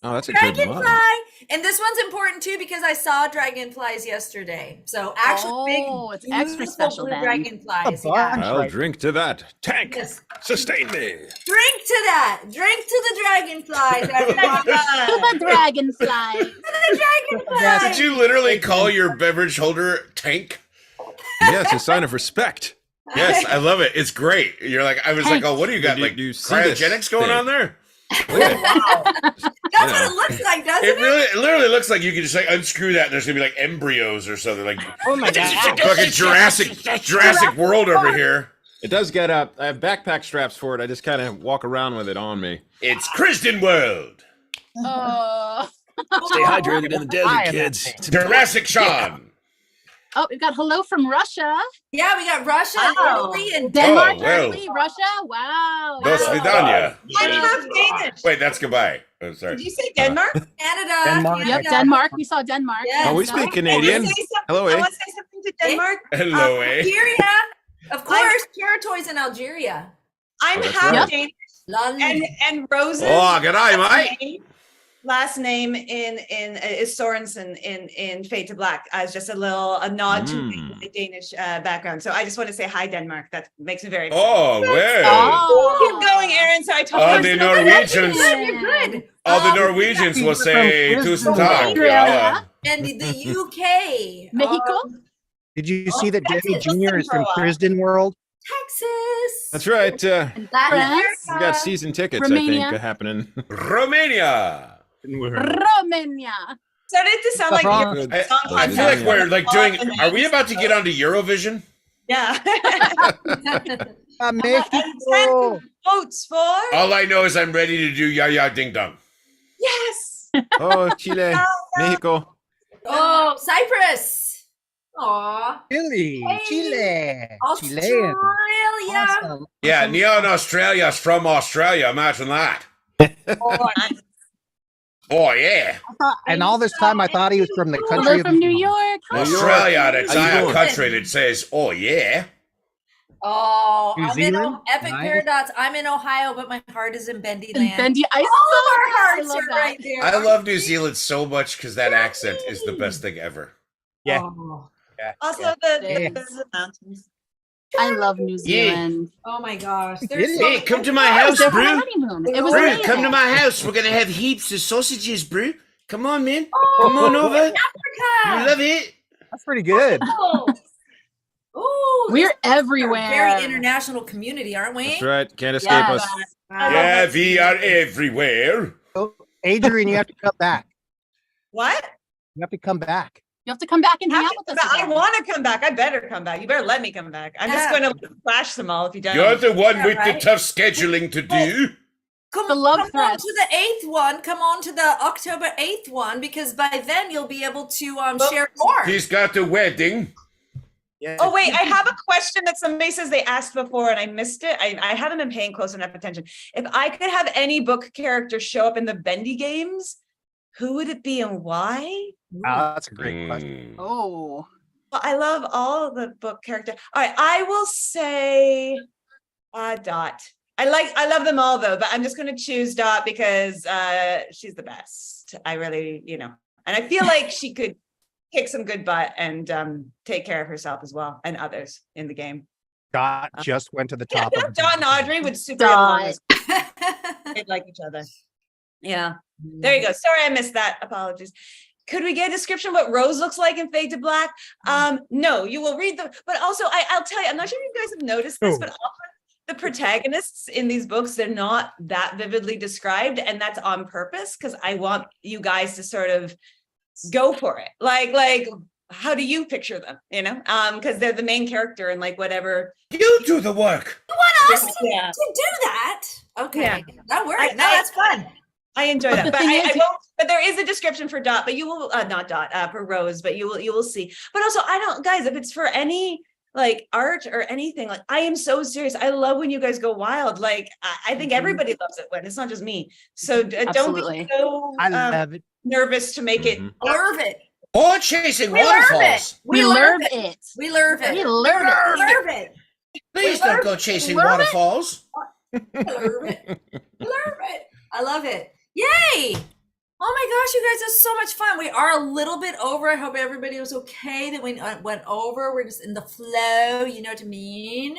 Oh, that's a good Dragonfly. one. And this one's important too because I saw dragonflies yesterday. So actual big, Oh, it's extra beautiful special blue then. dragonflies. A Yeah. bunch. I'll Right. drink to that. Tank, Yes. sustain me. Drink to that. Drink to the dragonflies. everyone. To the dragonfly. To the dragonflies. Yes. Did you literally call your beverage holder Tank? Yes, a sign of respect. Yes, I love it. It's great. You're like, I was like, oh, what do you got? Do Like you see this cryogenics going thing? on there? That's what it looks like, doesn't It it? literally looks like you can just like unscrew that and there's gonna be like embryos or something like Oh my god! fucking Jurassic World over here. It does get up. I have backpack straps for it. I just kind of walk around with it on me. It's Kristen World. Oh. Stay hydrated in the desert, I am kids. that Jurassic Sean. Oh, we've got hello from Russia. Yeah, we got Russia, Wow. Italy, and Denmark, well. Italy, Russia. Wow. Dos Yeah. vidania. I'm half Danish. Wait, that's goodbye. Oh, sorry. Did you say Denmark? Canada. Denmark. Yep, Canada. Denmark. We saw Denmark. Yes. Oh, we So- speak I want Canadian. to say something- Hello, I eh? want to say something to Denmark. Hello, eh? Algeria. Of course, Territories in Algeria. I'm Oh, that's half right. Danish, London. and Rose's Oh, g'day, mate. last name is Sorensen in Fade to Black as just a nod to my Danish background. So I just want to say hi, Denmark. That makes me very excited. Oh, well. Oh. Keep going, Aaron. So I told All you. the Good, Norwegians, You're good. all the Norwegians will say tusen tak. Australia. And the UK. Mexico? Did you see that Texas, Debbie Jr. is for a from while. Krisden World? Texas. That's right. Latin France. We got America. season tickets, Romania. I think, happening. Romania. Romania. Started to sound like Wrong. you. I, Song I feel like contest. we're like doing. Are we about to get onto Eurovision? Yeah. Mexico. Votes for All I know is I'm ready to do Ya Ya Ding Dong. yes. Oh, Chile, Mexico. Oh, Cyprus. Aw. Chile, Hey, Chilean. Australia. Awesome. Yeah, Awesome. Neon Australia's from Australia. Imagine that. Oh, Oh, yeah. And all this time, I thought he was from the country Hello of from New Islam. York. New York. Australia, the How you entire doing? country that says, oh, yeah. Oh, New I'm in Zealand? Epic Nice. Paradox. I'm in Ohio, but my heart is in Bendy And land. Bendy, I All of our I hearts love are that. right there. I love New Zealand so much because that accent is the best thing ever. Yeah. Oh, also Yeah. the mountains. I love New Zealand. oh my gosh. It There's is. so Hey, many- come to my I house, was there for my brew. honeymoon. It was Brew, Brew, amazing. come to my house. We're gonna have heaps of sausages, brew. Come on, man. Oh, Come on over. You Africa. love it. That's pretty good. Oh. Ooh, We're this is a everywhere. very international community, aren't we? That's right. Can't escape Yes. us. Yeah, we are everywhere. Oh, Adrian, you have to come back. What? You have to come back. You have to come back and hang out with us. I again. want to come back. I better come back. You better let me come back. I'm just Yeah. going to flash them all if you don't. You're the one Yeah, with right. the tough scheduling to do. Come, The love come on threats. to the 8th one. Come on to the October 8th one, because by then you'll be able to share more. He's got a wedding. Yeah. Oh, wait, I have a question that somebody says they asked before and I missed it. I haven't been paying close enough attention. If I could have any book character show up in the Bendy games, who would it be and why? That's a great question. Oh. Well, I love all the book character. All right, I will say Dot. I love them all though, but I'm just going to choose Dot because she's the best. I really, and I feel like she could kick some good butt and take care of herself as well and others in the game. Dot just went to the top. of the Dot and Audrey would super Dot. get along. They'd like each other. Yeah. There you go. Sorry, I missed that. Apologies. Could we get a description of what Rose looks like in Fade to Black? No, you will read but also I'll tell you, I'm not sure if you guys have noticed this, but often the protagonists in these books, they're not that vividly described, and that's on purpose because I want you guys to sort of go for it. Like how do you picture them? Because they're the main character and like whatever. You do the work. You want us Yeah. to do that? Okay, Yeah. that works. I- No, that's fun. I enjoy that, the but thing I is- won't. But there is a description for Dot, but you will not Dot for Rose, but you will see. But also, I don't, guys. If it's for any like art or anything, like I am so serious. I love when you guys go wild. Like I think everybody loves it when it's not just me. So don't Absolutely. be so I love it. nervous to make it. Love it. Or chasing We love waterfalls. it. We love love it. it. We love it. We love it. We love it. Please don't go chasing Love it. waterfalls. I love it. Love it. I love it. Yay! Oh my gosh, you guys, it's so much fun. We are a little bit over. I hope everybody was okay that we went over. We're just in the flow, you know what I mean?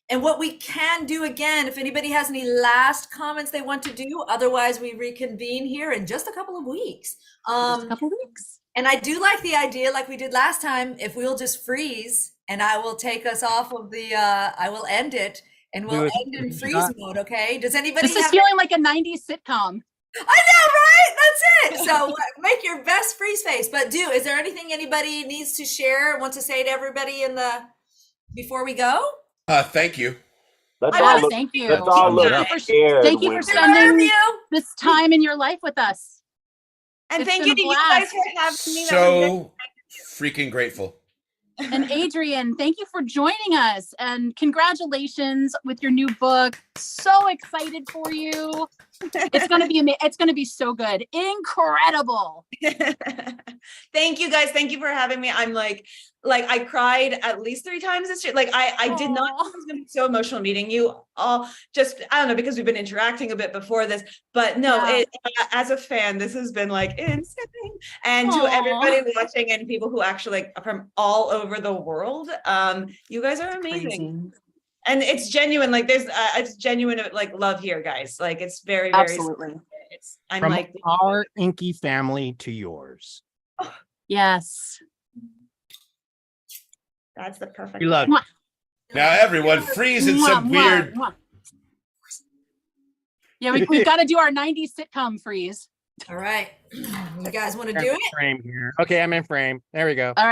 And what we can do again, if anybody has any last comments they want to do, otherwise we reconvene here in just a couple of weeks. Just a couple weeks. And I do like the idea, like we did last time, if we'll just freeze and I will take us off of the, I will end it and we'll end in freeze mode, okay? Does anybody This is feeling like a 90s sitcom. I know, right? That's it. So make your best freeze face. But is there anything anybody needs to share, want to say to everybody before we go? Thank you. Let's Yeah, all look, thank you. let's all look Thank you for- scared thank you for when- spending- Love you. This time in your life with us. And It's thank been you a to you guys blast. for having me. That was So freaking grateful. And Adrian, thank you for joining us and congratulations with your new book. So excited for you. It's going to be it's going to be so good. Incredible. Thank you guys. Thank you for having me. I'm like I cried at least 3 times this year. Like I did not Aw. think it was gonna be so emotional meeting you all. Just I don't know, because we've been interacting a bit before this, but no, Yeah. as a fan, this has been like insane. And to Aw. everybody watching and people who actually like from all over the world, you guys are amazing. Crazy. And it's genuine. Like there's it's genuine like love here, guys. Like it's very, very Absolutely. I'm From like our inky family to yours. Yes. that's the perfect. We love Mwah. Now everyone freeze in some Mwah, weird. mwah, mwah. Yeah, we've got to do our 90s sitcom freeze. All right. You guys want to I'm do in it? frame here. Okay, I'm in frame. There we go.